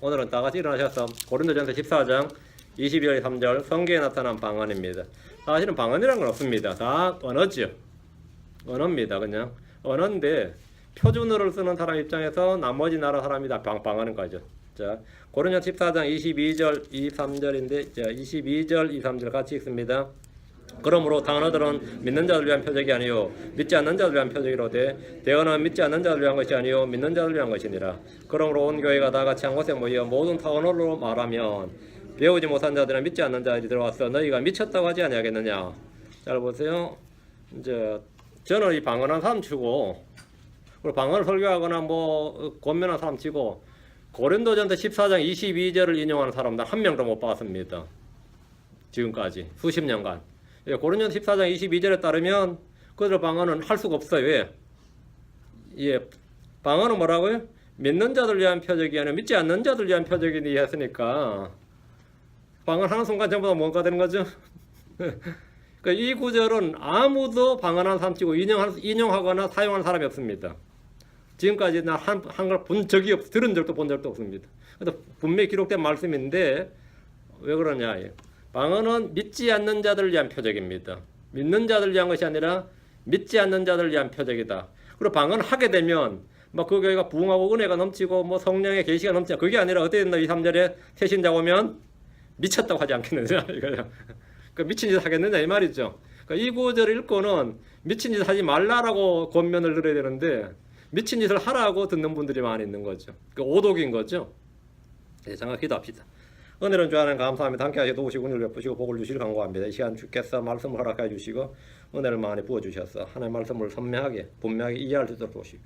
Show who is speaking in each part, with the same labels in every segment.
Speaker 1: 오늘은 다같이 일어나셔서 고린도전서 14장 22절 3절 성경에 나타난 방언입니다. 사실은 방언이라는 건 없습니다. 다 언어죠. 언어입니다. 그냥 언어인데 표준어를 쓰는 사람 입장에서 나머지 나라 사람이 다 방언인 거죠. 자, 고린도전서 14장 22절 23절인데 자, 22절 23절 같이 읽습니다. 그러므로 단어들은 믿는 자들 위한 표적이 아니요 믿지 않는 자들 위한 표적이로되 대언은 믿지 않는 자들 위한 것이 아니요 믿는 자들 위한 것이니라. 그러므로 온 교회가 다 같이 한 곳에 모여 모든 타언어로 말하면 배우지 못한 자들은 믿지 않는 자들이 들어와서 너희가 미쳤다고 하지 아니하겠느냐. 잘 보세요. 이제 저는 이 방언한 사람 치고 그리고 방언을 설교하거나 뭐 권면한 사람 치고 고린도전서 14장 22절을 인용하는 사람들 한 명도 못 봤습니다. 지금까지 수십 년간. 고린도전서 14장 22절에 따르면 그들 방언은 할 수가 없어요. 왜? 예, 방언은 뭐라고요? 믿는 자들 위한 표적이 아니라 믿지 않는 자들 위한 표적이니 했으니까 방언하는 순간 전부 다 뭔가 되는 거죠? 그러니까 이 구절은 아무도 방언하는 사람 치고 인용하거나 사용하는 사람이 없습니다. 지금까지 나 한 걸 본 적이 없, 들은 적도 본 적도 없습니다. 그래서 분명히 기록된 말씀인데 왜 그러냐? 방언은 믿지 않는 자들을 위한 표적입니다. 믿는 자들을 위한 것이 아니라 믿지 않는 자들을 위한 표적이다. 그리고 방언을 하게 되면 막 그 교회가 부흥하고 은혜가 넘치고 뭐 성령의 계시가 넘치고 그게 아니라 어떻게 된다? 2, 3절에 새신자 오면 미쳤다고 하지 않겠느냐 이거야. 그 미친 짓 하겠느냐 이 말이죠. 그러니까 이 구절을 읽고는 미친 짓 하지 말라라고 권면을 들어야 되는데 미친 짓을 하라고 듣는 분들이 많이 있는 거죠. 그 오독인 거죠. 네, 장각 기도합시다. 은혜는 주 안에 감사합니다. 함께 하시고 도우시고 은혜를 베푸시고 복을 주시길 간구합니다. 이 시간 주께서 말씀을 허락해 주시고 은혜를 많이 부어주셔서 하나님의 말씀을 선명하게 분명하게 이해할 수 있도록 도우시고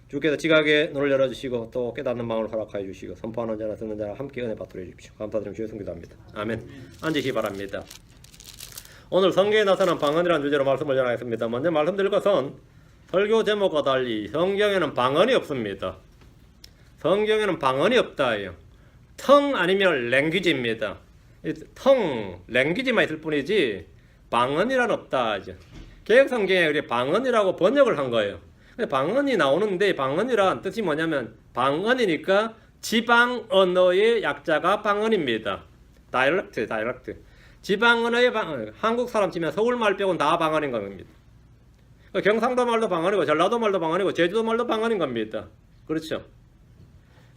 Speaker 1: 주께서 지각에 눈을 열어주시고 또 깨닫는 마음을 허락해 주시고 선포하는 자나 듣는 자나 함께 은혜 받들어 주십시오. 감사드리며 주의 성기도합니다. 아멘. 앉으시기 바랍니다. 오늘 성경에 나타난 방언이라는 주제로 말씀을 전하겠습니다. 먼저 말씀드릴 것은 설교 제목과 달리 성경에는 방언이 없습니다. 성경에는 방언이 없다예요. 텅 아니면 랭귀지입니다. 텅, 랭귀지만 있을 뿐이지 방언이란 없다. 개혁성경에 우리 방언이라고 번역을 한 거예요. 방언이 나오는데 방언이란 뜻이 뭐냐면 방언이니까 지방 언어의 약자가 방언입니다. 다이렉트. 지방 언어의 방언. 한국 사람 치면 서울말 빼고는 다 방언인 겁니다. 경상도 말도 방언이고 전라도 말도 방언이고 제주도 말도 방언인 겁니다. 그렇죠?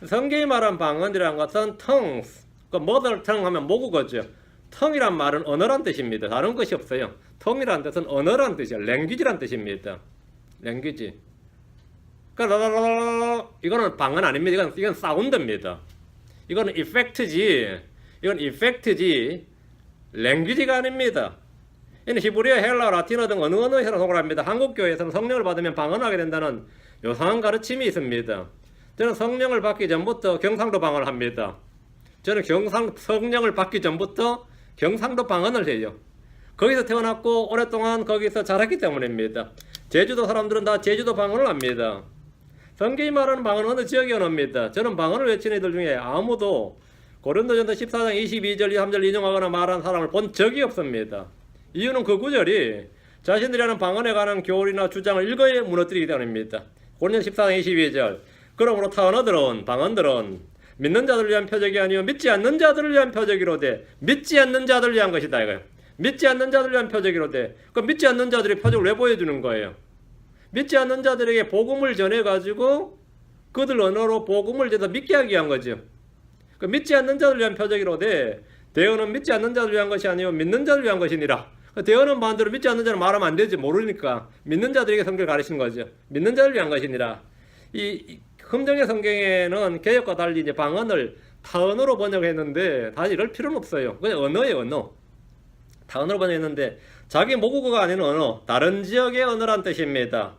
Speaker 1: 성경이 말한 방언이라는 것은 tongues, 그 mother tongue 하면 모국어죠. tongue이란 말은 언어란 뜻입니다. 다른 것이 없어요. tongue이란 뜻은 언어란 뜻이에요. language란 뜻입니다. language. 그러니까 이거는 방언 아닙니다. 이건 사운드입니다. 이거는 effect지. 이건 effect지. language가 아닙니다. 이는 히브리어, 헬라어, 라틴어 등 어느 언어에서나 동일합니다. 한국 교회에서는 성령을 받으면 방언하게 된다는 요상한 가르침이 있습니다. 저는 성령을 받기 전부터 경상도 방언을 합니다. 저는 성령을 받기 전부터 경상도 방언을 해요. 거기서 태어났고 오랫동안 거기서 자랐기 때문입니다. 제주도 사람들은 다 제주도 방언을 합니다. 성경이 말하는 방언은 어느 지역의 언어입니다. 저는 방언을 외치는 이들 중에 아무도 고린도전서 14장 22절 23절 인용하거나 말한 사람을 본 적이 없습니다. 이유는 그 구절이 자신들이 하는 방언에 관한 교리나 주장을 일거에 무너뜨리기 때문입니다. 고린도전서 14장 22절 그러므로 타언어들은 방언들은 믿는 자들을 위한 표적이 아니요 믿지 않는 자들을 위한 표적이로되 믿지 않는 자들을 위한 것이다 이거예요. 믿지 않는 자들을 위한 표적이로되 그 믿지 않는 자들이 표적을 왜 보여주는 거예요? 믿지 않는 자들에게 복음을 전해가지고 그들 언어로 복음을 전해서 믿게 하기 위한 거죠. 그 믿지 않는 자들을 위한 표적이로되 대언은 믿지 않는 자들을 위한 것이 아니요 믿는 자들을 위한 것이니라. 대언은 반대로 믿지 않는 자는 말하면 안 되지 모르니까 믿는 자들에게 성경을 가르치는 거죠. 믿는 자들을 위한 것이니라. 이 금정의 성경에는 개혁과 달리 이제 방언을 타언어로 번역했는데 사실 이럴 필요는 없어요. 그냥 언어예요, 언어. 타언어로 번역했는데 자기 모국어가 아닌 언어, 다른 지역의 언어란 뜻입니다.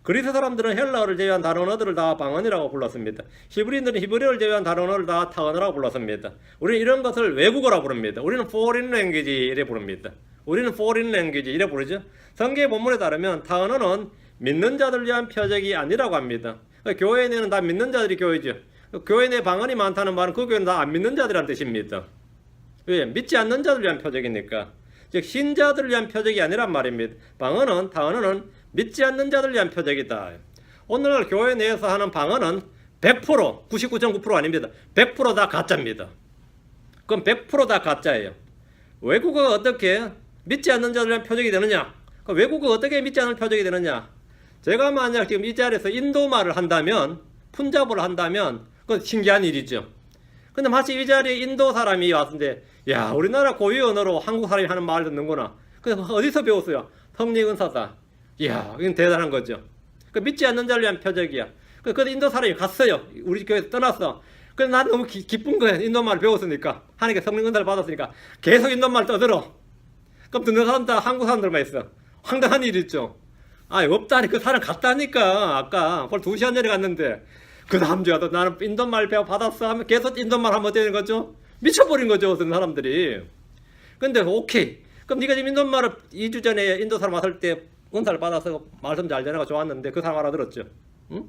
Speaker 1: 그리스 사람들은 헬라어를 제외한 다른 언어들을 다 방언이라고 불렀습니다. 히브리인들은 히브리어를 제외한 다른 언어를 다 타언어라고 불렀습니다. 우리는 이런 것을 외국어라고 부릅니다. 우리는 foreign language 이래 부릅니다. 우리는 foreign language 이래 부르죠. 성경 본문에 따르면 타언어는 믿는 자들 위한 표적이 아니라고 합니다. 교회 내는 다 믿는 자들이 교회죠. 교회 내 방언이 많다는 말은 그 교회는 다 안 믿는 자들이란 뜻입니다. 왜? 믿지 않는 자들 위한 표적이니까. 즉 신자들을 위한 표적이 아니란 말입니다. 방언은 타언어는 믿지 않는 자들을 위한 표적이다. 오늘날 교회 내에서 하는 방언은 100%, 99.9% 아닙니다. 100%다 가짜입니다. 그럼 100%다 가짜예요. 외국어가 어떻게 믿지 않는 자들에 대한 표적이 되느냐? 외국어가 어떻게 믿지 않는 표적이 되느냐? 제가 만약 지금 이 자리에서 인도말을 한다면, 푼자보를 한다면, 그건 신기한 일이죠. 근데 마치 이 자리에 인도 사람이 왔는데, 야, 우리나라 고유 언어로 한국 사람이 하는 말을 듣는구나. 그래서 어디서 배웠어요? 성리은사다. 이야, 이건 대단한 거죠. 그 믿지 않는 자를 위한 표적이야. 그 인도 사람이 갔어요. 우리 교회에서 떠났어. 그래서 난 너무 기쁜 거예요. 인도말을 배웠으니까. 하나님께 성령 은사를 받았으니까. 계속 인도말 떠들어. 그럼 듣는 사람 다 한국 사람들만 있어. 황당한 일이 있죠. 아, 없다니. 그 사람 갔다니까. 아까 벌써 2시간 전에 갔는데. 그 다음 주에 도 나는 인도말 배워 받았어 하면 계속 인도말 하면 어떻게 되는 거죠? 미쳐버린 거죠. 어떤 사람들이. 근데 오케이. 그럼 네가 지금 인도말을 2주 전에 인도 사람 왔을 때 은사를 받아서 말씀 잘 전해가 좋았는데 그 사람 알아들었죠. 응?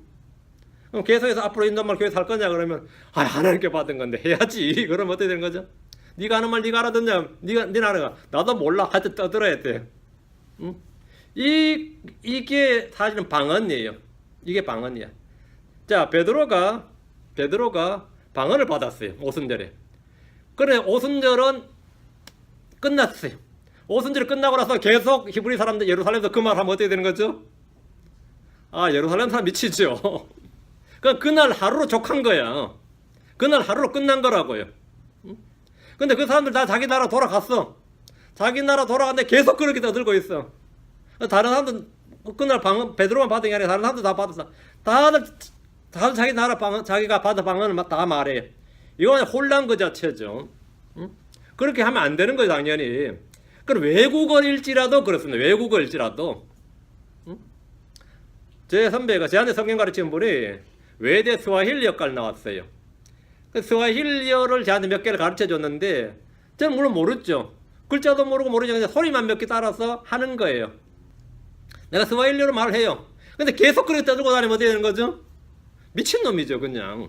Speaker 1: 그럼 계속해서 앞으로 인도말 교회 살 거냐 그러면 아, 하나님께 받은 건데 해야지. 그러면 어떻게 되는 거죠? 네가 하는 말 네가 알아듣냐? 네가 알아가. 나도 몰라. 하여튼 떠들어야 돼. 응? 이게 사실은 방언이에요. 이게 방언이야. 자, 베드로가 방언을 받았어요. 오순절에. 그래, 오순절은 끝났어요. 오순절이 끝나고 나서 계속 히브리 사람들 예루살렘에서 그 말 하면 어떻게 되는 거죠? 아, 예루살렘 사람 미치죠. 그날 하루로 족한 거야. 그날 하루로 끝난 거라고요. 근데 그 사람들 다 자기 나라 돌아갔어. 자기 나라 돌아갔는데 계속 그렇게 떠들고 있어. 다른 사람들 그날 베드로만 받은 게 아니라 다른 사람들 다 받았어. 다들 자기 나라 자기가 받은 방언을 다 말해. 이건 혼란 그 자체죠. 그렇게 하면 안 되는 거예요, 당연히. 그럼 외국어일지라도 그렇습니다. 외국어일지라도. 제 선배가 저한테 성경 가르치는 분이 외대 스와힐리 역할 나왔어요. 그 스와힐리어를 저한테 몇 개를 가르쳐 줬는데 저는 물론 모르죠. 글자도 모르고 모르죠. 그냥 소리만 몇 개 따라서 하는 거예요. 내가 스와힐리어로 말을 해요. 근데 계속 그렇게 떠들고 다니면 어떻게 되는 거죠? 미친놈이죠, 그냥.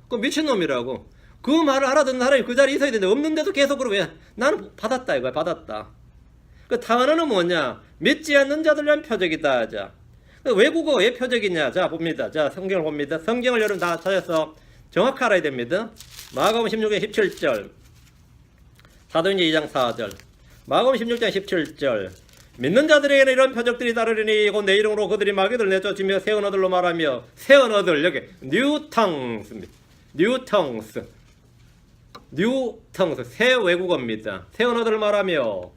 Speaker 1: 그 미친놈이라고. 그 말을 알아듣는 사람이 그 자리에 있어야 되는데 없는데도 계속 그러고 왜? 나는 받았다 이거야. 받았다. 그 단어는 뭐냐? 믿지 않는 자들 위한 표적이다. 자, 외국어 왜 표적이냐? 자, 봅니다. 자, 성경을 봅니다. 성경을 여러분 다 찾아서 정확히 알아야 됩니다. 마가복음 16장 17절, 사도행전 2장 4절, 마가복음 16장 17절. 믿는 자들에게는 이런 표적들이 따르리니 곧 내 이름으로 그들이 마귀들 내쫓으며 새 언어들로 말하며, 새 언어들 여기 뉴텅스입니다. 뉴텅스 새 외국어입니다. 새 언어들을 말하며,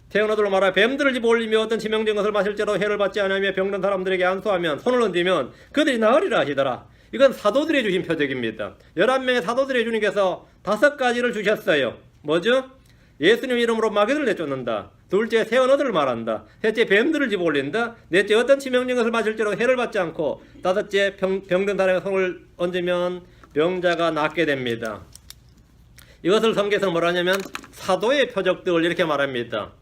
Speaker 1: 새 언어들로 말하여 뱀들을 집어올리며 어떤 치명적인 것을 마실지라도 해를 받지 않으며 병든 사람들에게 안수하면 손을 얹으면 그들이 나으리라 하시더라. 이건 사도들이 주신 표적입니다. 11명의 사도들이 주님께서 5가지를 주셨어요. 뭐죠? 예수님 이름으로 마귀들을 내쫓는다. 둘째, 새 언어들을 말한다. 셋째, 뱀들을 집어올린다. 넷째, 어떤 치명적인 것을 마실지라도 해를 받지 않고, 다섯째, 병든 사람에게 손을 얹으면 병자가 낫게 됩니다. 이것을 성경에서 뭐라 하냐면 사도의 표적들 이렇게 말합니다.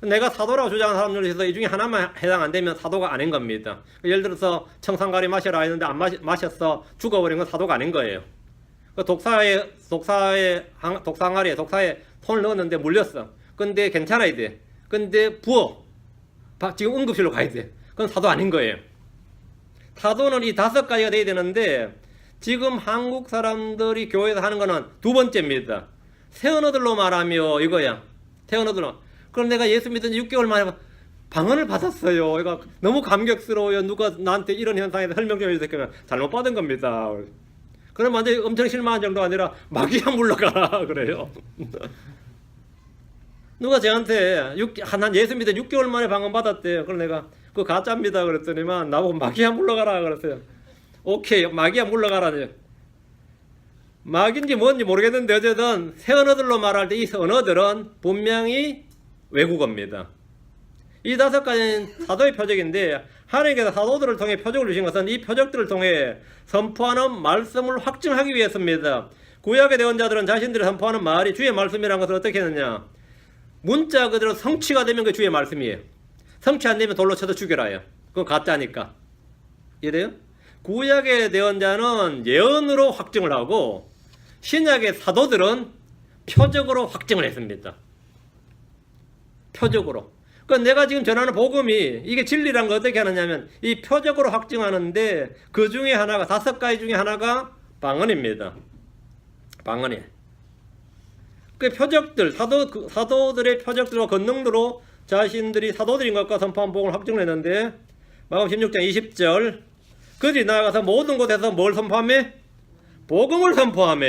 Speaker 1: 내가 사도라고 주장하는 사람들 중에서 이 중에 하나만 해당 안 되면 사도가 아닌 겁니다. 예를 들어서 청산가리 마셔라 했는데 안 마셨어 죽어버린 건 사도가 아닌 거예요. 독사에 손을 넣었는데 물렸어. 근데 괜찮아야 돼. 근데 부어. 지금 응급실로 가야 돼. 그건 사도 아닌 거예요. 사도는 이 5가지가 돼야 되는데 지금 한국 사람들이 교회에서 하는 거는 2번째입니다. 새 언어들로 말하며 이거야. 새 언어들로. 그럼 내가 예수 믿은 지 6개월 만에 방언을 받았어요. 이거 너무 감격스러워요. 누가 나한테 이런 현상에 설명 좀 해주세요. 잘못 받은 겁니다. 그럼 완전히 엄청 실망한 정도가 아니라 마귀야 물러가라 그래요. 누가 저한테 난 예수 믿은 6개월 만에 방언 받았대요. 그럼 내가 그거 가짜입니다 그랬더니만 나보고 마귀야 물러가라 그랬어요. 오케이, 마귀야 물러가라니. 마귀인지 뭔지 모르겠는데 어쨌든 새 언어들로 말할 때 이 언어들은 분명히 외국어입니다. 이 5가지는 사도의 표적인데 하나님께서 사도들을 통해 표적을 주신 것은 이 표적들을 통해 선포하는 말씀을 확증하기 위해서입니다. 구약의 대언자들은 자신들이 선포하는 말이 주의 말씀이라는 것을 어떻게 했느냐? 문자 그대로 성취가 되면 그 주의 말씀이에요. 성취 안 되면 돌로 쳐서 죽여라요. 그건 가짜니까. 이해돼요? 구약의 대언자는 예언으로 확증을 하고 신약의 사도들은 표적으로 확증을 했습니다. 표적으로. 그러니까 내가 지금 전하는 복음이 이게 진리란 걸 어떻게 하느냐면 이 표적으로 확증하는데 그 중에 하나가 5가지 중에 하나가 방언입니다. 방언이. 그 표적들 사도들의 표적들과 권능으로 자신들이 사도들인 것과 선포한 복음을 확증했는데 마가복음 16장 20절 그들이 나아가서 모든 곳에서 뭘 선포하며? 복음을 선포하며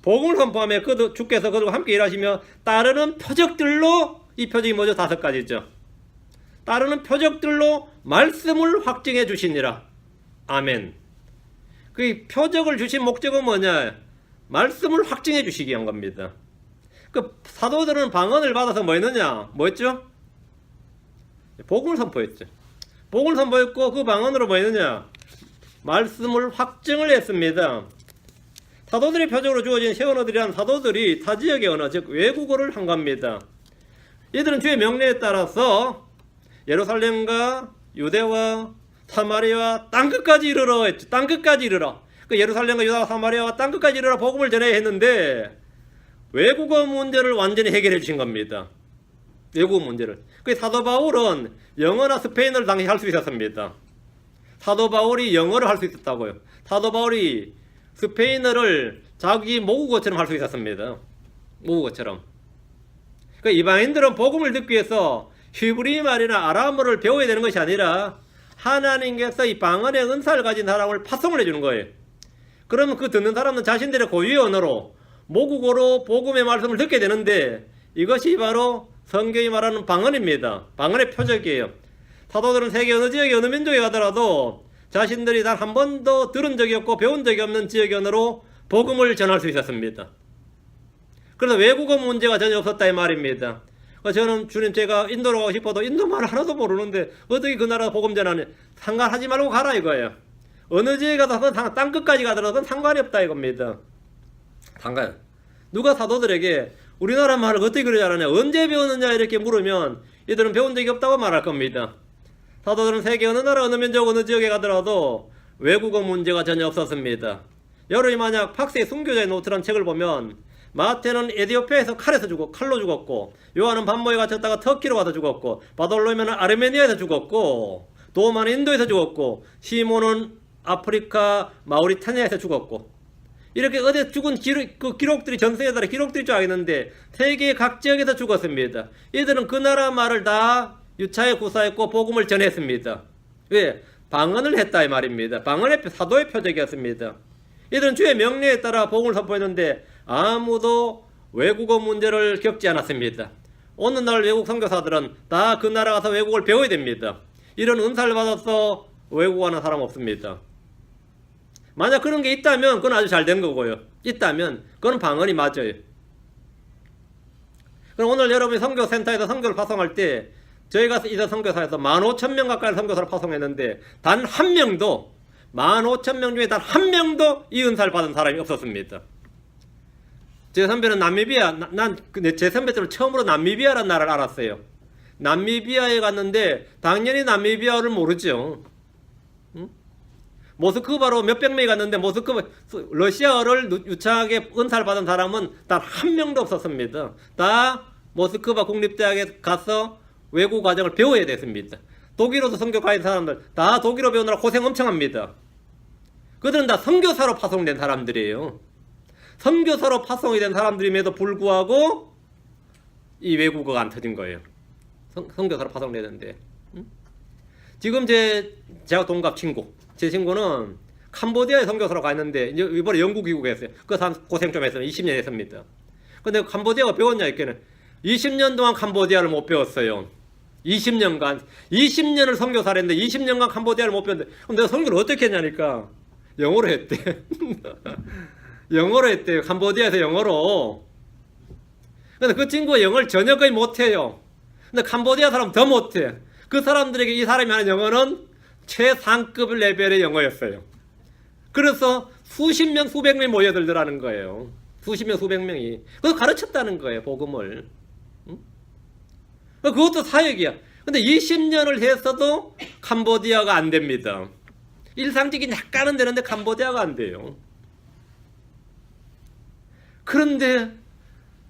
Speaker 1: 복음을 선포하며 주께서 그들과 함께 일하시며 따르는 표적들로 이 표적이 뭐죠? 5가지죠. 따르는 표적들로 말씀을 확증해 주시니라. 아멘. 그 표적을 주신 목적은 뭐냐? 말씀을 확증해 주시기 위한 겁니다. 그 사도들은 방언을 받아서 뭐 했느냐? 뭐 했죠? 복음을 선포했죠. 복음을 선포했고 그 방언으로 뭐 했느냐? 말씀을 확증을 했습니다. 사도들의 표적으로 주어진 새 언어들이란 사도들이 타 지역의 언어, 즉 외국어를 한 겁니다. 이들은 주의 명령에 따라서 예루살렘과 유대와 사마리아와 땅끝까지 이르러 했죠. 땅끝까지 이르러. 그 예루살렘과 유다와 사마리아와 땅끝까지 이르러 복음을 전해야 했는데 외국어 문제를 완전히 해결해 주신 겁니다. 외국어 문제를. 그 사도 바울은 영어나 스페인어를 당시 할 수 있었습니다. 사도 바울이 영어를 할 수 있었다고요. 사도 바울이 스페인어를 자기 모국어처럼 할 수 있었습니다. 모국어처럼. 그 이방인들은 복음을 듣기 위해서 히브리 말이나 아람어를 배워야 되는 것이 아니라 하나님께서 이 방언의 은사를 가진 사람을 파송을 해주는 거예요. 그러면 그 듣는 사람은 자신들의 고유의 언어로 모국어로 복음의 말씀을 듣게 되는데 이것이 바로 성경이 말하는 방언입니다. 방언의 표적이에요. 사도들은 세계 어느 지역에 어느 민족에 가더라도 자신들이 단 한 번도 들은 적이 없고 배운 적이 없는 지역의 언어로 복음을 전할 수 있었습니다. 그래서 외국어 문제가 전혀 없었다 이 말입니다. 저는 주님 제가 인도로 가고 싶어도 인도 말을 하나도 모르는데 어떻게 그 나라 복음 전하냐. 상관하지 말고 가라 이거예요. 어느 지역에 가서 땅끝까지 가더라도 상관이 없다 이겁니다. 상관. 누가 사도들에게 우리나라 말을 어떻게 그리 잘하냐 언제 배웠느냐 이렇게 물으면 이들은 배운 적이 없다고 말할 겁니다. 사도들은 세계 어느 나라 어느 민족 어느 지역에 가더라도 외국어 문제가 전혀 없었습니다. 여러분이 만약 박스의 순교자의 노트라는 책을 보면 마태는 에티오피아에서 칼로 죽었고 요한은 반모에 갇혔다가 터키로 가서 죽었고 바돌로메는 아르메니아에서 죽었고 도마는 인도에서 죽었고 시몬은 아프리카 마우리타니아에서 죽었고 이렇게 어디 죽은 기록들이 전세에 따라 기록들이 쫙 있는데 세계 각 지역에서 죽었습니다. 이들은 그 나라 말을 다 유차에 구사했고 복음을 전했습니다. 왜? 방언을 했다 이 말입니다. 방언의 사도의 표적이었습니다. 이들은 주의 명령에 따라 복음을 선포했는데 아무도 외국어 문제를 겪지 않았습니다. 오늘날 외국 선교사들은 다 그 나라 가서 외국어를 배워야 됩니다. 이런 은사를 받아서 외국어하는 사람 없습니다. 만약 그런 게 있다면 그건 아주 잘 된 거고요. 있다면 그건 방언이 맞아요. 그럼 오늘 여러분이 선교센터에서 선교를 파송할 때 저희가 이전 선교사에서 15,000명 가까이 선교사를 파송했는데 단 한 명도 15,000명 중에 단 한 명도 이 은사를 받은 사람이 없었습니다. 제 선배는 남미비아, 제 선배 때로 처음으로 남미비아라는 나라를 알았어요. 남미비아에 갔는데 당연히 남미비아를 모르죠. 응? 모스크바로 몇백 명이 갔는데 모스크바 러시아어를 유창하게 은사를 받은 사람은 단 한 명도 없었습니다. 다 모스크바 국립대학에 가서 외국 과정을 배워야 됐습니다. 독일어도 선교 가는 사람들 다 독일어 배우느라 고생 엄청 합니다. 그들은 다 선교사로 파송된 사람들이에요. 선교사로 파송이 된 사람들임에도 불구하고 이 외국어가 안 터진 거예요. 선교사로 파송되는데. 지금 제가 동갑 친구, 제 친구는 캄보디아에 선교사로 가 있는데 이번에 영국 귀국에 했어요. 그 사람 고생 좀 했어요. 20년 했습니다. 근데 캄보디아가 배웠냐 이렇게는 20년 동안 캄보디아를 못 배웠어요. 20년을 선교사를 했는데 20년간 캄보디아를 못 배웠는데 그럼 내가 선교를 어떻게 했냐니까 영어로 했대. 영어로 했대요. 캄보디아에서 영어로. 근데 그 친구가 영어를 전혀 거의 못해요. 근데 캄보디아 사람 더 못해. 그 사람들에게 이 사람이 하는 영어는 최상급 레벨의 영어였어요. 그래서 수십 명, 수백 명이 모여들더라는 거예요. 수십 명, 수백 명이. 그래서 가르쳤다는 거예요, 복음을. 응? 그것도 사역이야. 근데 20년을 했어도 캄보디아가 안 됩니다. 일상적인 약간은 되는데 캄보디아가 안 돼요. 그런데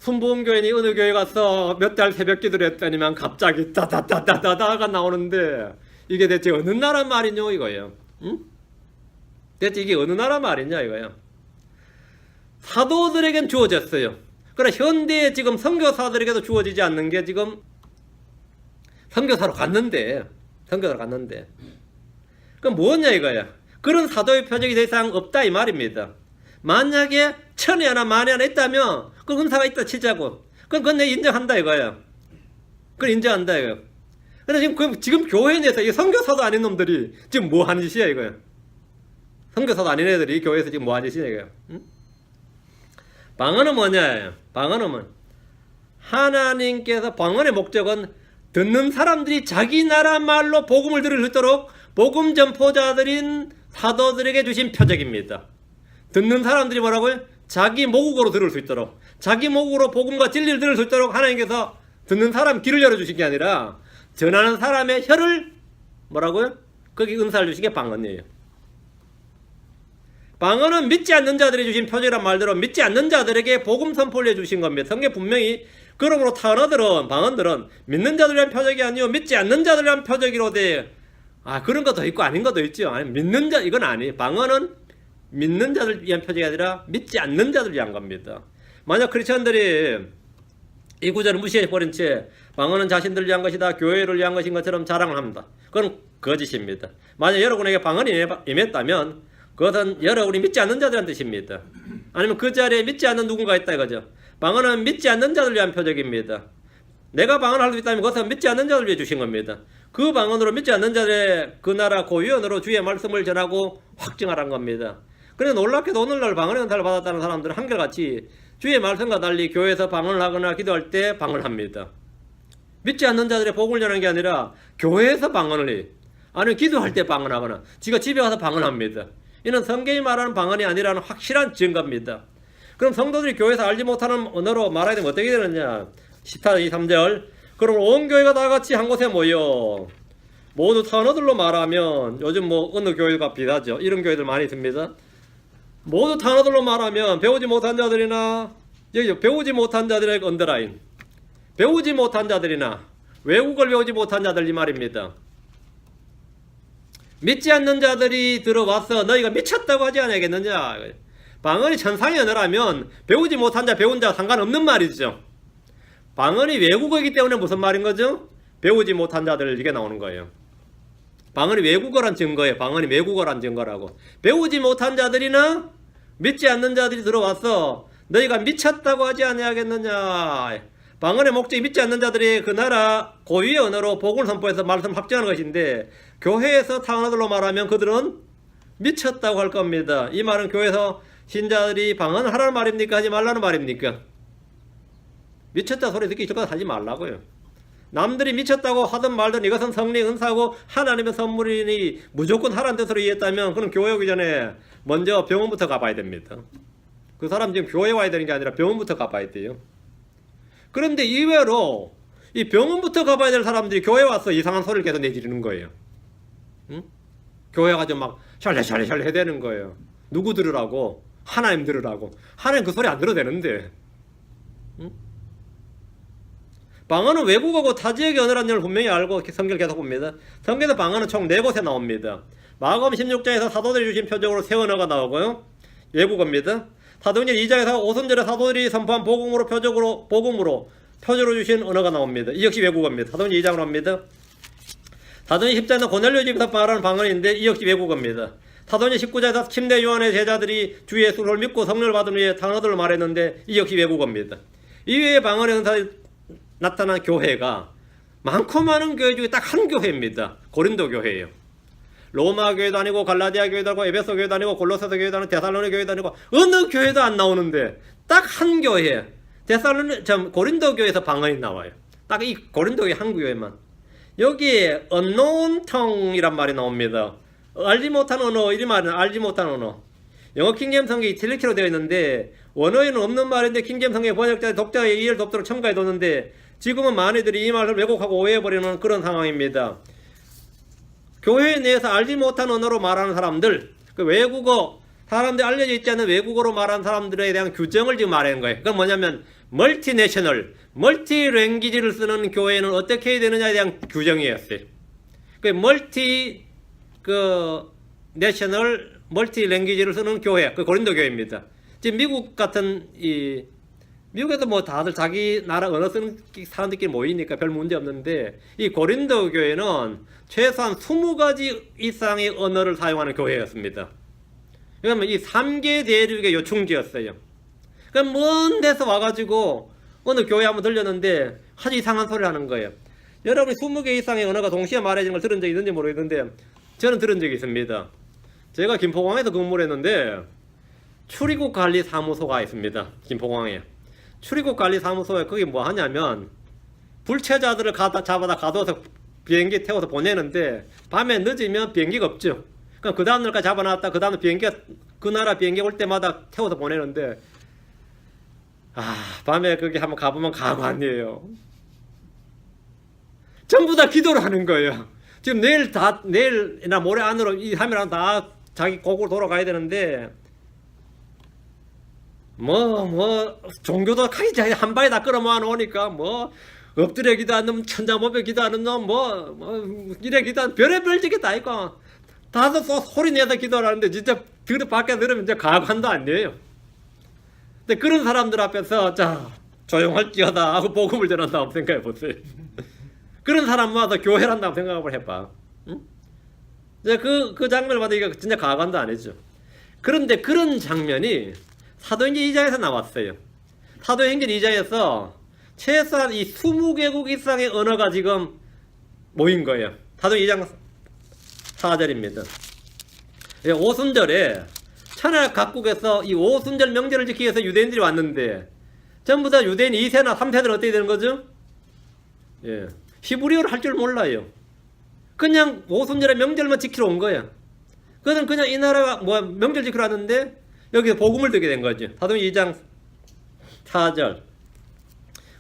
Speaker 1: 순복음교인이 어느 교회 가서 몇 달 새벽 기도를 했더니만 갑자기 따다다다다다가 나오는데 이게 대체 어느 나라 말이냐 이거예요. 응? 대체 이게 어느 나라 말이냐 이거예요. 사도들에겐 주어졌어요. 그러나 현대에 지금 선교사들에게도 주어지지 않는 게 지금 선교사로 갔는데 그럼 뭐냐 이거야. 그런 사도의 표적이 더 이상 없다 이 말입니다. 만약에 천에 하나 만에 하나 있다면 그 은사가 있다 치자고. 그건 내가 인정한다 이거야. 그걸 인정한다 이거야. 근데 지금 교회 내에서 이 선교사도 아닌 놈들이 지금 뭐 하는 짓이야 이거야. 선교사도 아닌 애들이 교회에서 지금 뭐 하는 짓이야 이거야. 응? 방언은 뭐냐? 방언은 하나님께서 방언의 목적은 듣는 사람들이 자기 나라 말로 복음을 들을 수 있도록 복음 전포자들인 사도들에게 주신 표적입니다. 듣는 사람들이 뭐라고요? 자기 모국어로 들을 수 있도록, 자기 모국어로 복음과 진리를 들을 수 있도록 하나님께서 듣는 사람 귀를 열어주신 게 아니라 전하는 사람의 혀를 뭐라고요? 거기 은사를 주신 게 방언이에요. 방언은 믿지 않는 자들이 주신 표적이란 말대로 믿지 않는 자들에게 복음 선포를 해주신 겁니다. 성경 분명히 그러므로 단어들은 방언들은 믿는 자들 위한 표적이 아니요 믿지 않는 자들 위한 표적이로되 그런 것도 있고 아닌 것도 있죠. 아니 믿는 자 이건 아니. 방언은 믿는 자들 위한 표적이 아니라 믿지 않는 자들 위한 겁니다. 만약 크리스천들이 이 구절을 무시해버린 채 방언은 자신들을 위한 것이다, 교회를 위한 것인 것처럼 자랑을 합니다. 그건 거짓입니다. 만약 여러분에게 방언이 임했다면 그것은 여러분이 믿지 않는 자들한 뜻입니다. 아니면 그 자리에 믿지 않는 누군가 있다 이거죠. 방언은 믿지 않는 자들 위한 표적입니다. 내가 방언할 수 있다면 그것은 믿지 않는 자들 위해 주신 겁니다. 그 방언으로 믿지 않는 자들의 그 나라 고위원으로 주의 말씀을 전하고 확증하라는 겁니다. 그런데 놀랍게도 오늘날 방언의 은사를 받았다는 사람들은 한결같이 주의 말씀과 달리 교회에서 방언을 하거나 기도할 때 방언을 합니다. 믿지 않는 자들의 복음을 전하는 게 아니라 교회에서 방언을 해. 아니면 기도할 때 방언하거나 지가 집에 가서 방언합니다. 이는 성경이 말하는 방언이 아니라는 확실한 증거입니다. 그럼 성도들이 교회에서 알지 못하는 언어로 말하게 되면 어떻게 되느냐? 14절 23절 그럼 온 교회가 다 같이 한 곳에 모여 모두 단어들로 말하면 요즘 뭐 어느 교회가 비슷하죠. 이런 교회들 많이 있습니다. 모두 단어들로 말하면 배우지 못한 자들이나 여기 배우지 못한 자들의 언더라인 배우지 못한 자들이나 외국어를 배우지 못한 자들 이 말입니다. 믿지 않는 자들이 들어와서 너희가 미쳤다고 하지 않겠느냐. 방언이 천상의 언어라면 배우지 못한 자 배운 자 상관없는 말이죠. 방언이 외국어이기 때문에 무슨 말인 거죠? 배우지 못한 자들 이게 나오는 거예요. 방언이 외국어란 증거예요. 방언이 외국어란 증거라고. 배우지 못한 자들이나 믿지 않는 자들이 들어와서 너희가 미쳤다고 하지 아니하겠느냐. 방언의 목적이 믿지 않는 자들이 그 나라 고유의 언어로 복음을 선포해서 말씀을 확증하는 것인데 교회에서 타언어들로 말하면 그들은 미쳤다고 할 겁니다. 이 말은 교회에서 신자들이 방언을 하라는 말입니까? 하지 말라는 말입니까? 미쳤다 소리 듣기 싫어서 하지 말라고요. 남들이 미쳤다고 하든 말든 이것은 성령의 은사고 하나님의 선물이니 무조건 하라는 뜻으로 이해했다면 그는 교회 오기 전에 먼저 병원부터 가봐야 됩니다. 그 사람 지금 교회 와야 되는 게 아니라 병원부터 가봐야 돼요. 그런데 이외로 이 병원부터 가봐야 될 사람들이 교회 와서 이상한 소리를 계속 내지르는 거예요. 응? 교회 가서 막 샬레샬레 해대는 거예요. 누구 들으라고? 하나님 들으라고. 하나님 그 소리 안 들어도 되는데. 응? 방언은 외국어고 타지역의 언어라는 걸 분명히 알고 성경을 계속 봅니다. 성경에서 방언은 총 4곳에 나옵니다. 마가복음 16장에서 사도들이 주신 표적으로 새 언어가 나오고요. 외국어입니다. 사도행전 2장에서 오순절에 사도들이 선포한 복음으로 표적으로 주신 언어가 나옵니다. 이 역시 외국어입니다. 사도행전 2장으로 합니다. 사도행전 10장에서 고넬료 집에서 말하는 방언인데 이 역시 외국어입니다. 사도행전 19장에서 침례 요한의 제자들이 주 예수를 믿고 성령을 받은 후에 단어들을 말했는데 이 역시 외국어입니다. 이외에 방언의 은사에 나타난 교회가 많고 많은 교회 중에 딱 한 교회입니다. 고린도 교회예요. 로마 교회도 아니고 갈라디아 교회도 아니고 에베소 교회도 아니고 골로새서 교회도 아니고 데살로니 교회도 아니고 어느 교회도 안 나오는데 딱 한 교회 고린도 교회에서 방언이 나와요. 딱 이 고린도 교회 한 교회만. 여기에 unknown tongue이란 말이 나옵니다. 알지 못한 언어, 이 말은 알지 못한 언어. 영어 킹제임스 성경이 이탈리아로 되어 있는데 원어에는 없는 말인데 킹제임스 성경의 번역자 독자의 이해를 돕도록 첨가해 뒀는데 지금은 많은 이들이 이 말을 왜곡하고 오해해버리는 그런 상황입니다. 교회 내에서 알지 못한 언어로 말하는 사람들, 그 외국어 사람들이 알려져 있지 않은 외국어로 말하는 사람들에 대한 규정을 지금 말하는 거예요. 그건 뭐냐면 멀티내셔널, 멀티랭귀지를 쓰는 교회는 어떻게 해야 되느냐에 대한 규정이었어요. 그 내셔널 멀티랭귀지를 쓰는 교회, 그 고린도 교회입니다. 지금 미국 같은 미국에도 뭐 다들 자기 나라 언어 쓰는 사람들끼리 모이니까 별 문제 없는데 이 고린도 교회는 최소한 20가지 이상의 언어를 사용하는 교회였습니다. 그러면 이 3개 대륙의 요충지였어요. 그럼 먼 데서 와가지고 어느 교회 한번 들렸는데 아주 이상한 소리를 하는 거예요. 여러분이 20개 이상의 언어가 동시에 말해지는 걸 들은 적이 있는지 모르겠는데 저는 들은 적이 있습니다. 제가 김포공항에서 근무를 했는데 출입국 관리 사무소가 있습니다. 김포공항에. 출입국 관리 사무소에 거기 뭐 하냐면 불체자들을 잡아다 가둬서 비행기 태워서 보내는데 밤에 늦으면 비행기가 없죠. 그럼 그 다음날까지 잡아놨다 그 다음날 비행기가 그 나라 비행기 올 때마다 태워서 보내는데 밤에 거기 한번 가보면 가고 아니에요. 전부 다 기도를 하는 거예요. 지금 내일이나 모레 안으로 이 3일 안에 다 자기 고국으로 돌아가야 되는데 종교도 가기 한 발에 다 끌어모아 놓으니까 엎드려 기도하는 놈, 천자모벽 기도하는 놈, 이래 기도하는 별의별 짓게 다 있고 다들 소리 내서 기도를 하는데 진짜 밖에 들으면 이제 가관도 아니에요. 근데 그런 사람들 앞에서 자 조용할지어다 하고 복음을 전한다고 생각해 보세요. 그런 사람 모아서 교회를 한다고 생각을 해봐. 응? 그 장면을 받으니까 진짜 가관도 아니죠. 그런데 그런 장면이 사도행전 2장에서 나왔어요. 사도행전 2장에서 최소한 이 20개국 이상의 언어가 지금 모인 거예요. 사도행전 2장 4절입니다. 오순절에 천하 각국에서 이 오순절 명절을 지키기 위해서 유대인들이 왔는데 전부 다 유대인 2세나 3세들은 어떻게 되는 거죠? 히브리어를 할 줄 몰라요. 그냥 오순절에 명절만 지키러 온 거야. 그냥 이 나라가 명절 지키러 왔는데 여기서 복음을 듣게 된 거죠. 사도행전 2장 4절.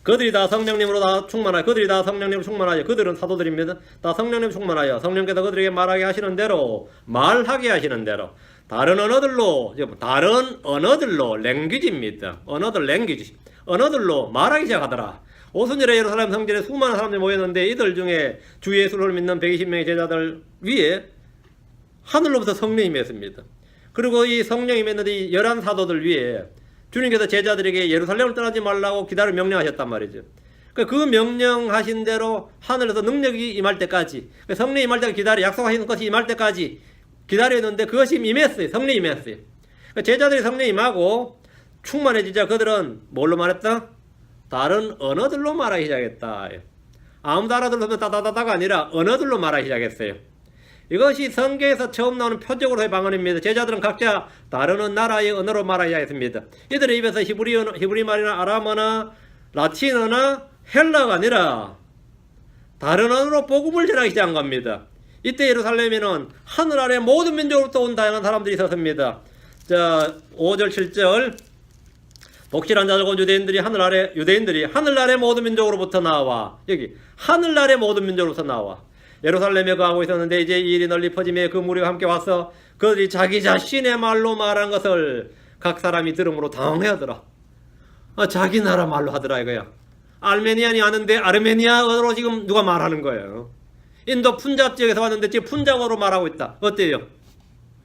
Speaker 1: 그들이 다 성령님으로 다 충만하여 그들은 사도들입니다. 다 성령님 충만하여 성령께서 그들에게 말하게 하시는 대로 말하게 하시는 대로 다른 언어들로 랭귀지입니다. 언어들로 말하기 시작하더라. 오순절에 예루살렘 성전에 수많은 사람들이 모였는데 이들 중에 주 예수를 믿는 120명의 제자들 위에 하늘로부터 성령이 임했습니다. 그리고 이 성령이 임했는데 이 11사도들 위에 주님께서 제자들에게 예루살렘을 떠나지 말라고 기다려 명령하셨단 말이죠. 그 명령하신 대로 하늘에서 능력이 임할 때까지 성령이 임할 때까지 약속하신 것이 임할 때까지 기다렸는데 그것이 임했어요. 성령이 임했어요. 제자들이 성령이 임하고 충만해지자 그들은 뭘로 말했다? 다른 언어들로 말하기 시작했다. 아무도 알아들으면 따다다다가 아니라 언어들로 말하기 시작했어요. 이것이 성경에서 처음 나오는 표적으로의 방언입니다. 제자들은 각자 다른 나라의 언어로 말하기 시작했습니다. 이들의 입에서 히브리 말이나 아람어나 라틴어나 헬라가 아니라 다른 언어로 복음을 전하기 시작한 겁니다. 이때 예루살렘에는 하늘 아래 모든 민족으로부터 온 다양한 사람들이 있었습니다. 자, 5절 7절 독실한 자들과 유대인들이 하늘 아래 모든 민족으로부터 나와 여기 하늘 아래 모든 민족으로부터 나와 예루살렘에 거하고 있었는데 이제 이 일이 널리 퍼지며 그 무리가 함께 와서 그들이 자기 자신의 말로 말한 것을 각 사람이 들음으로 당황해하더라. 자기 나라 말로 하더라 이거야. 알메니안이 왔는데 아르메니아어로 지금 누가 말하는 거예요. 인도 푼잡 지역에서 왔는데 지금 푼잡어로 말하고 있다. 어때요?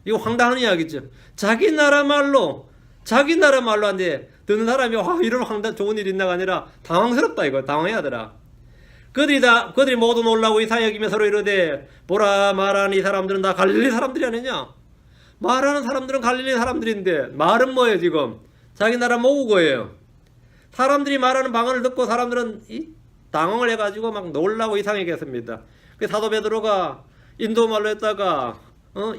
Speaker 1: 이거 황당한 이야기죠. 자기 나라 말로 하는데 듣는 사람이 이런 좋은 일이 있나가 아니라 당황스럽다 이거. 당황해하더라. 그들이 모두 놀라고 이상히 여기며 서로 이르되 보라 말하는 이 사람들은 다 갈릴리 사람들이 아니냐. 말하는 사람들은 갈릴리 사람들인데 말은 뭐예요 지금? 자기 나라 모국어예요. 사람들이 말하는 방언을 듣고 사람들은 당황을 해가지고 막 놀라고 이상하게 했습니다. 사도 베드로가 인도 말로 했다가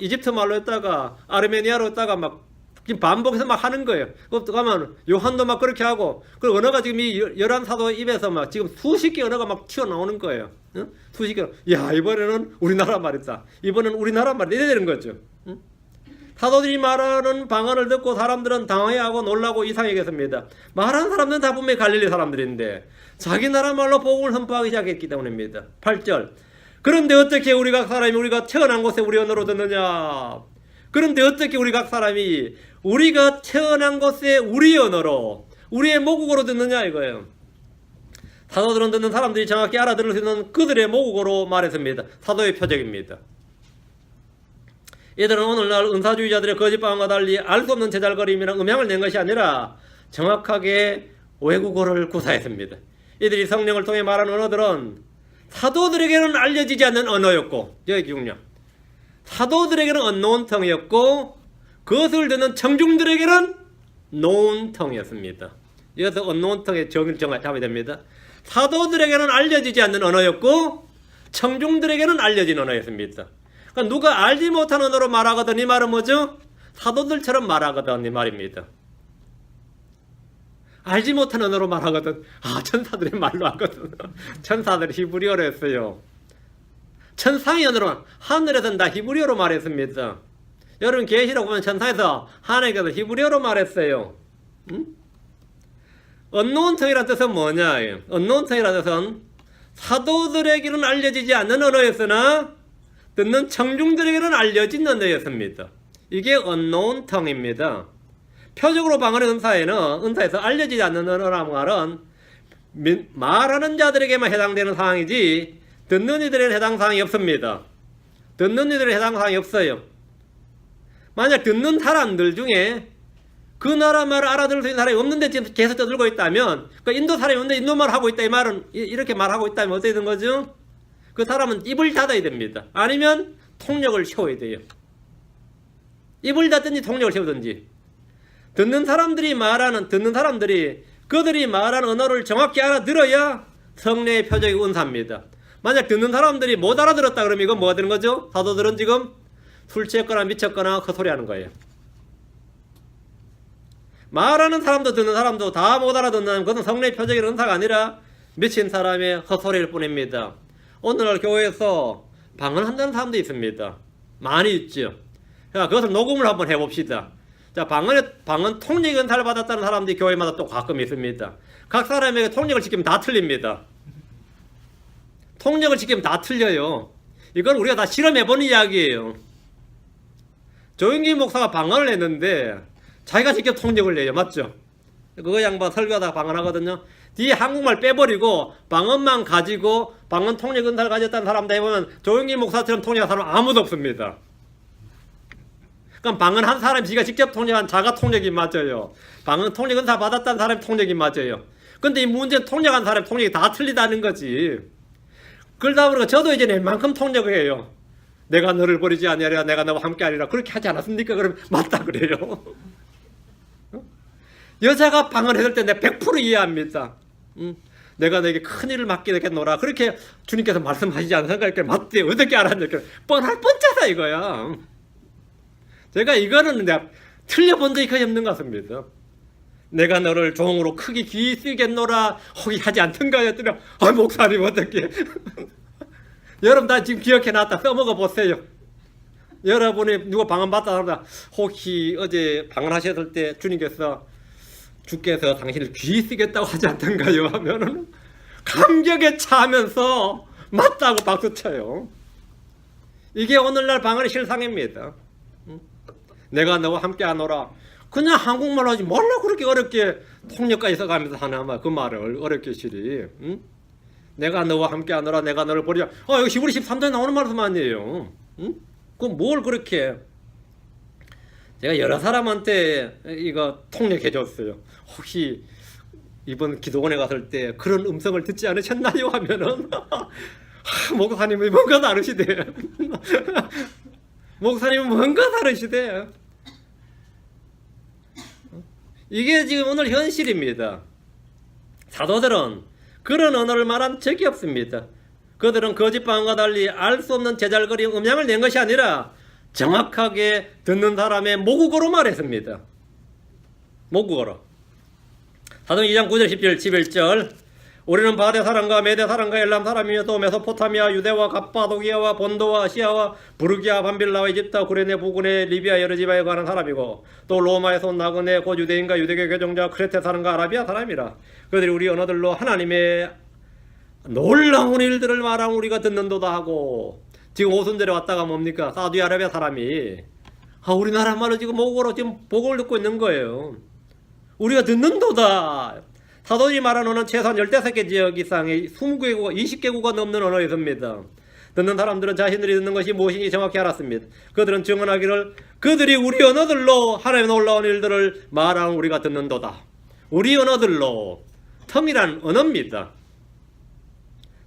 Speaker 1: 이집트 말로 했다가 아르메니아로 했다가 막 지금 반복해서 막 하는 거예요. 그것도 가면 요한도 막 그렇게 하고 그리고 언어가 지금 이 11사도 입에서 막 지금 수십 개 언어가 막 튀어나오는 거예요. 수십 개. 야 이번에는 우리나라 말이다. 이번에는 우리나라 말이 이래 되는 거죠. 사도들이 말하는 방언을 듣고 사람들은 당황해하고 놀라고 이상해겠습니다. 말하는 사람들은 다 분명히 갈릴리 사람들인데 자기 나라 말로 복음을 선포하기 시작했기 때문입니다. 8절. 그런데 어떻게 우리가 태어난 곳에 우리 언어로 듣느냐? 그런데 어떻게 우리 각 사람이 우리가 태어난 곳에 우리 언어로 우리의 모국어로 듣느냐 이거예요. 사도들은 듣는 사람들이 정확히 알아들을 수 있는 그들의 모국어로 말했습니다. 사도의 표적입니다. 이들은 오늘날 은사주의자들의 거짓방언과 달리 알 수 없는 제잘거림이나 음향을 낸 것이 아니라 정확하게 외국어를 구사했습니다. 이들이 성령을 통해 말하는 언어들은 사도들에게는 알려지지 않는 언어였고, 여기 중요. 사도들에게는 언노운 텅이었고 그것을 듣는 청중들에게는 노운 텅이었습니다. 여기서 언노운 텅의 정의를 잡아야 됩니다. 사도들에게는 알려지지 않는 언어였고 청중들에게는 알려진 언어였습니다. 그러니까 누가 알지 못한 언어로 말하거든 이 말은 뭐죠? 사도들처럼 말하거든 이 말입니다. 알지 못한 언어로 말하거든. 천사들의 말로 하거든. 천사들이 히브리어로 했어요. 천상의 언어로 하늘에서는 다 히브리어로 말했습니다. 여러분 계시록 보면 천상에서 하나님께서 히브리어로 말했어요. 응? 언노운 텅이라는 뜻은 뭐냐? 언노운 텅이라는 뜻은 사도들에게는 알려지지 않는 언어였으나 듣는 청중들에게는 알려진 언어였습니다. 이게 언노운 텅입니다. 표적으로 방언의 은사에서 알려지지 않는 언어라는 말은 말하는 자들에게만 해당되는 상황이지 듣는 이들에는 해당 사항이 없습니다. 듣는 이들에는 해당 사항이 없어요. 만약 듣는 사람들 중에 그 나라 말을 알아들을 수 있는 사람이 없는데 지금 계속 떠들고 있다면, 그 인도 사람이 없는데 인도 말 하고 있다 이 말은 이렇게 말하고 있다면 어떻게 되는 거죠? 그 사람은 입을 닫아야 됩니다. 아니면 통역을 세워야 돼요. 입을 닫든지 통역을 세우든지. 듣는 사람들이 그들이 말하는 언어를 정확히 알아들어야 성례의 표적이 은사입니다. 만약 듣는 사람들이 못 알아들었다 그러면 이건 뭐가 되는 거죠? 사도들은 지금 술 취했거나 미쳤거나 헛소리 하는 거예요. 말하는 사람도 듣는 사람도 다 못 알아듣는 그것은 성례의 표적인 은사가 아니라 미친 사람의 헛소리일 뿐입니다. 오늘날 교회에서 방언한다는 사람도 있습니다. 많이 있죠. 자, 그것을 녹음을 한번 해봅시다. 자, 방언 통역 은사를 받았다는 사람들이 교회마다 또 가끔 있습니다. 각 사람에게 통역을 시키면 다 틀립니다. 통역을 시키면 다 틀려요. 이건 우리가 다 실험해본 이야기예요. 조영기 목사가 방언을 했는데 자기가 직접 통역을 해요. 맞죠? 그거 양반 설교하다가 방언하거든요. 뒤에 한국말 빼버리고 방언만 가지고 방언 통역 은사를 가졌다는 사람들 해보면 조영기 목사처럼 통역한 사람 아무도 없습니다. 그럼 방언 한 사람이 지가 직접 통역한 자가 통역이 맞아요. 방언 통역 은사 받았다는 사람이 통역이 맞아요. 근데 이 문제는 통역한 사람이 통역이 다 틀리다는 거지. 그러다 보니까 저도 이제 낼만큼 통역을 해요. 내가 너를 버리지 아니하리라, 내가 너와 함께하리라. 그렇게 하지 않았습니까? 그러면 맞다 그래요. 여자가 방언했을 때 내가 100% 이해합니다. 내가 너에게 큰 일을 맡게 되겠노라. 그렇게 주님께서 말씀하시지 않습니까? 맞대. 어떻게 알았냐? 뻔할 뻔짜다 이거야. 제가 이거는 내가 틀려본 적이 거의 없는 것 같습니다. 내가 너를 종으로 크게 귀히 쓰겠노라 혹이 하지 않던가 했더니 목사님 어떻게 여러분 다 지금 기억해놨다 써먹어 보세요. 여러분이 누가 방언 받다 하다 혹시 어제 방언하셨을 때 주께서 당신을 귀히 쓰겠다고 하지 않던가요? 하면은 감격에 차면서 맞다고 박수쳐요. 이게 오늘날 방언의 실상입니다. 내가 너와 함께 하노라. 그냥 한국말로 하지 뭘로 그렇게 어렵게 통역까지 써가면서 하나 그 말을 어렵게 시리. 응? 내가 너와 함께 하노라. 내가 너를 버리자. 이거 히브리 13장에 나오는 말씀 아니에요. 응? 그럼 뭘 그렇게. 제가 여러 사람한테 이거 통역해 줬어요. 혹시 이번 기도원에 갔을 때 그런 음성을 듣지 않으셨나요? 하면은 목사님이 뭔가 다르시대. 목사님은 뭔가 다르시대. 이게 지금 오늘 현실입니다. 사도들은 그런 언어를 말한 적이 없습니다. 그들은 거짓방언과 달리 알 수 없는 제잘거림 음향을 낸 것이 아니라 정확하게 듣는 사람의 모국어로 말했습니다. 모국어로. 사도행 2장 9절 10절 11절 우리는 바데 사람과 메데 사람과 엘람 사람이며 또 메소포타미아 유대와 갑바도기아와 본도와 아시아와 부르기아 밤빌라와 이집트 구레네 부근의 리비아 여러 지방에 관한 사람이고 또 로마에서 온 나그네 곧 유대인과 유대교 교정자 크레테 사람과 아라비아 사람이라. 그들이 우리 언어들로 하나님의 놀라운 일들을 말하면 우리가 듣는도다 하고. 지금 오순절에 왔다가 뭡니까? 사우디아라비아 사람이 우리나라 말로 지금 목으로 지금 복음을 듣고 있는 거예요. 우리가 듣는도다. 사도들이 말하는 언어는 최소한 15개 지역 이상의 20개국어, 20개국어 넘는 언어였습니다. 듣는 사람들은 자신들이 듣는 것이 무엇인지 정확히 알았습니다. 그들은 증언하기를 그들이 우리 언어들로 하나님의 놀라운 일들을 말하는 우리가 듣는도다. 우리 언어들로. 텀이란 언어입니다.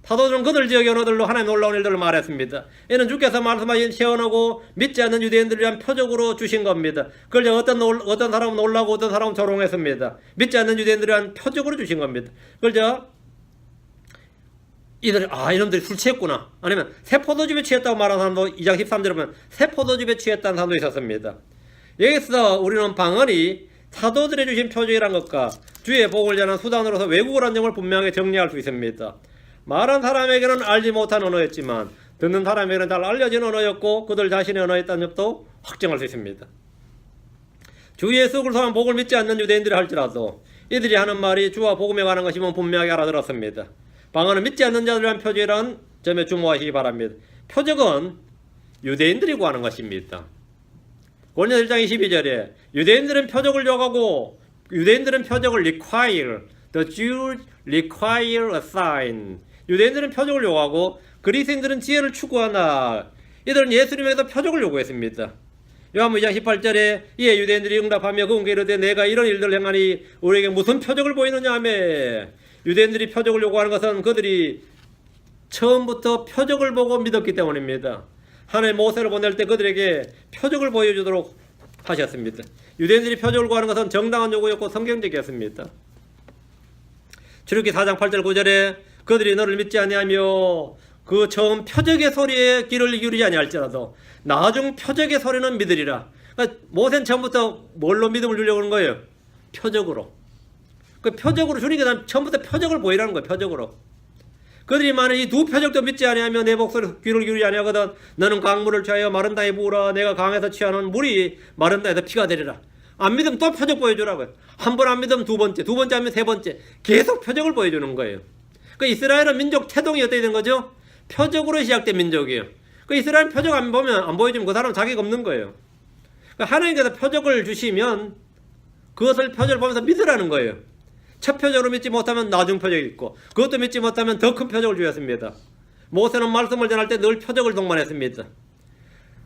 Speaker 1: 사도들은 그들 지역의 언어들로 하나님의 놀라운 일들을 말했습니다. 이는 주께서 말씀하신 새 언어고 믿지 않는 유대인들을 위한 표적으로 주신 겁니다. 그걸 어떤 사람은 놀라고 어떤 사람은 조롱했습니다. 믿지 않는 유대인들을 위한 표적으로 주신 겁니다. 그걸 이놈들이 술 취했구나. 아니면 새 포도즙에 취했다고 말하는 사람도 2장 13절에 보면 새 포도즙에 취했다는 사람도 있었습니다. 여기서 우리는 방언이 사도들이 주신 표적이란 것과 주의 복을 전하는 수단으로서 외국어라는 점을 분명하게 정리할 수 있습니다. 말한 사람에게는 알지 못한 언어였지만 듣는 사람에게는 잘 알려진 언어였고 그들 자신의 언어였다는 점도 확정할 수 있습니다. 주 예수 그리스도만 복을 믿지 않는 유대인들이 할지라도 이들이 하는 말이 주와 복음에 관한 것이면 분명하게 알아들었습니다. 방언은 믿지 않는 자들을 위한 표적이라는 점에 주목하시기 바랍니다. 표적은 유대인들이 구하는 것입니다. 고린도서 1장 22절에 유대인들은 표적을 요구하고 유대인들은 표적을 require, the Jews require a sign. 유대인들은 표적을 요구하고 그리스인들은 지혜를 추구하나 이들은 예수님에게서 표적을 요구했습니다. 요한복음 2장 18절에 이에 유대인들이 응답하며 그분께 이르되 내가 이런 일들을 행하니 우리에게 무슨 표적을 보이느냐 하며 유대인들이 표적을 요구하는 것은 그들이 처음부터 표적을 보고 믿었기 때문입니다. 하나님 모세를 보낼 때 그들에게 표적을 보여주도록 하셨습니다. 유대인들이 표적을 구하는 것은 정당한 요구였고 성경적이었습니다. 출애굽기 4장 8절 9절에 그들이 너를 믿지 아니하며 그 처음 표적의 소리에 귀를 기울이지 아니할지라도 나중 표적의 소리는 믿으리라. 그러니까 모세는 처음부터 뭘로 믿음을 주려고 하는 거예요? 표적으로. 그 표적으로 주니까 처음부터 표적을 보이라는 거예요. 표적으로. 그들이 만약 이 두 표적도 믿지 아니하며 내 목소리 귀를 기울이지 아니하거든 너는 강물을 취하여 마른 땅에 부으라. 내가 강에서 취하는 물이 마른 땅에서 피가 되리라. 안 믿으면 또 표적 보여주라고요. 한 번 안 믿으면 두 번째, 두 번째 하면 세 번째. 계속 표적을 보여주는 거예요. 그 이스라엘은 민족 태동이 어떻게 된 거죠? 표적으로 시작된 민족이에요. 그 이스라엘 표적 안 보여주면 그 사람은 자기가 없는 거예요. 그 하나님께서 표적을 주시면 그것을 표적을 보면서 믿으라는 거예요. 첫 표적으로 믿지 못하면 나중 표적이 있고 그것도 믿지 못하면 더 큰 표적을 주셨습니다. 모세는 말씀을 전할 때 늘 표적을 동반했습니다.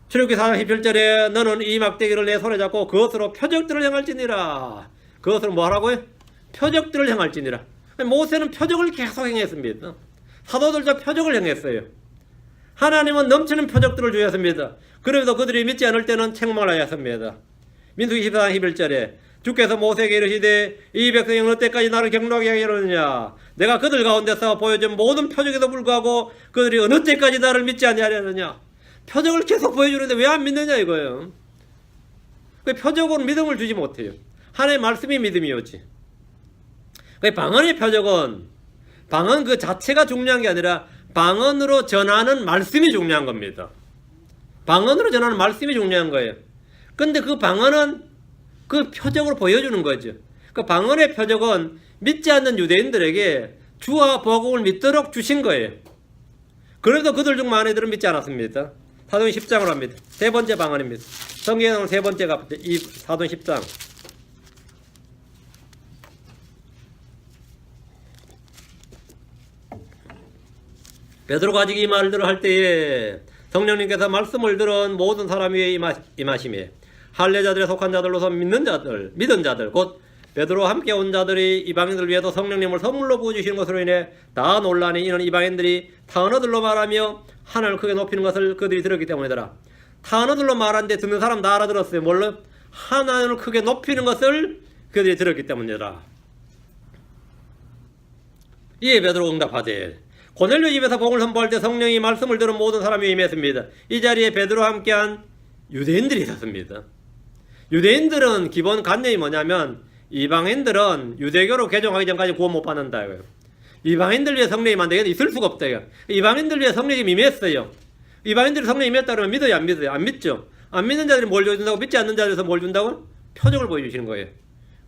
Speaker 1: 출애굽기 4장 17절에 너는 이 막대기를 내 손에 잡고 그것으로 표적들을 행할지니라. 그것으로 뭐 하라고요? 표적들을 행할지니라. 모세는 표적을 계속 행했습니다. 사도들도 표적을 행했어요. 하나님은 넘치는 표적들을 주셨습니다. 그래도 그들이 믿지 않을 때는 책망을 하였습니다. 민수기 14장 11절에 주께서 모세에게 이르시되 이 백성이 어느 때까지 나를 경노하게 하려느냐. 내가 그들 가운데서 보여준 모든 표적에도 불구하고 그들이 어느 때까지 나를 믿지 아니하려느냐. 표적을 계속 보여주는데 왜 안 믿느냐 이거예요. 그 표적으로 믿음을 주지 못해요. 하나님의 말씀이 믿음이 오지. 방언의 표적은 방언 그 자체가 중요한 게 아니라 방언으로 전하는 말씀이 중요한 겁니다. 방언으로 전하는 말씀이 중요한 거예요. 근데 그 방언은 그 표적으로 보여주는 거죠. 그 방언의 표적은 믿지 않는 유대인들에게 주와 복음을 믿도록 주신 거예요. 그래도 그들 중 많은 이들은 믿지 않았습니다. 사도행 10장으로 합니다. 세 번째 방언입니다. 성경에 나오는 세 번째가 이 사도행 10장. 베드로가 아직 이 말들을 할 때에 성령님께서 말씀을 들은 모든 사람 위에 임하심에 할례자들에 속한 자들로서 믿은 자들 곧 베드로와 함께 온 자들이 이방인들을 위해서 성령님을 선물로 부어주시는 것으로 인해 다 논란이 이는 이방인들이 타 언어들로 말하며 하나님을 크게 높이는 것을 그들이 들었기 때문이더라. 타 언어들로 말하는데 듣는 사람 다 알아들었어요. 뭘로? 하나님을 크게 높이는 것을 그들이 들었기 때문이더라. 이에 베드로 응답하되 고넬료 집에서 복음을 선포할 때 성령이 말씀을 들은 모든 사람이 임했습니다. 이 자리에 베드로와 함께한 유대인들이 있었습니다. 유대인들은 기본 관념이 뭐냐면 이방인들은 유대교로 개종하기 전까지 구원 못 받는다 이거예요. 이방인들 위해 성령이 만들게 있을 수가 없다 이거. 이방인들 위해 성령이 임했어요. 이방인들이 성령이 임했다 그러면 믿어요 안 믿어요? 안 믿죠. 안 믿는 자들이 뭘 준다고? 믿지 않는 자들에서 뭘 준다고? 표적을 보여주시는 거예요.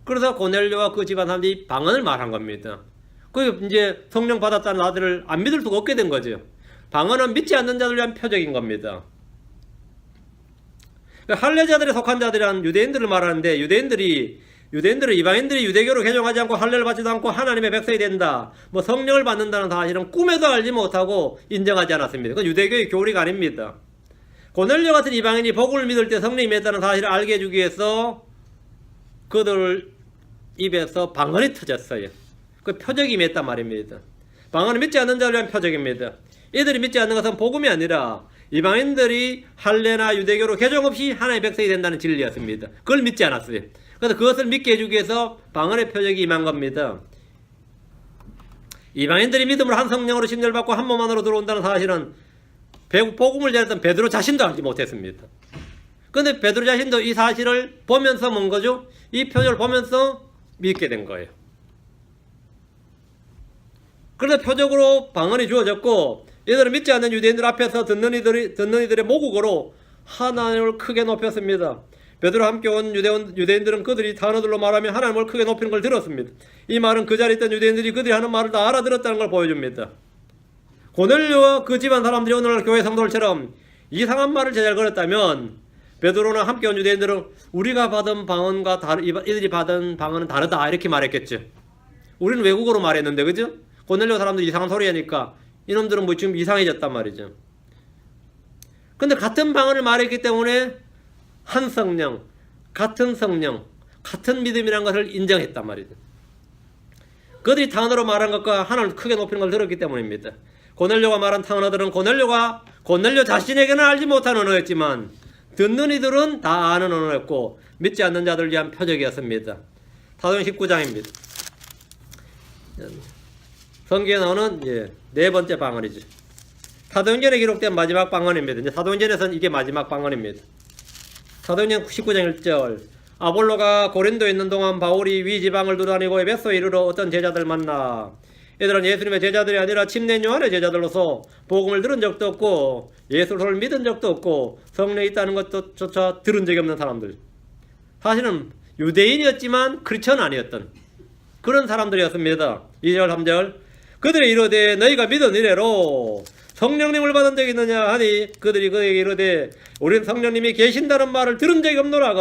Speaker 1: 그래서 고넬료와 그 집안 사람들이 방언을 말한 겁니다. 그 이제 성령 받았다는 아들을 안 믿을 수가 없게 된 거죠. 방언은 믿지 않는 자들 위한 표적인 겁니다. 할례자들에 속한 자들이란 유대인들을 말하는데 유대인들은 이방인들이 유대교로 개종하지 않고 할례를 받지도 않고 하나님의 백성이 된다. 뭐 성령을 받는다는 사실은 꿈에도 알지 못하고 인정하지 않았습니다. 그건 유대교의 교리가 아닙니다. 고넬료 같은 이방인이 복음을 믿을 때 성령이 임했다는 사실을 알게 해주기 위해서 그들 입에서 방언이 터졌어요. 그 표적이 임했단 말입니다. 방언은 믿지 않는 자를 위한 표적입니다. 이들이 믿지 않는 것은 복음이 아니라 이방인들이 할례나 유대교로 개종 없이 하나님의 백성이 된다는 진리였습니다. 그걸 믿지 않았어요. 그래서 그것을 믿게 해주기 위해서 방언의 표적이 임한 겁니다. 이방인들이 믿음으로 한 성령으로 심려받고 한 몸 안으로 들어온다는 사실은 복음을 전했던 베드로 자신도 알지 못했습니다. 그런데 베드로 자신도 이 사실을 보면서 뭔 거죠? 이 표적을 보면서 믿게 된 거예요. 그런데 표적으로 방언이 주어졌고 이들은 믿지 않는 유대인들 앞에서 듣는 이들의 모국어로 하나님을 크게 높였습니다. 베드로와 함께 온 유대인들은 그들이 단어들로 말하며 하나님을 크게 높이는 걸 들었습니다. 이 말은 그 자리에 있던 유대인들이 그들이 하는 말을 다 알아들었다는 걸 보여줍니다. 고넬료와 그 집안 사람들이 오늘날 교회 성도들처럼 이상한 말을 제잘거렸다면 베드로나 함께 온 유대인들은 우리가 받은 방언과 이들이 받은 방언은 다르다 이렇게 말했겠죠. 우리는 외국어로 말했는데 그죠? 고넬료 사람들이 이상한 소리 하니까 이놈들은 뭐 지금 이상해졌단 말이죠. 근데 같은 방언을 말했기 때문에 한 성령, 같은 성령, 같은 믿음이라는 것을 인정했단 말이죠. 그들이 탕언어로 말한 것과 하나님을 크게 높이는 걸 들었기 때문입니다. 고넬료가 말한 탕언어들은 고넬료 자신에게는 알지 못한 언어였지만 듣는 이들은 다 아는 언어였고 믿지 않는 자들을 위한 표적이었습니다. 사도행전 19장입니다. 성경에 나오는 네 번째 방언이죠. 사도행전에 기록된 마지막 방언입니다. 이제 사도행전에서는 이게 마지막 방언입니다. 사도행전 19장 1절 아볼로가 고린도에 있는 동안 바울이 위 지방을 두다니고 에베소에 이르러 어떤 제자들 만나 이들은 예수님의 제자들이 아니라 침례인 요한의 제자들로서 복음을 들은 적도 없고 예수를 믿은 적도 없고 성령이 있다는 것조차 들은 적이 없는 사람들. 사실은 유대인이었지만 크리스천은 아니었던 그런 사람들이었습니다. 2절 3절 그들이 이르되 너희가 믿은 이래로 성령님을 받은 적이 있느냐 하니 그들이 그에게 이르되 우리는 성령님이 계신다는 말을 들은 적이 없노라.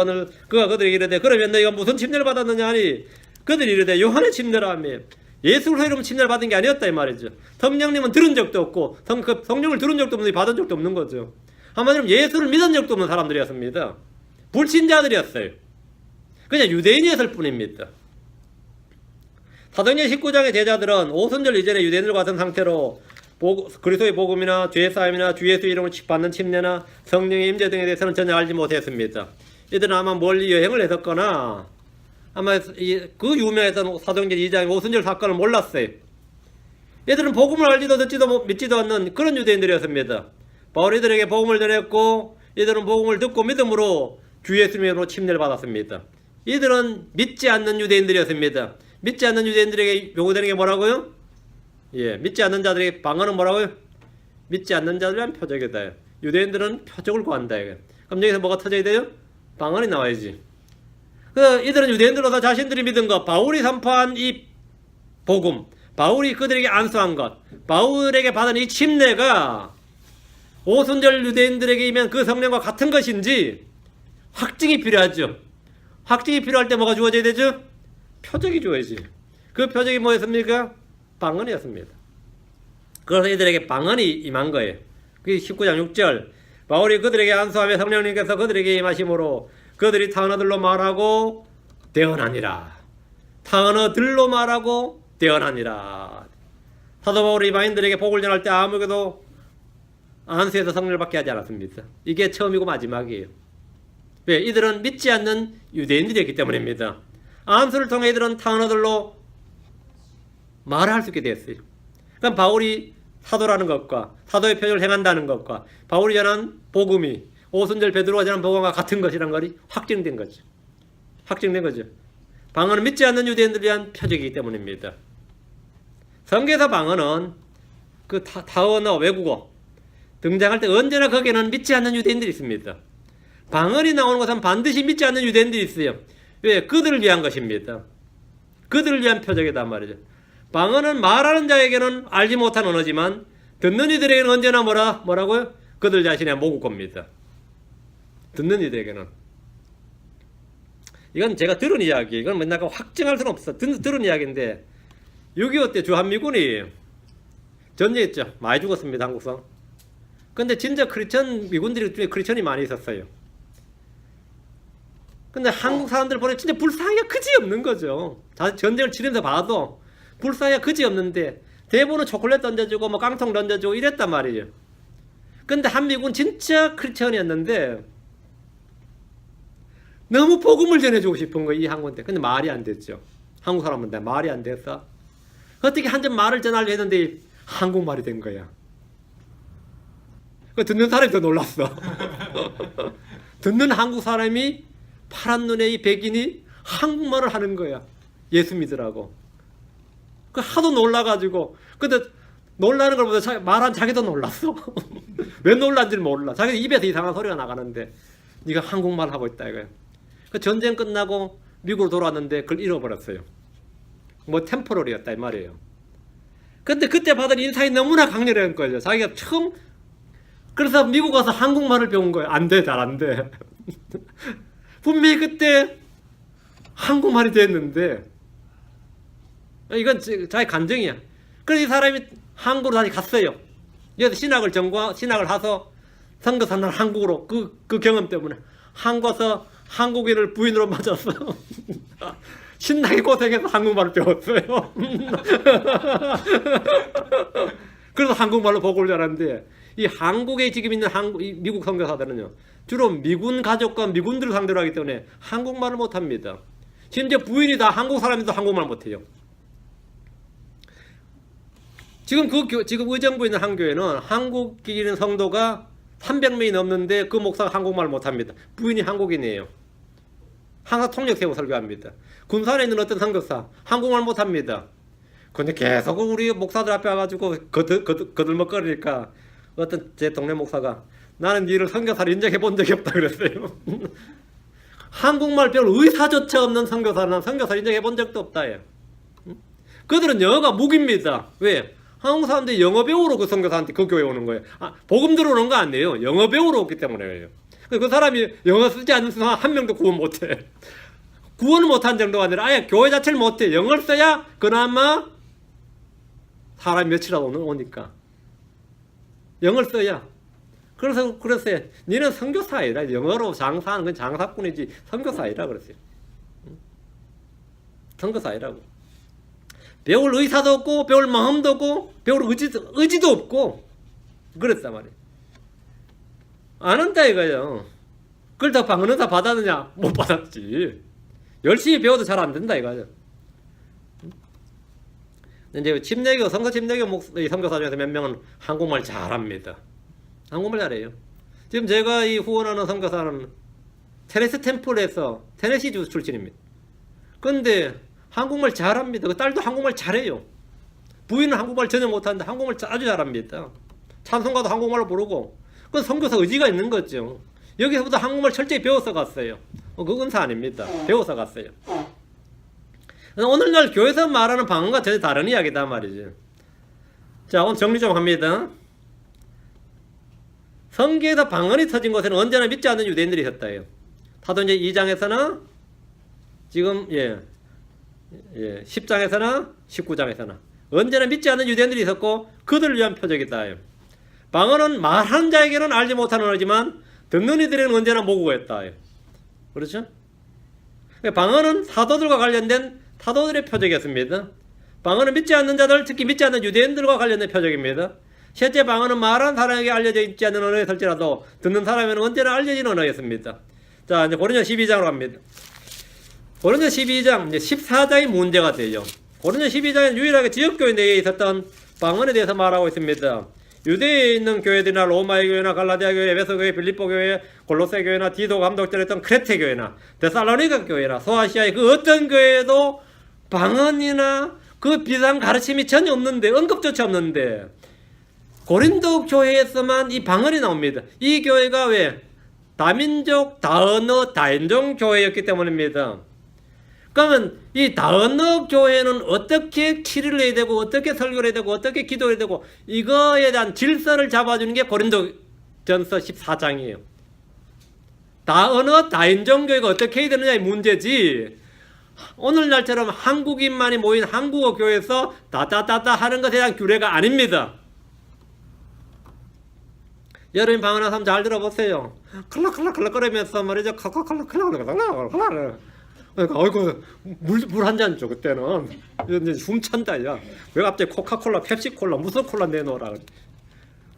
Speaker 1: 그가 그들에게 이르되 그러면 너희가 무슨 침례를 받았느냐 하니 그들이 이르되 요한의 침례라 하며 예수로 이름 침례를 받은 게 아니었다 이 말이죠. 성령님은 들은 적도 없고 성령을 들은 적도 없는데 받은 적도 없는 거죠. 한마디로 예수를 믿은 적도 없는 사람들이었습니다. 불신자들이었어요. 그냥 유대인이었을 뿐입니다. 사도행전 19장의 제자들은 오순절 이전에 유대인들과 같은 상태로 그리스도의 복음이나 죄사함이나 주 예수 이름을 받는 침례나 성령의 임재 등에 대해서는 전혀 알지 못했습니다. 이들은 아마 멀리 여행을 했었거나 아마 그 유명했던 사도행전 2장의 오순절 사건을 몰랐어요. 이들은 복음을 알지도 듣지도 믿지도 않는 그런 유대인들이었습니다. 바울이 이들에게 복음을 전했고 이들은 복음을 듣고 믿음으로 주 예수님으로 침례를 받았습니다. 이들은 믿지 않는 유대인들이었습니다. 믿지 않는 유대인들에게 요구되는 게 뭐라고요? 믿지 않는 자들에게 방언은 뭐라고요? 믿지 않는 자들에 대한 표적이다. 유대인들은 표적을 구한다. 그럼 여기서 뭐가 터져야 돼요? 방언이 나와야지. 이들은 유대인들로서 자신들이 믿은 것, 바울이 선포한 이 복음, 바울이 그들에게 안수한 것, 바울에게 받은 이 침례가 오순절 유대인들에게 이면 그 성령과 같은 것인지 확증이 필요하죠. 확증이 필요할 때 뭐가 주어져야 되죠? 표적이 주어야지. 그 표적이 뭐였습니까? 방언이었습니다. 그래서 이들에게 방언이 임한 거예요. 그게 19장 6절 바울이 그들에게 안수하며 성령님께서 그들에게 임하심으로 그들이 탕언어들로 말하고 대언하니라. 탕언어들로 말하고 대언하니라. 사도 바울이 이방인들에게 복을 전할 때 아무에게도 안수해서 성령을 받게 하지 않았습니다. 이게 처음이고 마지막이에요. 왜? 이들은 믿지 않는 유대인들이었기 때문입니다. 안수를 통해 이들은 탕언어들로 말을 할 수 있게 되었어요. 그럼 바울이 사도라는 것과 사도의 표적을 행한다는 것과 바울이 전한 복음이 오순절 베드로가 전한 복음과 같은 것이라는 것이 확증된 거죠. 확증된 거죠. 방언은 믿지 않는 유대인들을 위한 표적이기 때문입니다. 성경에서 방언은 그 타언어 외국어 등장할 때 언제나 거기에는 믿지 않는 유대인들이 있습니다. 방언이 나오는 것은 반드시 믿지 않는 유대인들이 있어요. 왜? 그들을 위한 것입니다. 그들을 위한 표적이단 말이죠. 방언은 말하는 자에게는 알지 못한 언어지만 듣는 이들에게는 언제나 뭐라고요? 그들 자신의 모국어입니다. 듣는 이들에게는. 이건 제가 들은 이야기, 이건 맨날 확증할 수는 없어. 들은 이야기인데 6.25 때 주한미군이 전쟁했죠. 많이 죽었습니다. 한국성. 근데 진짜 크리스천 미군들 중에 크리스천이 많이 있었어요. 근데 한국 사람들 보면 진짜 불쌍하기가 그지없는 거죠. 전쟁을 치르면서 봐도 불쌍하기가 그지없는데 대부분은 초콜릿 던져주고 뭐 깡통 던져주고 이랬단 말이에요. 근데 한미군 진짜 크리스천이었는데 너무 복음을 전해주고 싶은 거예요. 이 한국 때. 근데 말이 안 됐죠. 한국 사람인데 말이 안 됐어. 어떻게 한 점 말을 전하려고 했는데 한국말이 된 거야. 듣는 사람이 더 놀랐어. 듣는 한국 사람이 파란 눈에 이 백인이 한국말을 하는 거야. 예수 믿으라고. 하도 놀라가지고. 근데 놀라는 걸 보다 말한 자기도 놀랐어. 왜 놀란지를 몰라. 자기 입에서 이상한 소리가 나가는데 네가 한국말 하고 있다 이거야. 그 전쟁 끝나고 미국으로 돌아왔는데 그걸 잃어버렸어요. 뭐 템포럴이었다 이 말이에요. 근데 그때 받은 인상이 너무나 강렬한 거예요. 자기가 처음 그래서 미국 가서 한국말을 배운 거예요. 안 돼, 잘 안 돼. 분명히 그때 한국말이 됐는데 이건 자기 감정이야. 그래서 이 사람이 한국으로 다시 갔어요. 여기서 신학을 해서 선교사는 한국으로 그 경험 때문에 한국 와서 한국인을 부인으로 맞았어. 신나게 고생해서 한국말을 배웠어요. 그래서 한국말로 복음을 전하는데 이 한국에 지금 있는 미국 선교사들은요 주로 미군 가족과 미군들을 상대로 하기 때문에 한국말을 못합니다. 심지어 부인이 다 한국 사람인데도 한국말 못해요. 지금 의정부에 있는 한 교회는 한국인 성도가 300명이 넘는데 그 목사가 한국말 못합니다. 부인이 한국인이에요. 항상 통역 세우고 설교합니다. 군산에 있는 어떤 선교사 한국말 못합니다. 근데 계속 우리 목사들 앞에 와가지고 거들먹거리니까 어떤 제 동네 목사가 나는 니를 선교사로 인정해 본 적이 없다 그랬어요. 한국말 배울 의사조차 없는 선교사는 선교사로 인정해 본 적도 없다. 그들은 영어가 무기입니다. 왜? 한국 사람들이 영어 배우러 그 선교사한테 그 교회 오는 거예요. 복음 들어오는 거 아니에요. 영어 배우러 오기 때문에요. 그 사람이 영어 쓰지 않는 사람 한 명도 구원 못해. 구원을 못한 정도가 아니라 아예 교회 자체를 못해. 영어를 써야 그나마 사람이 며칠이라도 오니까. 영어를 써야. 그래서 그랬어요. 니는 선교사 아니라 영어로 장사하는 건 장사꾼이지 선교사 아니라 그랬어요. 선교사 아니라고. 배울 의사도 없고 배울 마음도 없고 배울 의지도 없고 그랬단 말이에요. 안 한다 이거예요. 그걸 다 방언의사 받았느냐? 못 받았지. 열심히 배워도 잘 안 된다 이거죠. 이제 침례교 성서 침례교 선교사 중에서 몇 명은 한국말 잘합니다. 한국말 잘해요. 지금 제가 이 후원하는 선교사는 테네시 템플에서 테네시 주 출신입니다. 근데 한국말 잘합니다. 그 딸도 한국말 잘해요. 부인은 한국말 전혀 못하는데 한국말 아주 잘합니다. 찬송가도 한국말로 부르고. 그건 선교사 의지가 있는 거죠. 여기서부터 한국말 철저히 배워서 갔어요. 그 은사 아닙니다. 배워서 갔어요. 오늘날 교회에서 말하는 방언과 전혀 다른 이야기다 말이죠. 자, 오늘 정리 좀 합니다. 성경에서 방언이 터진 곳에는 언제나 믿지 않는 유대인들이 있었다요. 사도행전 2장에서나 지금 10장에서나 19장에서나 언제나 믿지 않는 유대인들이 있었고 그들을 위한 표적이다. 방언은 말하는 자에게는 알지 못하는 언어지만 듣는 이들에게는 언제나 모국어였다. 그렇죠? 방언은 사도들과 관련된 사도들의 표적이었습니다. 방언은 믿지 않는 자들, 특히 믿지 않는 유대인들과 관련된 표적입니다. 실제 방언은 말하는 사람에게 알려져 있지 않는 언어였을지라도 듣는 사람에게는 언제나 알려진 언어였습니다. 자, 이제 고린도 12장으로 갑니다. 고린도 12장, 이제 14장이 문제가 돼요. 고린도 12장은 유일하게 지역교회 내에 있었던 방언에 대해서 말하고 있습니다. 유대에 있는 교회들이나 로마의 교회나 갈라디아 교회, 에베소 교회, 빌립보 교회, 골로새 교회나 디도 감독들했던 크레테 교회나 데살로니가 교회나 소아시아의 그 어떤 교회에도 방언이나 그 비상 가르침이 전혀 없는데, 언급조차 없는데 고린도 교회에서만 이 방언이 나옵니다. 이 교회가 왜? 다민족, 다언어, 다인종 교회였기 때문입니다. 그러면 이 다언어 교회는 어떻게 치료를 해야 되고 어떻게 설교를 해야 되고 어떻게 기도해야 되고 이거에 대한 질서를 잡아주는 게 고린도전서 14장이에요. 다언어 다인종교가 어떻게 해야 되느냐의 문제지, 오늘날처럼 한국인만이 모인 한국어 교회에서 다다다다 하는 것에 대한 규례가 아닙니다. 여러분 방언하는 사람 잘 들어보세요. 클락클락클락 거리면서 말이죠. 클락클락클락클락클락. 그러니까 어이구 물 한 잔 줘. 그때는 이제 숨찬다. 야, 왜 갑자기 코카콜라, 펩시콜라, 무슨 콜라 내놓으라.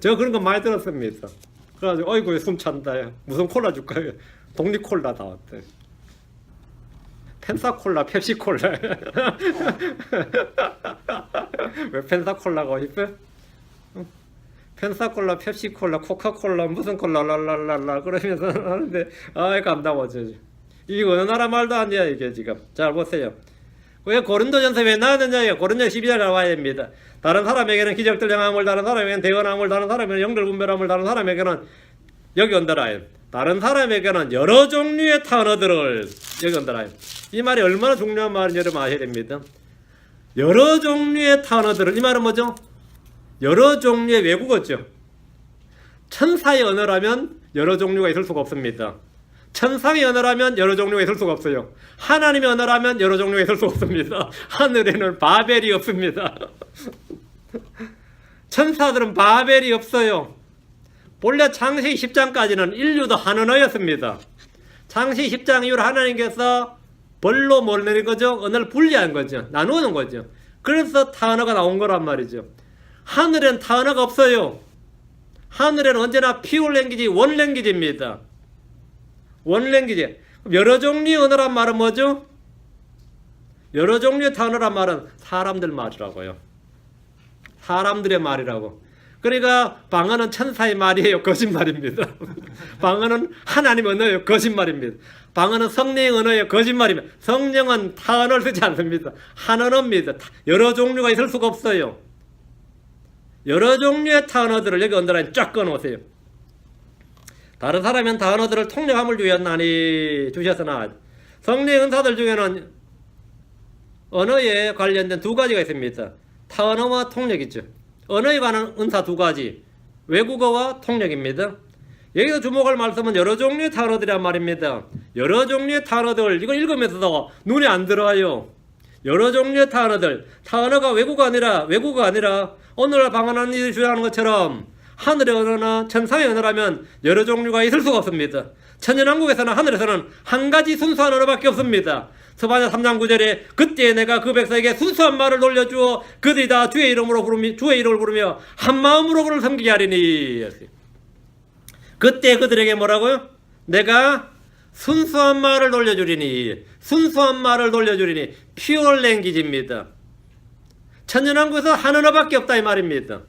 Speaker 1: 제가 그런 거 많이 들었습니다. 그래가지고 어이구 숨찬다. 야, 무슨 콜라 줄까요? 독립콜라 다 왔대. 펜사콜라, 펩시콜라. 왜 펜사콜라가 있어? 펜사콜라, 펩시콜라, 코카콜라, 무슨 콜라, 랄랄랄라 그러면서 하는데 아이 감당하지. 이게 어느 나라 말도 안 돼요 이게 지금. 잘 보세요. 왜 고린도전서 왜 나왔느냐요? 고린도전서 12절 나와야 됩니다. 다른 사람에게는 기적들 행함을, 다른 사람에게는 대언함을, 다른 사람에게는 영들 분별함을, 다른 사람에게는 여기 온다라요. 다른 사람에게는 여러 종류의 단어들을 여기 온다라요. 이 말이 얼마나 중요한 말인지 여러분 아셔야 됩니다. 여러 종류의 단어들을, 이 말은 뭐죠? 여러 종류의 외국어죠. 천사의 언어라면 여러 종류가 있을 수가 없습니다. 천상의 언어라면 여러 종류가 있을 수가 없어요. 하나님의 언어라면 여러 종류가 있을 수가 없습니다. 하늘에는 바벨이 없습니다. 천사들은 바벨이 없어요. 본래 창세기 10장까지는 인류도 한 언어였습니다. 창세기 10장 이후로 하나님께서 벌로 뭘 내린 거죠? 언어를 분리한 거죠. 나누는 거죠. 그래서 타언어가 나온 거란 말이죠. 하늘엔 타언어가 없어요. 하늘에는 언제나 피올랭귀지, 원랭귀지입니다. 원랭귀지. 여러 종류의 언어란 말은 뭐죠? 여러 종류의 단어란 말은 사람들 말이라고요. 사람들의 말이라고. 그러니까 방언은 천사의 말이에요. 거짓말입니다. 방언은 하나님 언어예요. 거짓말입니다. 방언은 성령의 언어예요. 거짓말입니다. 성령은 타언어를 쓰지 않습니다. 한 언어입니다. 여러 종류가 있을 수가 없어요. 여러 종류의 단어들을 여기 언더라인 쫙 꺼놓으세요. 다른 사람은 단어들을 통역함을 주셨으나 성령의 은사들 중에는 언어에 관련된 두 가지가 있습니다. 타언어와 통역이죠. 언어에 관한 은사 두 가지, 외국어와 통역입니다. 여기서 주목할 말씀은 여러 종류의 단어들이란 말입니다. 여러 종류의 단어들, 이걸 읽으면서도 눈에 안 들어와요. 여러 종류의 단어들, 단어가 외국어가 아니라 오늘날 방언하는 이들이 주장하는 것처럼 하늘의 언어나 천상의 언어라면 여러 종류가 있을 수가 없습니다. 천연왕국에서는 하늘에서는 한 가지 순수한 언어밖에 없습니다. 스바냐 3장 9절에 그때 내가 그 백성에게 순수한 말을 돌려주어 그들이 다 주의 이름을 부르며 한 마음으로 그를 섬기게 하리니. 그때 그들에게 뭐라고요? 내가 순수한 말을 돌려주리니. 순수한 말을 돌려주리니. 피올 랭귀지입니다. 천연왕국에서 한 언어밖에 없다 이 말입니다.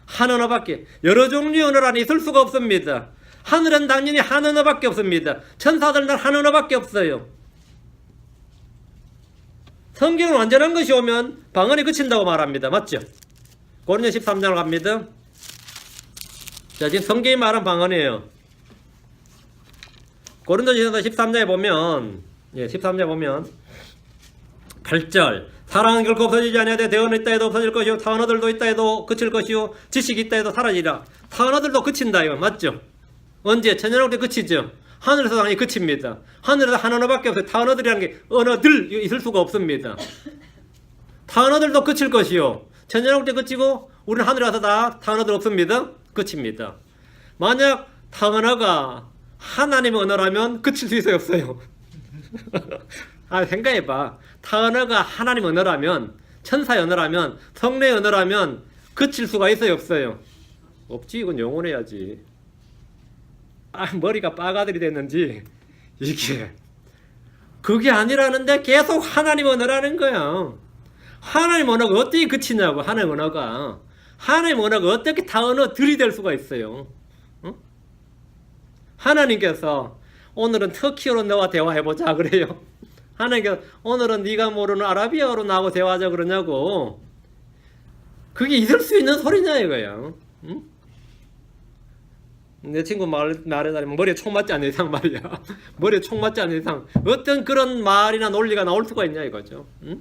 Speaker 1: 한 언어밖에. 여러 종류의 언어란 있을 수가 없습니다. 하늘은 당연히 한 언어밖에 없습니다. 천사들은 한 언어밖에 없어요. 성경은 완전한 것이 오면 방언이 그친다고 말합니다. 맞죠? 고린도 13장을 갑니다. 자, 지금 성경이 말한 방언이에요. 고린도전서 13장에 보면 13장에 보면 8절 사랑은 결코 없어지지 아니하되 대언이 있다 해도 없어질 것이요 타언어들도 있다 해도 그칠 것이요 지식이 있다 해도 사라지리라. 타언어들도 그친다 이거 맞죠? 언제? 천연왕국 때 그치죠? 하늘에서 당연히 그칩니다. 하늘에서 한 언어밖에 없어요. 타언어들이라는 게 언어들 있을 수가 없습니다. 타언어들도 그칠 것이요 천연왕국 때 그치고 우리는 하늘에 와서 다 타언어들 없습니다. 그칩니다. 만약 타언어가 하나님의 언어라면 그칠 수 있어요 없어요? 생각해봐. 타언어가 하나님 언어라면, 천사의 언어라면, 성령의 언어라면 그칠 수가 있어요 없어요? 없지. 이건 영원해야지. 머리가 빠가들이 됐는지 이게 그게 아니라는데 계속 하나님 언어라는 거야. 하나님 언어가 어떻게 그치냐고. 하나님 언어가 어떻게 다 언어들이 될 수가 있어요? 응? 하나님께서 오늘은 터키어로 너와 대화해보자 그래요. 하나님께서 오늘은 네가 모르는 아라비아어로 나하고 대화하자 그러냐고. 그게 있을 수 있는 소리냐 이거야. 응? 내 친구 말에 따르면 머리에 총 맞지 않는 이상 말이야. 머리에 총 맞지 않는 이상 어떤 그런 말이나 논리가 나올 수가 있냐 이거죠. 응?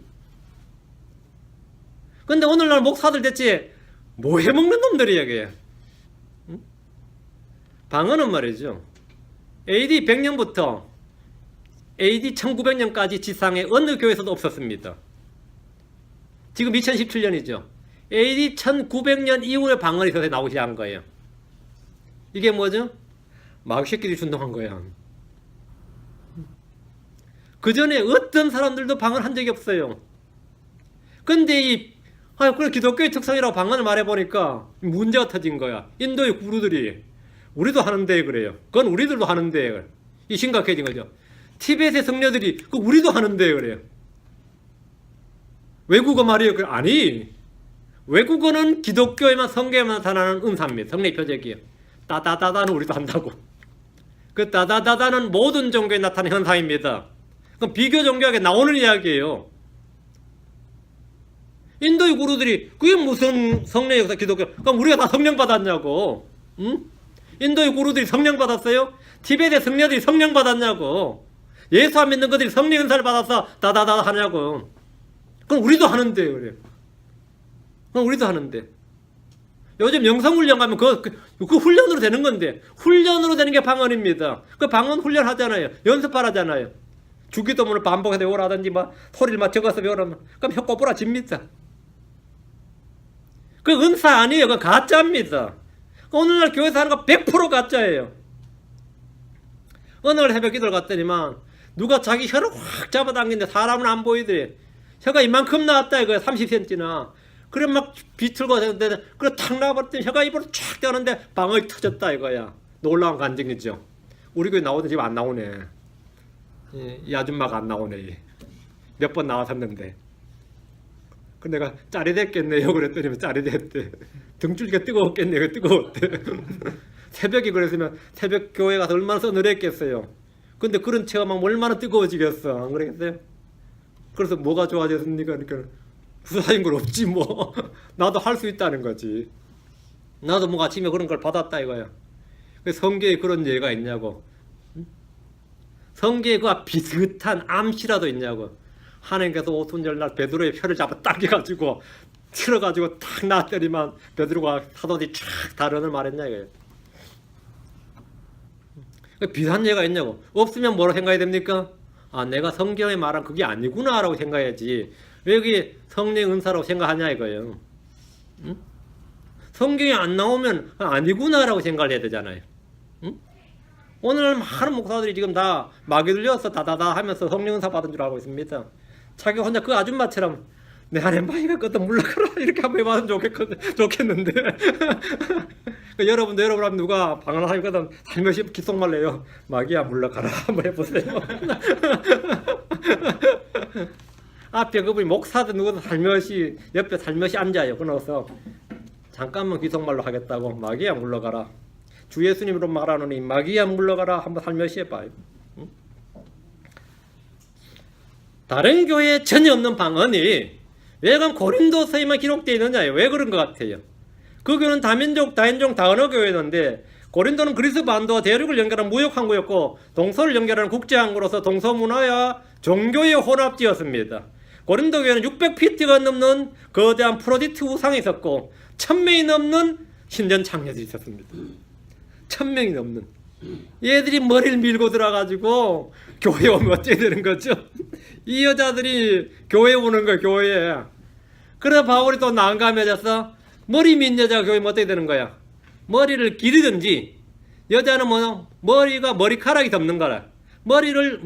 Speaker 1: 근데 오늘날 목사들 대체 뭐 해먹는 놈들이야 그게. 응? 방언은 말이죠. AD 100년부터 AD 1900년까지 지상에 어느 교회에서도 없었습니다. 지금 2017년이죠. AD 1900년 이후에 방언이 서서히 나오기 시작한 거예요. 이게 뭐죠? 마귀새끼들이 준동한 거야. 그 전에 어떤 사람들도 방언 한 적이 없어요. 근데 그래 기독교의 특성이라고 방언을 말해보니까 문제가 터진 거야. 인도의 구루들이 우리도 하는데 그래요. 그건 우리들도 하는데 이 심각해진 거죠. 티베트의 성녀들이 그 우리도 하는데 그래요. 외국어 말이에요. 아니, 외국어는 기독교에만 성경에만 나타나는 은사입니다. 성례 표적이에요. 따다다다는 우리도 한다고. 그 따다다다는 모든 종교에 나타나는 현상입니다. 그럼 비교 종교학에 나오는 이야기예요. 인도의 구루들이 그게 무슨 성령 역사 기독교? 그럼 우리가 다 성령 받았냐고? 응? 인도의 구루들이 성령 받았어요? 티베트의 성녀들이 성령 받았냐고? 예수 안 믿는 것들이 성령 은사를 받아서 다다다 하냐고? 그럼 우리도 하는데 그래. 그럼 우리도 하는데. 요즘 영성훈련 가면 그 훈련으로 되는 건데 훈련으로 되는 게 방언입니다. 그 방언 훈련 하잖아요. 연습하라잖아요. 주기도문을 반복해서 외우라든지 막 소리를 막 적어서 외우라면 그럼 혀 꼬부라집니다. 그 은사 아니에요. 그 가짜입니다. 오늘날 교회에서 하는 거 100% 가짜예요. 어느 날 새벽 기도를 갔더니만 누가 자기 혀를 확 잡아당기는데 사람은 안 보이더래. 혀가 이만큼 나왔다 이거야. 30cm나. 그래 막 비틀고 하는데 그래 탁 나와버렸더니 혀가 입으로 쫙 되는데 방언이 터졌다 이거야. 놀라운 간증이죠. 우리 교회 나오던 지금 안 나오네. 이 아줌마가 안 나오네. 몇 번 나왔었는데. 그 내가 짜릿했겠네요. 그랬더니 짜릿했대. 등줄기가 뜨거웠겠네요. 뜨거웠대. 새벽에 그랬으면 새벽 교회 가서 얼마나 서늘했겠어요. 근데 그런 체험하면 얼마나 뜨거워지겠어. 안 그러겠어요? 그래서 뭐가 좋아졌습니까? 그러니까 부사인 건 없지 뭐. 나도 할 수 있다는 거지. 나도 뭐 아침에 그런 걸 받았다 이거야. 성경에 그런 예가 있냐고. 성경에 그와 비슷한 암시라도 있냐고. 하나님께서 오순절날 베드로의 혀를 잡아 당겨가지고 틀어가지고 탁 놨더니만 베드로가 사도들이 쫙 다른을 말했냐 이거예요. 비슷한 예가 있냐고. 없으면 뭐라고 생각해야 됩니까? 아, 내가 성경에 말한 그게 아니구나 라고 생각해야지. 왜 그게 성령 은사라고 생각하냐 이거예요. 응? 성경에 안 나오면 아니구나 라고 생각을 해야 되잖아요. 응? 오늘 많은 목사들이 지금 다 마귀 들려서 다다다 하면서 성령 은사 받은 줄 알고 있습니다. 자기 혼자 그 아줌마처럼 내 안에 마귀가 껐다 물러가라 이렇게 한번 해봤으면 좋겠는데 여러분도 여러분 누가 방언하거든 살며시 귓속말 내요. 마귀야 물러가라 한번 해보세요. 앞에 그분이 목사든 누구든 살며시 옆에 살며시 앉아요. 그러고서 잠깐만 귓속말로 하겠다고 마귀야 물러가라. 주 예수님으로 말하노니 마귀야 물러가라 한번 살며시 해봐요. 응? 다른 교회에 전혀 없는 방언이 왜 그럼 고린도서에만 기록되어 있느냐요? 왜 그런 것 같아요? 그 교회는 다민족, 다인종, 다언어 교회였는데 고린도는 그리스 반도와 대륙을 연결하는 무역항구였고 동서를 연결하는 국제항구로서 동서문화와 종교의 혼합지였습니다. 고린도 교회는 600피트가 넘는 거대한 프로디트 우상이 있었고 1000명이 넘는 신전 창녀들이 있었습니다. 1000명이 넘는. 얘들이 머리를 밀고 들어가지고 교회에 오면 어찌 되는 거죠? 이 여자들이 교회에 오는 거야, 교회에. 그래서 바울이 또 난감해져서 머리 민 여자가 교회에 어떻게 되는 거야? 머리를 기르든지, 여자는 뭐, 머리카락이 덮는 거라. 머리를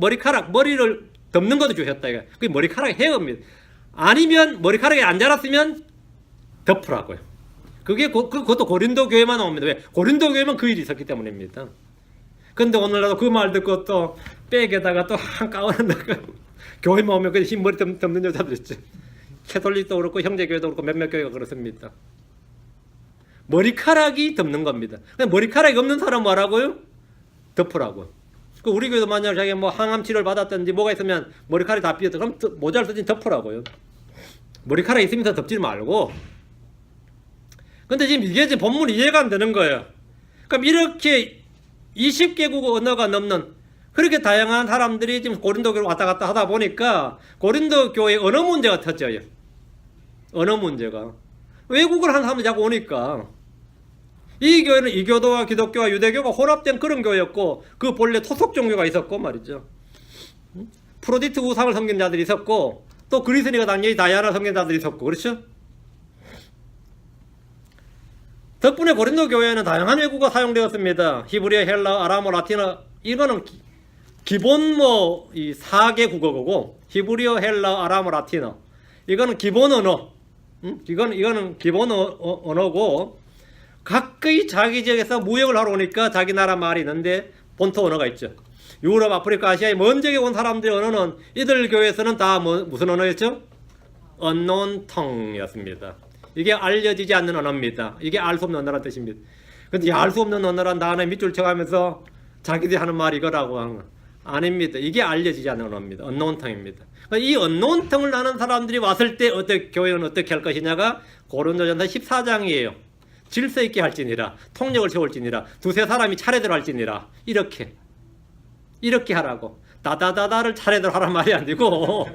Speaker 1: 덮는 것도 주셨다, 이거. 그게 머리카락이 헤어입니다. 아니면 머리카락이 안 자랐으면 덮으라고요. 그것도 고린도 교회만 나옵니다. 왜? 고린도 교회만 그 일이 있었기 때문입니다. 근데 오늘날도 그 말 듣고 또 백에다가 또 한 가운데다가 교회만 오면 그 흰머리 덮는 여자들 있죠. 캐톨릭도 그렇고 형제교회도 그렇고 몇몇 교회가 그렇습니다. 머리카락이 덮는 겁니다. 머리카락이 없는 사람 뭐라고요? 덮으라고. 우리 교회도 만약 자기가 뭐 항암 치료를 받았든지 뭐가 있으면 머리카락이 다 삐었다. 그럼 모자를 쓰지 덮으라고요. 머리카락이 있으면서 덮지 말고. 근데 지금 이게 지금 본문이 이해가 안 되는 거예요. 그럼 이렇게 20개국 언어가 넘는 그렇게 다양한 사람들이 지금 고린도 교회로 왔다 갔다 하다 보니까 고린도 교회에 언어 문제가 터져요. 언어 문제가. 외국을 하는 사람들이 자꾸 오니까 이 교회는 이교도와 기독교와 유대교가 혼합된 그런 교회였고, 그 본래 토속 종교가 있었고 말이죠. 프로디트 우상을 섬긴 자들이 있었고, 또 그리스니가 당연히 다이아나 섬긴 자들이 있었고, 그렇죠? 덕분에 고린도 교회에는 다양한 외국어가 사용되었습니다. 히브리어, 헬라, 아람어, 라틴어. 이거는 기본 이 4개 국어고, 히브리어, 헬라, 아람어, 라틴어. 이거는 기본 언어. 이거는 기본 언어고, 각의 자기 지역에서 무역을 하러 오니까 자기 나라 말이 있는데 본토 언어가 있죠. 유럽, 아프리카, 아시아의 먼 지역에 온 사람들의 언어는 이들 교회에서는 다 무슨 언어였죠? unknown tongue였습니다. 이게 알려지지 않는 언어입니다. 이게 알 수 없는 언어란 뜻입니다. 근데 알 수 없는 언어란 단어에 밑줄 쳐가면서 자기들이 하는 말이 이거라고 하는 건 아닙니다. 이게 알려지지 않는 언어입니다. unknown tongue입니다. 그러니까 이 unknown tongue를 아는 사람들이 왔을 때 교회는 어떻게 할 것이냐가 고린도전서 14장이에요. 질서 있게 할지니라, 통역을 세울지니라, 두세 사람이 차례대로 할지니라. 이렇게 하라고. 다다다다를 차례대로 하란 말이 아니고.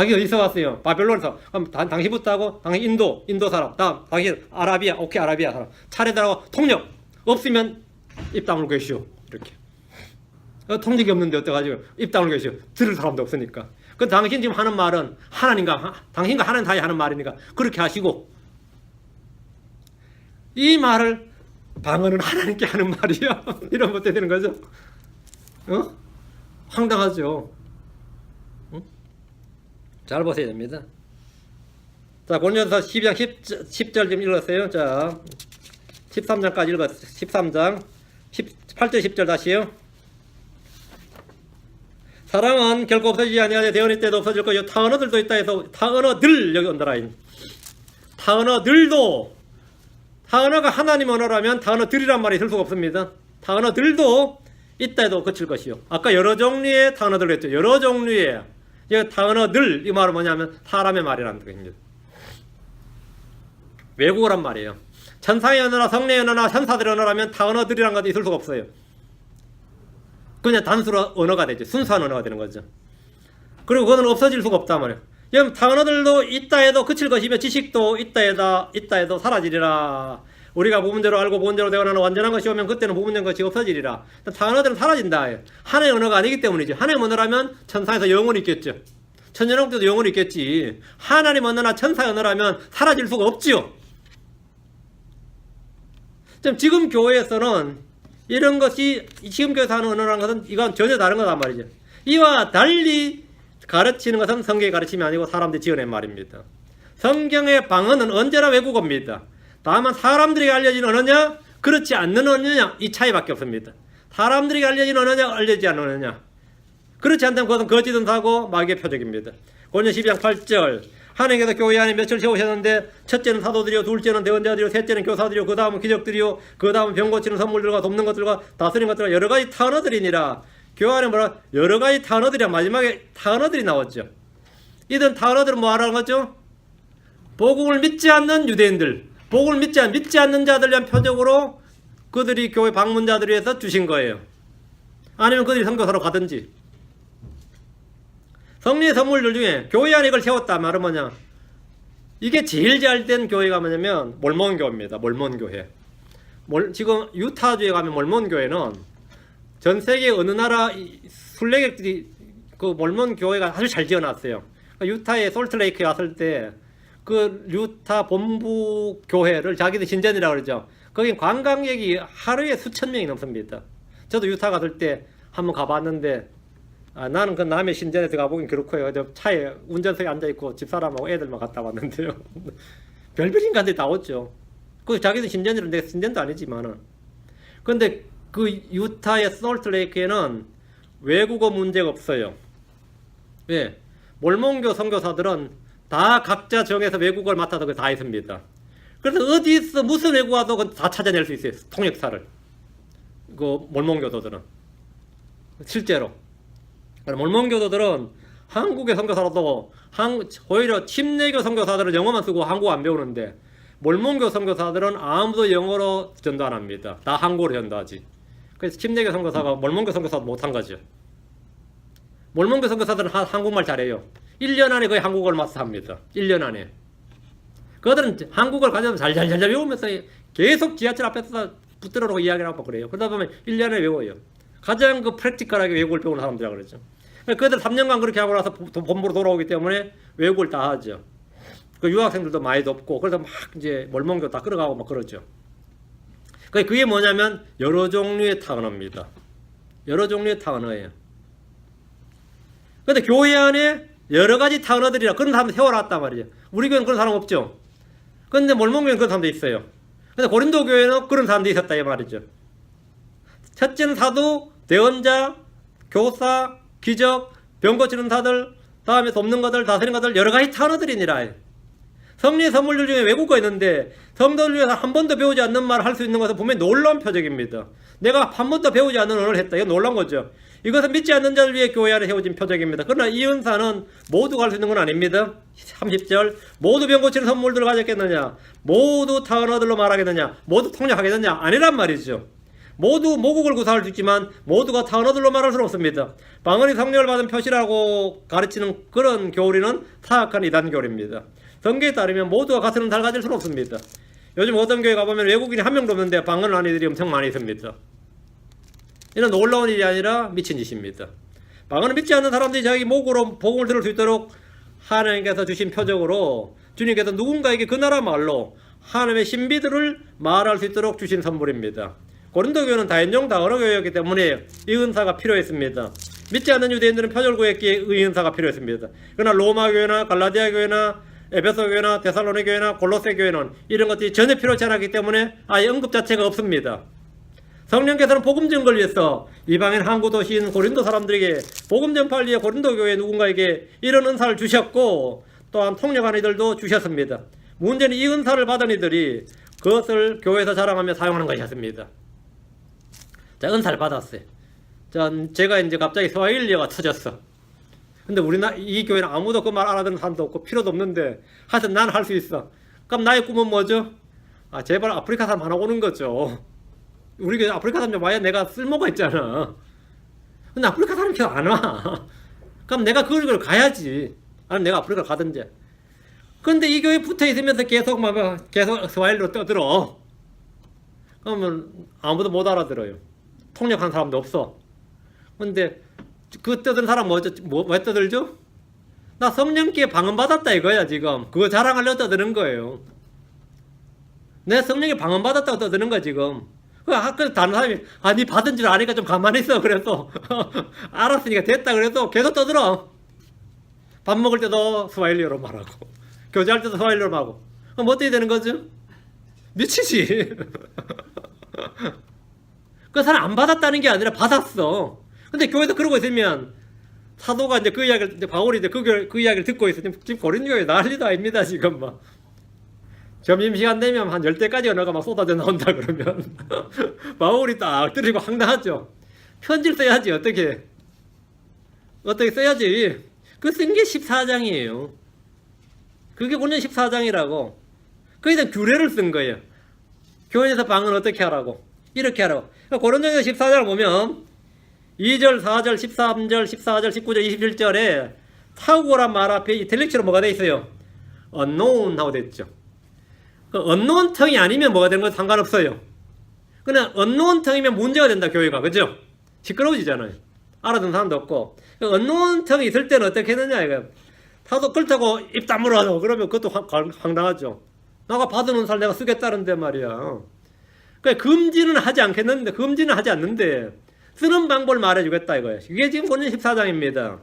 Speaker 1: 이게 어디서 왔어요? 바벨론에서. 그럼 당신부터 하고, 당신 인도 사람, 다음 당신 아라비아, 오케이 아라비아 사람. 차례대로 하고 통역 없으면 입 다물고 계시오. 이렇게. 통역이 없는데 어떡하죠? 입 다물고 계시오. 들을 사람도 없으니까. 그 당신 지금 하는 말은 당신과 하나님 사이에 하는 말이니까 그렇게 하시고, 이 말을 방언은 하나님께 하는 말이야. 이러면 어떻게 되는 거죠? 황당하죠. 잘 보셔야 됩니다. 자, 고린도전서 12장 10절 좀 읽었어요. 자, 13장까지 읽었어요. 13장 8절 10절 다시요. 사랑은 결코 없어지지 아니하되 대언일 때도 없어질 것이요 타 언어들도 있다 해서 타 언어들 여기 언더라인. 타 언어가 하나님 언어라면 타 언어들이란 말이 있을 수가 없습니다. 타 언어들도 있다 해도 그칠 것이요. 아까 여러 종류의 타 언어들 했죠. 여러 종류의 타 언어들, 이 말은 뭐냐면 사람의 말이라는 뜻입니다. 외국어란 말이에요. 천사의 언어나 성례의 언어나 천사들의 언어라면 타 언어들이란 것도 있을 수가 없어요. 그냥 단수로 언어가 되죠. 순수한 언어가 되는 거죠. 그리고 그거는 없어질 수가 없단 말이에요. 여러분, 타 언어들도 있다 해도 그칠 것이며 지식도 있다 해도 사라지리라. 우리가 부분대로 알고 부분대로 대언하는 완전한 것이 오면 그때는 부분된 것이 없어지리라. 타 언어들은 사라진다. 하나의 언어가 아니기 때문이죠. 하나의 언어라면 천상에서 영원히 있겠죠. 천년왕 때도 영원히 있겠지. 하나님 언어나 천사의 언어라면 사라질 수가 없지요. 지금 교회에서는 이런 것이 지금 교회에서 하는 언어라는 것은 이건 전혀 다른 거단 말이죠. 이와 달리 가르치는 것은 성경의 가르침이 아니고 사람들이 지어낸 말입니다. 성경의 방언은 언제나 외국어입니다. 다만 사람들에게 알려진 언어냐, 그렇지 않는 언어냐, 이 차이밖에 없습니다. 사람들에게 알려진 언어냐, 알려지지 않는 언어냐. 그렇지 않다면 그것은 거짓은 사고 마귀의 표적입니다. 고린도서 12장 8절. 하나님께서 교회 안에 몇을 세우셨는데 첫째는 사도들이요, 둘째는 대언자들이요, 셋째는 교사들이요, 그 다음은 기적들이요, 그 다음은 병 고치는 선물들과 돕는 것들과 다스리는 것들과 여러 가지 타 언어들이니라. 교회 안에 여러 가지 타 언어들이야. 마지막에 타 언어들이 나왔죠. 이런 타 언어들은 뭐 하라는 거죠? 복음을 믿지 않는 유대인들, 복음을 믿지 않는 자들 위한 표적으로 그들이 교회 방문자들을 위해서 주신 거예요. 아니면 그들이 선교사로 가든지. 성리의 선물들 중에 교회 안에 이걸 세웠다 말은 뭐냐? 이게 제일 잘 된 교회가 뭐냐면 몰몬교입니다. 몰몬교회. 지금 유타주에 가면 몰몬교회는 전 세계 어느 나라 순례객들이 그 몰몬교회가 아주 잘 지어놨어요. 유타의 솔트레이크에 왔을 때 그 유타 본부 교회를 자기들 신전이라고 그러죠. 거긴 관광객이 하루에 수천 명이 넘습니다. 저도 유타 갔을 때 한번 가봤는데 나는 그 남의 신전에서 가보긴 그렇고요. 저 차에 운전석에 앉아있고 집사람하고 애들만 갔다 왔는데요. 별별 인간들이 다 왔죠. 그 자기들 신전이라는 내 신전도 아니지만은. 근데 그 유타의 솔트레이크에는 외국어 문제가 없어요. 왜? 몰몬교 선교사들은 다 각자 정해서 외국어를 맡아서 다 했습니다. 그래서 어디서 무슨 외국어 와도 다 찾아낼 수 있어요. 통역사를. 그 몰몬교도들은. 실제로. 몰몬교도들은 한국의 선교사로도 오히려 침례교 선교사들은 영어만 쓰고 한국어 안 배우는데 몰몬교 선교사들은 아무도 영어로 전도 안 합니다. 다 한국어로 전도하지. 그래서 침례교 선교사가 몰몬교 선교사도 못한 거죠. 몰몬교 선교사들은 한국말 잘해요. 1년 안에 거의 한국어를 마스터합니다. 1년 안에. 그들은 한국어를 가져서 잘 배우면서 계속 지하철 앞에서 붙들어 놓고 이야기를 하고 그래요. 그러다 보면 1년에 외워요. 가장 그 프랙티컬하게 외국을 배우는 사람들이라고 그러죠. 그들 3년간 그렇게 하고 나서 본부로 돌아오기 때문에 외국을 다 하죠. 그 유학생들도 많이 돕고, 그래서 막 이제 몰몬교 다 끌어가고 막 그러죠. 그게 뭐냐면 여러 종류의 타언어입니다. 여러 종류의 타언어예요. 근데 교회 안에 여러 가지 타언어들이라 그런 사람들 세워놨단 말이에요. 우리 교회는 그런 사람 없죠. 근데 몰몬교회는 그런 사람도 있어요. 근데 고린도 교회는 그런 사람들이 있었다 이 말이죠. 첫째는 사도, 대언자, 교사, 기적, 병 고치는 사들, 다음에 돕는 것들, 다스리는 것들, 여러 가지 타언어들이니라. 성리의 선물들 중에 외국어가 있는데 성도들 중에서 한 번도 배우지 않는 말을 할 수 있는 것은 분명히 놀라운 표적입니다. 내가 한 번도 배우지 않는 언어를 했다. 이건 놀라운 거죠. 이것은 믿지 않는 자를 위해 교회 안에 세워진 표적입니다. 그러나 이 은사는 모두가 할 수 있는 건 아닙니다. 30절 모두 병 고치는 선물들을 가졌겠느냐, 모두 타언어들로 말하겠느냐, 모두 통역하겠느냐, 아니란 말이죠. 모두 모국을 구사할 수 있지만 모두가 타언어들로 말할 수는 없습니다. 방언이 성령을 받은 표시라고 가르치는 그런 교리는 타악한 이단 교리입니다. 성경에 따르면 모두가 같은 은사를 가질 수는 없습니다. 요즘 어떤 교회 가보면 외국인이 한 명도 없는데 방언을 아는 이들이 엄청 많이 있습니다. 이는 놀라운 일이 아니라 미친 짓입니다. 방언을 믿지 않는 사람들이 자기 목으로 복음을 들을 수 있도록 하나님께서 주신 표적으로 주님께서 누군가에게 그 나라 말로 하나님의 신비들을 말할 수 있도록 주신 선물입니다. 고린도 교회는 다인종 다언어 교회였기 때문에 이 은사가 필요했습니다. 믿지 않는 유대인들은 표적을 구했기에 이 은사가 필요했습니다. 그러나 로마 교회나 갈라디아 교회나 에베소 교회나 데살로니 교회나 골로새 교회는 이런 것들이 전혀 필요치 않았기 때문에 아예 언급 자체가 없습니다. 성령께서는 복음 전걸 위해서 이방인 항구 도시인 고린도 사람들에게 복음 전파를 위해 고린도 교회 누군가에게 이런 은사를 주셨고 또한 통역하는 이들도 주셨습니다. 문제는 이 은사를 받은 이들이 그것을 교회에서 자랑하며 사용하는 것이었습니다. 자, 은사를 받았어요. 자, 제가 이제 갑자기 스와힐리어가 터졌어. 근데 이 교회는 아무도 그 말 알아듣는 사람도 없고 필요도 없는데 하여튼 난 할 수 있어. 그럼 나의 꿈은 뭐죠? 제발 아프리카 사람 하나 오는 거죠. 우리 교회 아프리카 사람 좀 와야 내가 쓸모가 있잖아. 근데 아프리카 사람이 계속 안 와. 그럼 내가 그걸 가야지. 아니면 내가 아프리카 가든지. 근데 이 교회에 붙어 있으면서 계속 스와힐리로 떠들어. 그러면 아무도 못 알아들어요. 통역한 사람도 없어. 근데 그 떠드는 사람 왜 떠들죠? 나 성령께 방언 받았다 이거야 지금. 그거 자랑하려고 떠드는 거예요. 내 성령께 방언 받았다고 떠드는 거야 지금. 그 다른 사람이 니 받은 줄 아니까 좀 가만히 있어 그래서 알았으니까 됐다 그래서 계속 떠들어. 밥 먹을 때도 스와힐리어로 말하고 교제할 때도 스와힐리어로 말하고. 그럼 어떻게 되는 거죠? 미치지. 그 사람 안 받았다는 게 아니라 받았어. 근데 교회에서 그러고 있으면 사도가 이제 그 이야기를 이제 바울이 이제 그 이야기를 듣고 있으면 지금 고린도 교회 난리도 아닙니다 지금 막. 점심시간 되면 한 10대까지 언어가 막 쏟아져 나온다 그러면 바울이 딱 들이고 황당하죠. 편지를 써야지 어떻게 써야지. 그 쓴 게 14장이에요. 그게 본전 14장이라고. 거기다 규례를 쓴 거예요. 교회에서 방언 어떻게 하라고. 이렇게 하라고. 고린도전서 14장을 보면 2절, 4절, 13절, 14절, 19절, 27절에 타고란 말 앞에 이탈릭처럼 뭐가 돼 있어요? unknown 하고 돼 있죠. 그 unknown 텅이 아니면 뭐가 되는 건 상관없어요. 그냥 unknown 텅이면 문제가 된다 교회가. 그죠? 시끄러워지잖아요. 알아듣는 사람도 없고. 그 unknown 텅이 있을 때는 어떻게 했느냐 이거. 사도 그렇다고 입 다물어 그러면 그것도 황당하죠. 나가 받은 은사를 내가 쓰겠다는데 말이야. 그러니까 금지는 하지 않는데 쓰는 방법을 말해주겠다 이거예요. 이게 지금 본전 14장입니다.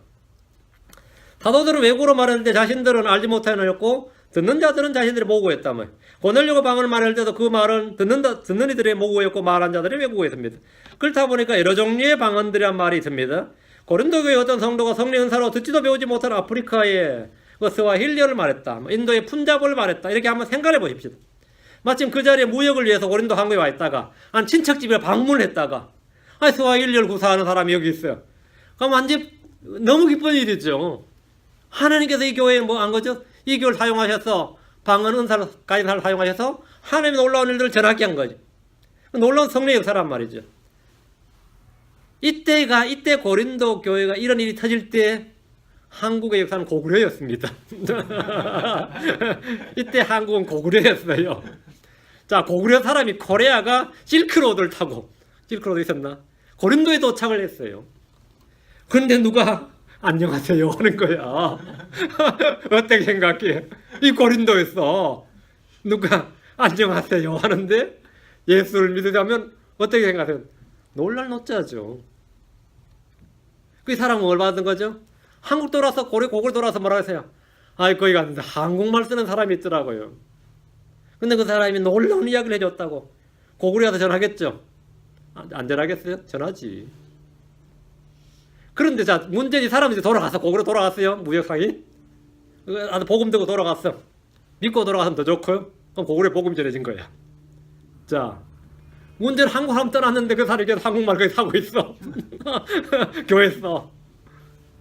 Speaker 1: 사도들은 외국어로 말할 때 자신들은 알지 못하였고 듣는 자들은 자신들이 모국어였다. 고넬료가 방언을 말할 때도 그 말은 듣는 이들의 모국어였고 말한 자들의 외국어였습니다. 그렇다 보니까 여러 종류의 방언들이란 말이 있습니다. 고린도 교회 어떤 성도가 성령 은사로 듣지도 배우지 못한 아프리카의 그 스와힐리어를 말했다. 인도의 푼잡을 말했다. 이렇게 한번 생각해 보십시오. 마침 그 자리에 무역을 위해서 고린도 항구에 와 있다가 한 친척집에 방문을 했다가 스와힐리어를 구사하는 사람이 여기 있어요. 그럼 완전 너무 기쁜 일이죠. 하나님께서 이 교회에 뭐 한 거죠? 이 교회를 사용하셔서 방언 은사를 가진 사람을 사용하셔서 하나님의 놀라운 일들을 전하게 한 거죠. 놀라운 성령의 역사란 말이죠. 이때 고린도 교회가 이런 일이 터질 때 한국의 역사는 고구려였습니다. 이때 한국은 고구려였어요. 자, 고구려 사람이 코레아가 실크로드를 타고, 실크로드 있었나? 고린도에 도착을 했어요. 그런데 누가 안녕하세요 하는 거야. 어떻게 생각해? 이 고린도에서 누가 안녕하세요 하는데 예수를 믿으자면 어떻게 생각해요? 놀랄 노자죠. 그 사람은 뭘 받은 거죠? 한국 돌아서 고구려 돌아서 뭐라고 했어요? 아이 거기 갔는데 한국말 쓰는 사람이 있더라고요. 근데 그 사람이 놀라운 이야기를 해줬다고. 고구려 가서 전화하겠죠? 안 전화하겠어요? 전화지. 그런데 자, 문제는 사람이 돌아가서 고구려 돌아갔어요. 무역상이. 복음 듣고 돌아갔어. 믿고 돌아가면 더 좋고요. 그럼 고구려 복음 전해진 거야. 자, 문제는 한국 사람 떠났는데 그 사람이 계속 한국말 거기 사고 있어. 교회에서.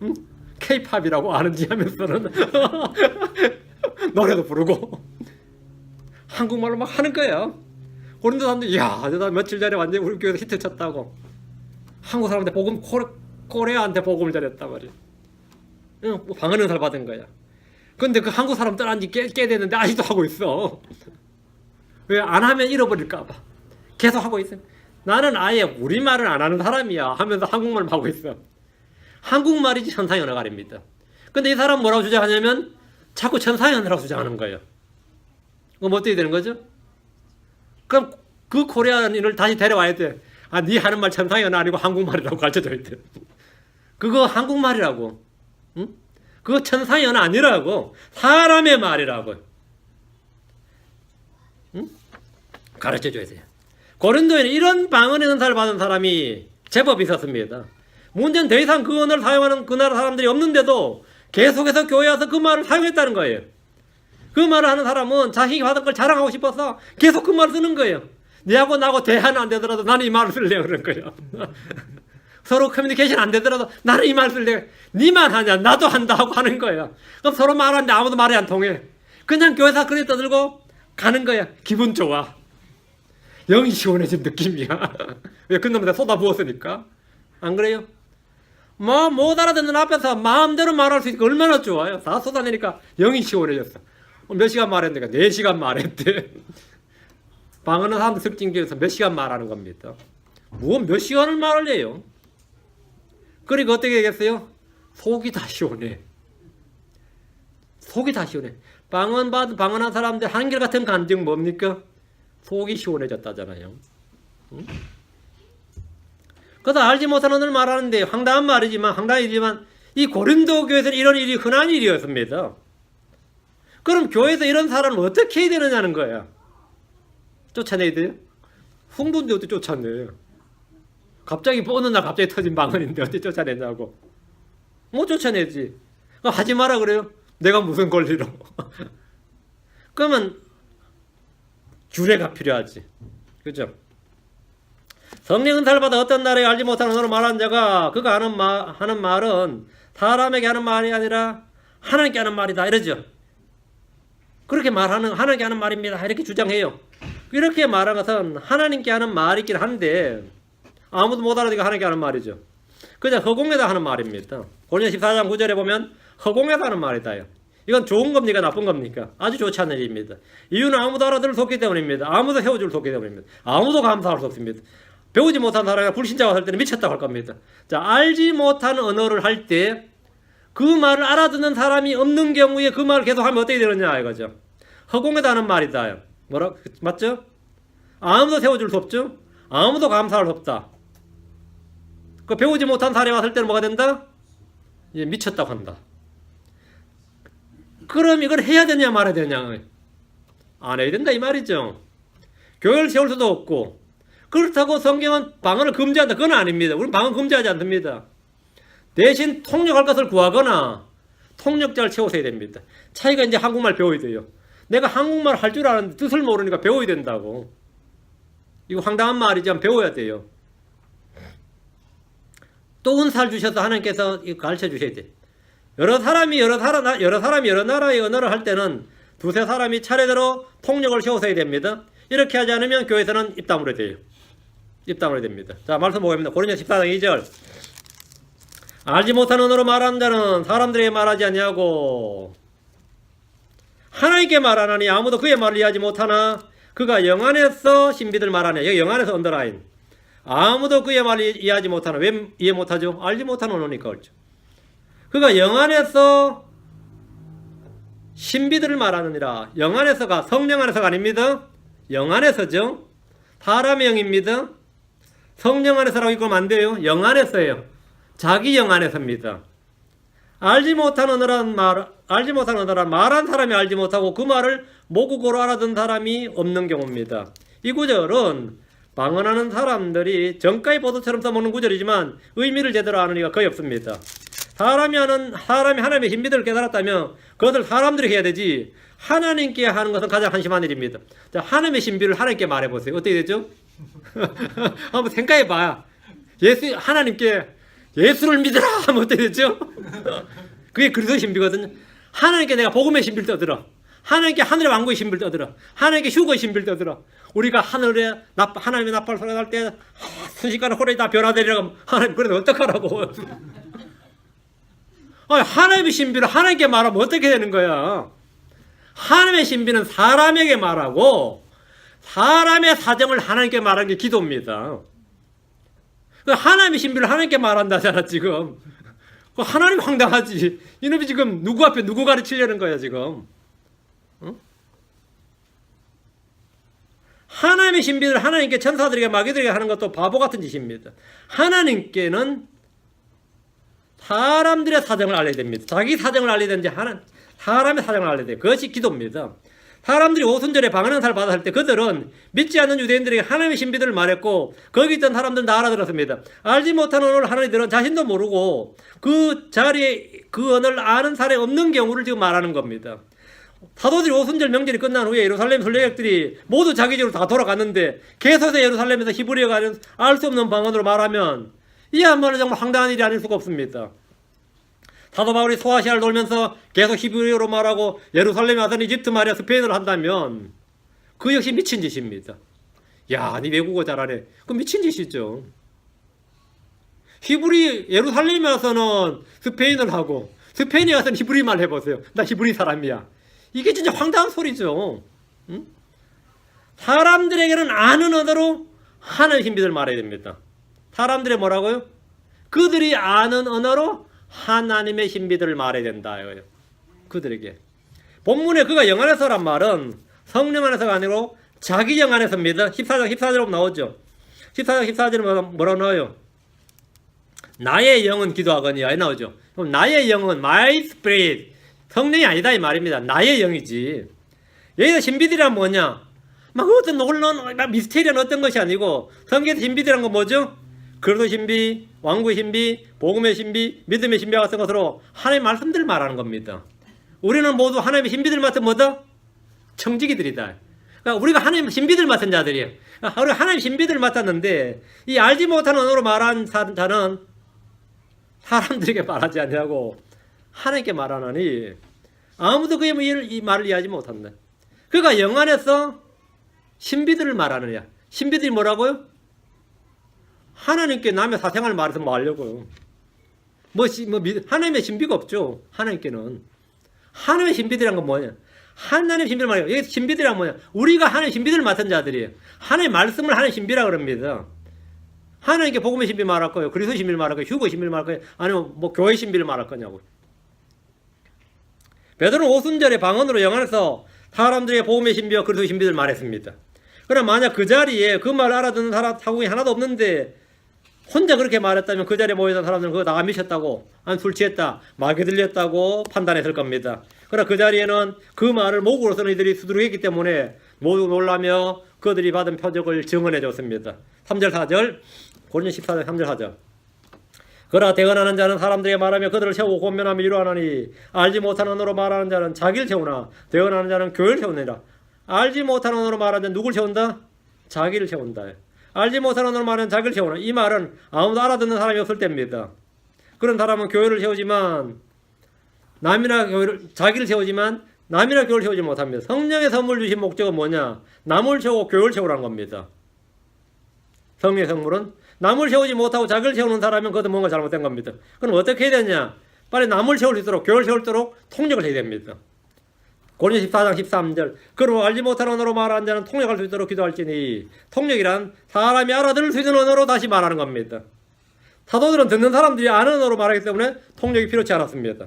Speaker 1: 응? K-팝이라고 아는지 하면서는 노래도 부르고 한국말로 막 하는 거야. 고린도 사람들이 이야, 저 사람 며칠 전에 완전히 우리 교회에서 히트 쳤다고. 한국 사람한테 복음, 코레아한테 복음을 전했단 말이야. 응, 뭐 방언은사를 받은 거야. 근데 그 한국 사람 떠난 지 꽤 됐는데 아직도 하고 있어. 왜 안 하면 잃어버릴까 봐. 계속 하고 있어. 나는 아예 우리말을 안 하는 사람이야 하면서 한국말을 하고 있어. 한국말이지 천상연어가 아닙니다. 근데 이 사람 뭐라고 주장하냐면 자꾸 천상연어라고 주장하는 거예요. 그럼 어떻게 되는 거죠? 그럼 그 코리안인을 다시 데려와야 돼. 아, 네 하는 말 천상연어 아니고 한국말이라고 가르쳐줘야 돼. 그거 한국말이라고. 응? 그거 천상연어 아니라고. 사람의 말이라고. 응? 가르쳐줘야 돼요. 고린도에는 이런 방언의 은사를 받은 사람이 제법 있었습니다. 문제는 더 이상 그 언어를 사용하는 그 나라 사람들이 없는데도 계속해서 교회에 와서 그 말을 사용했다는 거예요. 그 말을 하는 사람은 자신이 받은 걸 자랑하고 싶어서 계속 그 말을 쓰는 거예요. 니하고 나하고 대화는 안 되더라도 나는 이 말을 쓸래 그런 거예요. 서로 커뮤니케이션 안 되더라도 나는 이 말을 쓸래. 니만 하냐 나도 한다 하고 하는 거예요. 그럼 서로 말하는데 아무도 말이 안 통해. 그냥 교회에서 그래 떠들고 가는 거야. 기분 좋아. 영이 시원해진 느낌이야. 왜 그놈에다 쏟아 부었으니까. 안 그래요? 뭐 못 알아듣는 앞에서 마음대로 말할 수 있으니까 얼마나 좋아요. 다 쏟아내니까 영이 시원해졌어. 몇 시간 말했는가? 4시간 말했대. 방언은 사람들 습진교에서 몇 시간 말하는 겁니다. 몇 시간을 말을 해요? 그리고 어떻게 되겠어요? 속이 다 시원해. 속이 다 시원해. 방언한 사람들 한결같은 간증 뭡니까? 속이 시원해졌다잖아요. 응? 그래서 알지 못하는 언어를 말하는데 황당한 황당이지만 이 고린도 교회에서는 이런 일이 흔한 일이었습니다. 그럼 교회에서 이런 사람을 어떻게 해야 되느냐는 거야. 쫓아내야 돼요? 흥분데 어떻게 쫓아내요? 갑자기 어느 날 갑자기 터진 방언인데 어떻게 쫓아내냐고. 못 쫓아내지. 하지 마라 그래요. 내가 무슨 권리로. 그러면 규례가 필요하지. 그죠? 성령 은사를 받아 어떤 나라에 알지 못하는 언어로 말하는 자가 그가 하는 말은 사람에게 하는 말이 아니라 하나님께 하는 말이다 이러죠. 그렇게 하나님께 하는 말입니다 이렇게 주장해요. 이렇게 말한 것은 하나님께 하는 말이긴 한데 아무도 못 알아듣게 하나님께 하는 말이죠. 그냥 허공에다 하는 말입니다. 고린도 14장 9절에 보면 허공에다 하는 말이다요. 이건 좋은 겁니까 나쁜 겁니까? 아주 좋지 않은 일입니다. 이유는 아무도 알아들을 수 없기 때문입니다. 아무도 세워줄 수 없기 때문입니다. 아무도 감사할 수 없습니다. 배우지 못한 사람이 불신자가 할 때는 미쳤다고 할 겁니다. 자, 알지 못한 언어를 할 때 그 말을 알아듣는 사람이 없는 경우에 그 말을 계속하면 어떻게 되느냐 이거죠. 허공에다 하는 말이다. 맞죠? 아무도 세워줄 수 없죠? 아무도 감사할 수 없다. 그 배우지 못한 사람이 왔을 때는 뭐가 된다? 이제 미쳤다고 한다. 그럼 이걸 해야 되냐 말아야 되냐? 안 해야 된다 이 말이죠. 교회를 세울 수도 없고 그렇다고 성경은 방언을 금지한다. 그건 아닙니다. 우리는 방언 금지하지 않습니다. 대신 통역할 것을 구하거나 통역자를 채우셔야 됩니다. 차이가 이제 한국말 배워야 돼요. 내가 한국말 할 줄 아는데 뜻을 모르니까 배워야 된다고. 이거 황당한 말이지만 배워야 돼요. 또 은사를 주셔서 하나님께서 이거 가르쳐 주셔야 돼. 여러 사람이 여러 나라의 언어를 할 때는 두세 사람이 차례대로 통역을 세우셔야 됩니다. 이렇게 하지 않으면 교회에서는 입 다물어야 돼요. 입 다물어야 됩니다. 자, 말씀 보겠습니다. 고린도 14장 2절. 알지 못한 언어로 말하는 자는 사람들에게 말하지 아니하고 하나님께 말하나니 아무도 그의 말을 이해하지 못하나 그가 영안에서 신비들 말하네. 여기 영안에서 언더라인. 아무도 그의 말을 이해하지 못하는. 왜 이해 못하죠? 알지 못하는 언어니까 그렇죠. 그가 영안에서 신비들을 말하느니라. 영안에서가 성령 안에서가 아닙니다. 영안에서죠. 사람의 영입니다. 성령 안에서라고 읽으면 안 돼요. 영안에서예요. 자기 영안에서입니다. 알지 못한 언어란 말한 사람이 알지 못하고 그 말을 모국어로 알아듣는 사람이 없는 경우입니다. 이 구절은 방언하는 사람들이 정가의 보도처럼 써먹는 구절이지만 의미를 제대로 아는 이가 거의 없습니다. 사람이 하나님의 신비들을 깨달았다면 그것을 사람들이 해야 되지 하나님께 하는 것은 가장 한심한 일입니다. 자, 하나님의 신비를 하나님께 말해보세요. 어떻게 되죠? 한번 생각해봐. 하나님께 예수를 믿으라 하면 어떻게 되죠? 그게 그리스도의 신비거든요. 하나님께 내가 복음의 신비를 떠들어. 하나님께 하늘의 왕국의 신비를 떠들어. 하나님께 휴거의 신비를 떠들어. 우리가 하나님의 나팔 소리가 날 때 순식간에 호련이 다 변화되리라고 하면 하나님 그래도 어떡하라고. 하나님의 신비를 하나님께 말하면 어떻게 되는 거야? 하나님의 신비는 사람에게 말하고 사람의 사정을 하나님께 말하는 게 기도입니다. 하나님의 신비를 하나님께 말한다잖아 지금. 하나님 황당하지. 이놈이 지금 누구 앞에 누구 가르치려는 거야 지금. 응? 하나님의 신비를 하나님께 천사들에게 마귀들에게 하는 것도 바보 같은 짓입니다. 하나님께는 사람들의 사정을 알려야 됩니다. 자기 사정을 알려야 되는지 사람의 사정을 알려야 돼요. 그것이 기도입니다. 사람들이 오순절에 방언행사를 받았을 때 그들은 믿지 않는 유대인들에게 하나님의 신비들을 말했고 거기 있던 사람들은 다 알아들었습니다. 알지 못하는 언어를 하는 이들은 자신도 모르고 그 자리에 그 언어를 아는 사람이 없는 경우를 지금 말하는 겁니다. 사도들이 오순절 명절이 끝난 후에 예루살렘 순례객들이 모두 자기 집으로 다 돌아갔는데 계속해서 예루살렘에서 히브리어가 알 수 없는 방언으로 말하면 이 한마디는 정말 황당한 일이 아닐 수가 없습니다. 사도 바울이 소아시아를 돌면서 계속 히브리어로 말하고 예루살렘에 와서 이집트 말이야 스페인어를 한다면 그 역시 미친 짓입니다. 야, 니 외국어 잘하네. 그 미친 짓이죠. 예루살렘에 와서는 스페인어를 하고 스페인에 와서는 히브리말 해보세요. 나 히브리 사람이야. 이게 진짜 황당한 소리죠. 응? 사람들에게는 아는 언어로 하나님의 신비들을 말해야 됩니다. 사람들이 뭐라고요? 그들이 아는 언어로 하나님의 신비들을 말해야 된다. 그들에게. 본문에 그가 영 안에서란 말은 성령 안에서가 아니고 자기 영 안에서입니다. 14절 나오죠. 14절은 뭐라고 나와요? 나의 영은 기도하거니와 나오죠. 그럼 나의 영은 my spirit 성령이 아니다 이 말입니다. 나의 영이지. 여기서 신비들이란 뭐냐? 막 어떤 놀라운 미스테리한 어떤 것이 아니고 성경에서 신비들이란 건 뭐죠? 그리스도 신비, 왕국의 신비, 복음의 신비, 믿음의 신비와 같은 것으로 하나님의 말씀들을 말하는 겁니다. 우리는 모두 하나님의 신비들 맡은 뭐다? 청지기들이다. 그러니까 우리가 하나님의 신비들 맡은 자들이에요. 그러니까 우리가 하나님의 신비들을 맡았는데 이 알지 못하는 언어로 말한 자는 사람들에게 말하지 아니하고 하나님께 말하느니 아무도 그의 이 말을 이해하지 못한다. 그가 영 안에서 신비들을 말하느냐. 신비들이 뭐라고요? 하나님께 남의 사생활을 말해서 뭐 하려고요. 하나님의 신비가 없죠. 하나님께는. 하나님의 신비들이란 건 뭐냐? 하나님의 신비를 말해요. 여기 신비들이란 뭐냐? 우리가 하나님의 신비들을 맡은 자들이에요. 하나님의 말씀을 하나님의 신비라 그럽니다. 하나님께 복음의 신비 말할 거예요. 그리스도 신비를 말할 거예요. 휴거 신비를 말할 거예요. 아니면 교회 신비를 말할 거냐고. 베드로는 오순절에 방언으로 영 안에서 사람들의 복음의 신비와 그리스도 신비를 말했습니다. 그럼 만약 그 자리에 그 말 알아듣는 사국이 하나도 없는데 혼자 그렇게 말했다면 그 자리에 모여있던 사람들은 그거 다 미쳤다고, 아니 술 취했다, 마귀 들렸다고 판단했을 겁니다. 그러나 그 자리에는 그 말을 목으로 쓰는 이들이 수두룩했기 때문에 모두 놀라며 그들이 받은 표적을 증언해 줬습니다. 3절 4절 고린도 14장 3절 4절 그러나 대언하는 자는 사람들에게 말하며 그들을 세우고 권면하며 위로하나니 알지 못하는 언어로 말하는 자는 자기를 세우나 대언하는 자는 교회를 세우느니라. 알지 못하는 언어로 말하는 자는 누굴 세운다? 자기를 세운다. 알지 못하는 언어로 말하는 자기를 세우나. 이 말은 아무도 알아듣는 사람이 없을 때입니다. 그런 사람은 교회를 세우지만 자기를 세우지만 남이나 교회를 세우지 못합니다. 성령의 선물 주신 목적은 뭐냐? 남을 세우고 교회를 세우라는 겁니다. 성령의 선물은 남을 세우지 못하고 자기를 세우는 사람은 그것도 뭔가 잘못된 겁니다. 그럼 어떻게 해야 되냐? 빨리 남을 세울 수 있도록 교회를 세울 수 있도록 통역을 해야 됩니다. 고린도 14장 13절. 그러므로 알지 못하는 언어로 말하는 자는 통역할 수 있도록 기도할지니. 통역이란 사람이 알아들을 수 있는 언어로 다시 말하는 겁니다. 사도들은 듣는 사람들이 아는 언어로 말하기 때문에 통역이 필요치 않았습니다.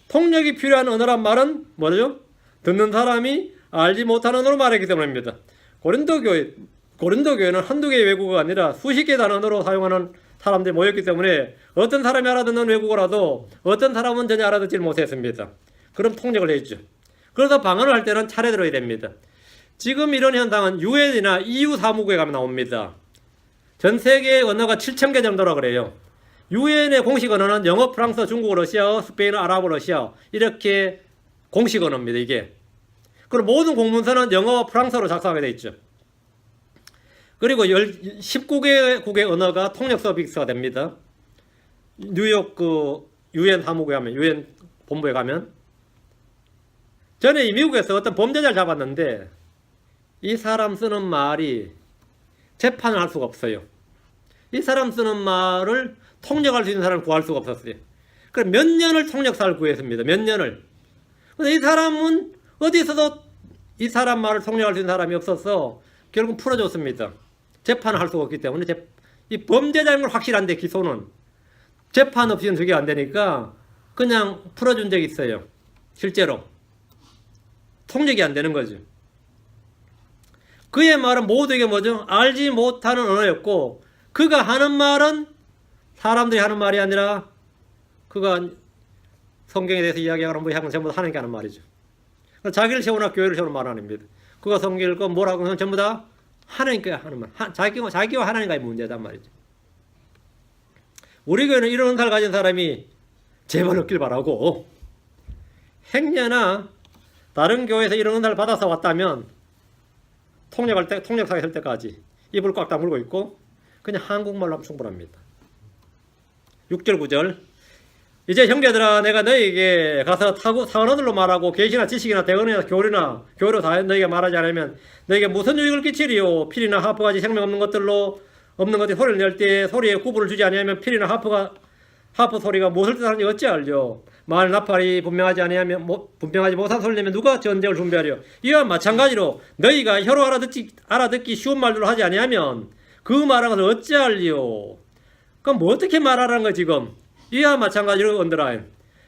Speaker 1: 통역이 필요한 언어란 말은 뭐죠? 듣는 사람이 알지 못하는 언어로 말하기 때문입니다. 고린도 교회는 한두 개의 외국어가 아니라 수십 개의 단어로 사용하는 사람들이 모였기 때문에 어떤 사람이 알아듣는 외국어라도 어떤 사람은 전혀 알아듣지 못했습니다. 그럼 통역을 했죠. 그래서 방언을 할 때는 차례대로 해야 됩니다. 지금 이런 현상은 유엔이나 EU 사무국에 가면 나옵니다. 전 세계의 언어가 7,000개 정도라 그래요. 유엔의 공식 언어는 영어, 프랑스어, 중국어, 러시아어, 스페인어, 아랍어, 러시아어 이렇게 공식 언어입니다. 이게. 그리고 모든 공문서는 영어와 프랑스어로 작성하게 되어 있죠. 그리고 19개국의 언어가 통역 서비스가 됩니다. 뉴욕 그 유엔 사무국에 가면, 유엔 본부에 가면. 전에 이 미국에서 어떤 범죄자를 잡았는데 이 사람 쓰는 말이 재판을 할 수가 없어요. 이 사람 쓰는 말을 통역할 수 있는 사람을 구할 수가 없었어요. 그래서 몇 년을 통역사를 구했습니다. 몇 년을. 근데 이 사람은 어디서도 이 사람 말을 통역할 수 있는 사람이 없어서 결국 풀어줬습니다. 재판을 할 수가 없기 때문에 이 범죄자인 걸 확실한데 기소는 재판 없이는 저게 안 되니까 그냥 풀어준 적이 있어요. 실제로. 통역이 안 되는 거죠. 그의 말은 모두에게 뭐죠? 알지 못하는 언어였고 그가 하는 말은 사람들이 하는 말이 아니라 그가 성경에 대해서 이야기하는 뭐 전부 다 하나님께 하는 말이죠. 자기를 세우나 교회를 세우는 말 아닙니다. 그가 성경 읽고 뭐라고 하면 전부 다 하나님께 하는 말. 자기와 하나님과의 문제단 말이죠. 우리 교회는 이런 은사를 가진 사람이 제발 없길 바라고 행여나 다른 교회에서 이런 은사를 받아서 왔다면 통역사가 될 때까지 입을 꽉 다물고 있고 그냥 한국말로 하면 충분합니다. 6절 9절 이제 형제들아 내가 너희에게 가서 사언어들로 말하고 계시나 지식이나 대언이나 교리로 다 너희에게 말하지 않으면 너희에게 무슨 유익을 끼치리요. 필이나 하프같이 생명 없는 것들이 소리를 낼 때 소리에 구분을 주지 아니하면 필이나 하프 소리가 무엇을 뜻하는지 어찌알려. 말 나팔이 분명하지 못한 소리를 내면 누가 전쟁을 준비하려. 이와 마찬가지로 너희가 혀로 알아듣기 쉬운 말들로 하지 아니하면 그 말하는 것을 어찌알리요. 그럼 뭐 어떻게 말하라는 거야 지금. 이와 마찬가지로 언더라인.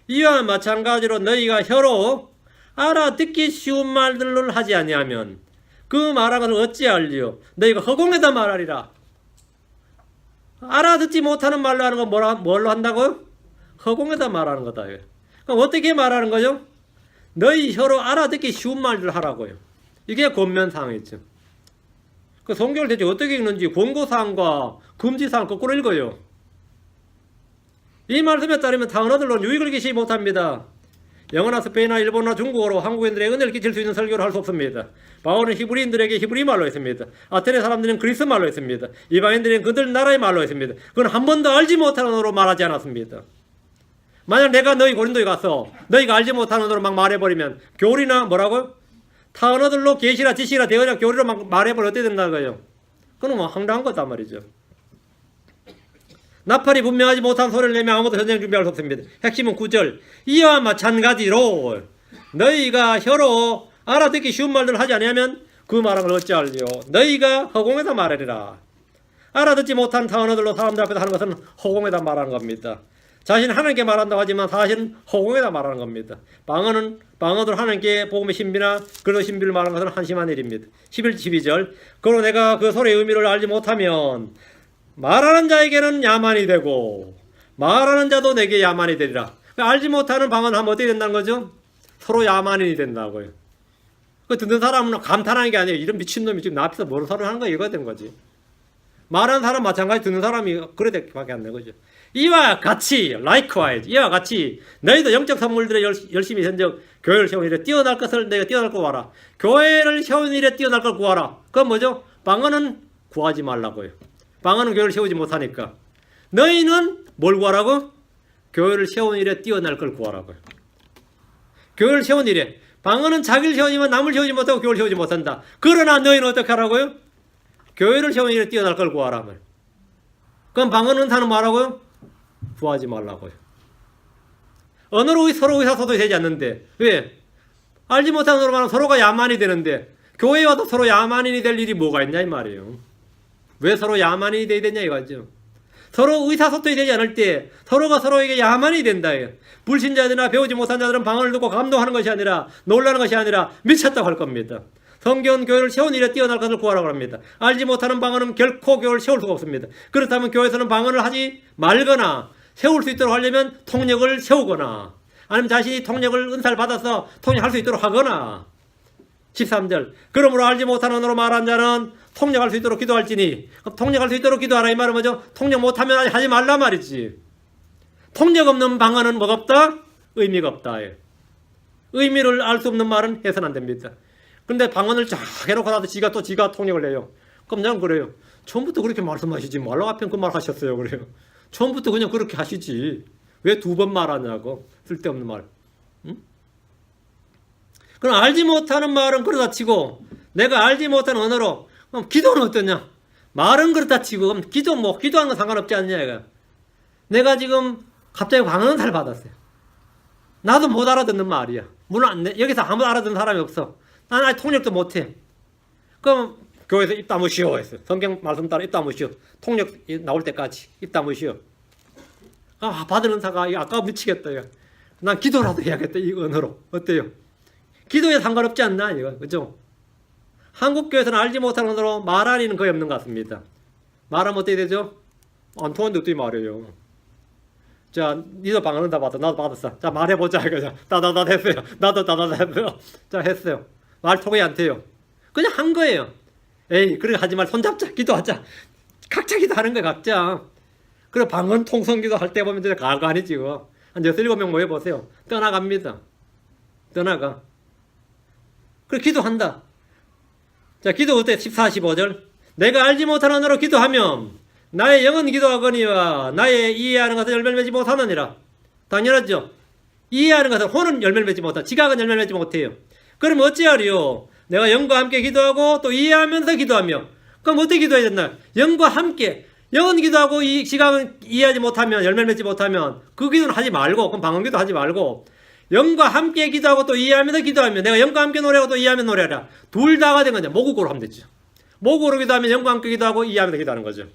Speaker 1: 이와 마찬가지로 너희가 혀로 알아듣기 쉬운 말들로 하지 아니하면 그 말하는 것을 어찌알리요. 너희가 허공에다 말하리라. 알아듣지 못하는 말로 하는 건 뭘로 한다고요? 허공에다 말하는 거다. 그럼 어떻게 말하는 거죠? 너희 혀로 알아듣기 쉬운 말들 하라고요. 이게 권면사항이죠. 그 성경을 대체 어떻게 읽는지 권고사항과 금지사항 거꾸로 읽어요. 이 말씀에 따르면 다른 언어들로는 유익을 끼치지 못합니다. 영어나 스페인어나 일본어나 중국어로 한국인들에게 은혜를 끼칠 수 있는 설교를 할 수 없습니다. 바울은 히브리인들에게 히브리 말로 했습니다. 아테네 사람들은 그리스 말로 했습니다. 이방인들은 그들 나라의 말로 했습니다. 그건 한 번도 알지 못하는 언어로 말하지 않았습니다. 만약 내가 너희 고린도에 가서 너희가 알지 못하는 언어로 막 말해버리면 교리나 뭐라고요? 타 언어들로 계시나 지식이나 대언이나 교리로 막 말해버리면 어떻게 된다는 거예요? 그건 뭐 황당한 거단 말이죠. 나팔이 분명하지 못한 소리를 내면 아무도 전쟁 준비할 수 없습니다. 핵심은 9절. 이와 마찬가지로 너희가 혀로 알아듣기 쉬운 말들을 하지 아니하면 그 말함을 어찌할리요. 너희가 허공에다 말하리라. 알아듣지 못한 타 언어들로 사람들 앞에서 하는 것은 허공에다 말하는 겁니다. 자신은 하나님께 말한다고 하지만 사실은 허공에다 말하는 겁니다. 방언으로 하나님께 복음의 신비나 그런 신비를 말하는 것은 한심한 일입니다. 11, 12절. 그러나 내가 그 소리의 의미를 알지 못하면 말하는 자에게는 야만이 되고 말하는 자도 내게 야만이 되리라. 알지 못하는 방언을 하면 어떻게 된다는 거죠? 서로 야만인이 된다고요. 그 듣는 사람은 감탄하는 게 아니에요. 이런 미친놈이 지금 나 앞에서 뭘 서로 하는 거야 이거 된 거지. 말하는 사람 마찬가지 듣는 사람이 그래 밖에 안 된 거죠. 이와 같이 likewise 이와 같이 너희도 영적 선물들에 열심히 현적 교회를 세운 일에 뛰어날 것을 내가 뛰어날 거 구하라. 교회를 세운 일에 뛰어날 걸 구하라. 그건 뭐죠? 방언은 구하지 말라고요. 방언은 교회를 세우지 못하니까. 너희는 뭘 구하라고? 교회를 세운 일에 뛰어날 걸 구하라고요. 교회를 세운 일에. 방언은 자기를 세우지만 남을 세우지 못하고 교회를 세우지 못한다. 그러나 너희는 어떻게 하라고요? 교회를 세운 일에 뛰어날 걸 구하라. 그럼 방언은 사는 말하고요? 구하지 말라고요. 언어로 서로 의사소통이 되지 않는데 왜? 알지 못하는 사람은 서로가 야만이 되는데 교회에 와도 서로 야만인이 될 일이 뭐가 있냐 이 말이에요. 왜 서로 야만인이 돼야 되냐 이거죠. 서로 의사소통이 되지 않을 때 서로가 서로에게 야만이 된다. 불신자들이나 배우지 못한 자들은 방언을 듣고 감동하는 것이 아니라 놀라는 것이 아니라 미쳤다고 할 겁니다. 성경은 교회를 세운 일에 뛰어날 것을 구하라고 합니다. 알지 못하는 방언은 결코 교회를 세울 수가 없습니다. 그렇다면 교회에서는 방언을 하지 말거나 세울 수 있도록 하려면 통역을 세우거나 아니면 자신이 통역을 은사를 받아서 통역할 수 있도록 하거나 13절 그러므로 알지 못하는 언어로 말한 자는 통역할 수 있도록 기도할지니 통역할 수 있도록 기도하라 이 말은 뭐죠? 통역 못하면 하지 말라 말이지. 통역 없는 방언은 뭐가 없다? 의미가 없다. 의미를 알 수 없는 말은 해서는 안 됩니다. 근데 방언을 쫙 해놓고 나도 지가 통역을 해요. 그럼 난 그래요. 처음부터 그렇게 말씀하시지 말라고 앞에 그 말 하셨어요. 그래요. 처음부터 그냥 그렇게 하시지. 왜 두 번 말하냐고. 쓸데없는 말. 응? 그럼 알지 못하는 말은 그렇다 치고 내가 알지 못하는 언어로 그럼 기도는 어떠냐? 말은 그렇다 치고 그럼 기도하는 건 상관없지 않냐 이거. 내가 지금 갑자기 방언을 받았어요. 나도 못 알아듣는 말이야. 물론 여기서 아무도 알아듣는 사람이 없어. 난 아직 통역도 못해. 그럼 교회에서 입 다무시오 했어요. 성경 말씀 따라 입 다무시오. 통역 나올 때까지 입 다무시오. 받은 은사가 아까 미치겠다. 이거. 난 기도라도 해야겠다. 이 언어로. 어때요? 기도에 상관없지 않나 이거. 그죠? 한국 교회에서는 알지 못하는 언어로 말하는 거의 없는 것 같습니다. 말하면 어떻게 되죠? 안 통하는데 어떻게 말해요? 자, 니도 방언은 다 받아. 나도 받았어. 자, 말해보자. 이거죠. 다다다 했어요. 나도 다다다 했어요. 자, 했어요. 말 통이 안 돼요. 그냥 한 거예요. 에이, 그렇게 하지 말. 손잡자. 기도하자. 각자 기도하는 거야, 각자. 그리고 방언 통성 기도할 때 보면 진짜 가관이 지금. 한 6, 7명 모여보세요. 떠나갑니다. 떠나가. 그래, 기도한다. 자, 기도 어때? 14, 15절. 내가 알지 못하는 언어로 기도하면 나의 영은 기도하거니와 나의 이해하는 것은 열매를 맺지 못하느니라. 당연하죠. 이해하는 것은 혼은 열매를 맺지 못하고 지각은 열매를 맺지 못해요. 그럼 어찌하리요? 내가 영과 함께 기도하고 또 이해하면서 기도하며. 그럼 어떻게 기도해야 된다? 영과 함께. 영은 기도하고 지각은 이해하지 못하면 열매를 맺지 못하면 그 기도는 하지 말고 그럼 방언기도 하지 말고 영과 함께 기도하고 또 이해하면서 기도하면 내가 영과 함께 노래하고 또 이해하면서 노래하라. 둘 다가 된 거죠. 모국어로 하면 되죠. 모국어로 기도하면 영과 함께 기도하고 이해하면서 기도하는 거죠.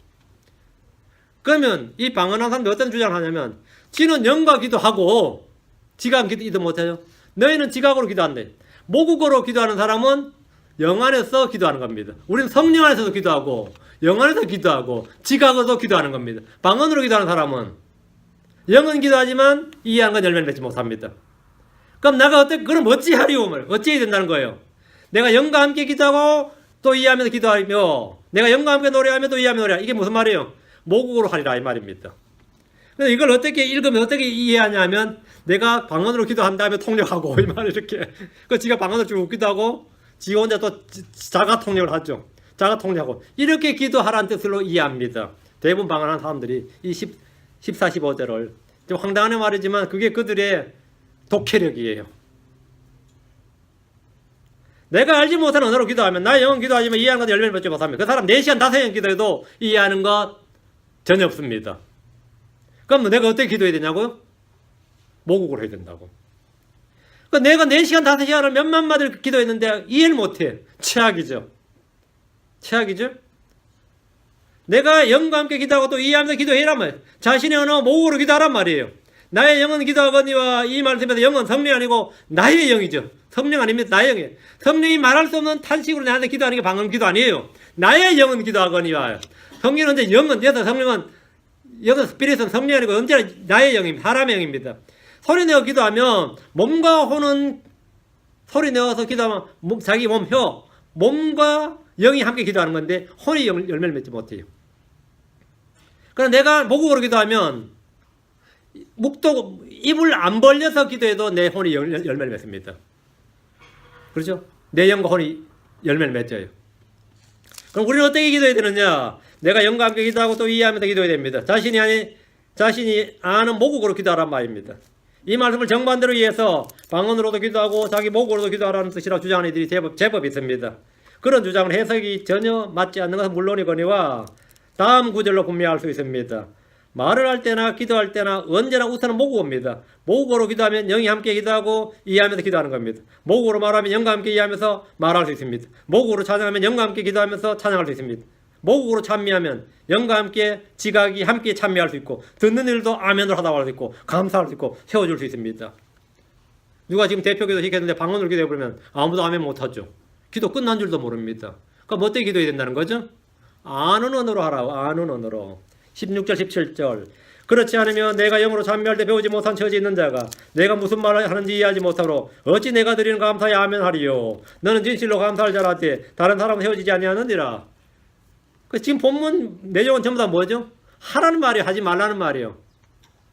Speaker 1: 그러면 이 방언한 사람들 어떤 주장을 하냐면 지는 영과 기도하고 지각 기도 못해요. 너희는 지각으로 기도한대. 모국어로 기도하는 사람은 영 안에서 기도하는 겁니다. 우리는 성령 안에서도 기도하고 영 안에서 기도하고 지각으로도 기도하는 겁니다. 방언으로 기도하는 사람은 영은 기도하지만 이해하는 건 열매를 맺지 못합니다. 그럼 그럼 어찌하리오? 어찌해야 된다는 거예요? 내가 영과 함께 기도하고 또 이해하면서 기도하며 내가 영과 함께 노래하며 또 이해하며 노래하며 이게 무슨 말이에요? 모국어로 하리라 이 말입니다. 그래서 이걸 어떻게 읽으면 어떻게 이해하냐면 내가 방언으로 기도한 다음에 통역하고 이 말 이렇게 그 지가 방언을 쭉 기도하고 지 혼자 또 자가 통역을 하죠. 자가 통역하고 이렇게 기도하라는 뜻으로 이해합니다. 대부분 방언하는 사람들이 이 14, 15절을 좀 황당한 말이지만 그게 그들의 독해력이에요. 내가 알지 못하는 언어로 기도하면 나의 영은 기도하지만 이해하는 건 열매를 맺지 못합니다. 그 사람 4시간 5시간 기도해도 이해하는 것 전혀 없습니다. 그럼 내가 어떻게 기도해야 되냐고요? 모국어로 해야 된다고. 그러니까 내가 4시간 5시간을 몇만 마디를 기도했는데 이해를 못해. 최악이죠. 최악이죠. 내가 영과 함께 기도하고 또 이해하면서 기도해란 말이에요. 자신의 언어 모국어로 기도하란 말이에요. 나의 영은 기도하거니와 이 말씀에서 영은 성령이 아니고 나의 영이죠. 성령 아닙니다. 나의 영이에요. 성령이 말할 수 없는 탄식으로 나한테 기도하는 게 방언 기도 아니에요. 나의 영은 기도하거니와. 성령은 언제 영은 여기서 성령은 여기서 스피릿은 성령이 아니고 언제나 나의 영입니다. 사람의 영입니다. 소리 내어 기도하면 몸과 혼은 소리 내어서 기도하면 자기 몸과 영이 함께 기도하는 건데 혼이 열매를 맺지 못해요. 그럼 내가 모국어로 기도하면 입을 안 벌려서 기도해도 내 혼이 열매를 맺습니다. 그렇죠? 내 영과 혼이 열매를 맺어요. 그럼 우리는 어떻게 기도해야 되느냐? 내가 영과 함께 기도하고 또 이해하면서 기도해야 됩니다. 자신이 아는 모국어로 기도하란 말입니다. 이 말씀을 정반대로 이해해서 방언으로도 기도하고 자기 모국어로도 기도하라는 뜻이라고 주장하는 이들이 제법 있습니다. 그런 주장은 해석이 전혀 맞지 않는 것은 물론이거니와 다음 구절로 분명할 수 있습니다. 말을 할 때나 기도할 때나 언제나 우선은 모국어입니다. 모국어로 기도하면 영이 함께 기도하고 이해하면서 기도하는 겁니다. 모국어로 말하면 영과 함께 이해하면서 말할 수 있습니다. 모국어로 찬양하면 영과 함께 기도하면서 찬양할 수 있습니다. 모국어로 찬미하면 영과 함께 지각이 함께 찬미할 수 있고 듣는 일도 아멘으로 하다고 할 수 있고 감사할 수 있고 세워줄 수 있습니다. 누가 지금 대표기도 시켰는데 방언으로 기도해버리면 아무도 아멘 못하죠. 기도 끝난 줄도 모릅니다. 그럼 어떻게 기도해야 된다는 거죠? 아는 언어로 하라고. 아는 언어로. 16절 17절 그렇지 않으면 내가 영으로 찬미할 때 배우지 못한 처지에 있는 자가 내가 무슨 말을 하는지 이해하지 못하므로 어찌 내가 드리는 감사에 아멘 하리요. 너는 진실로 감사할 자라되 다른 사람은 헤어지지 아니하느니라. 지금 본문 내용은 전부 다 뭐죠? 하라는 말이에요, 하지 말라는 말이에요.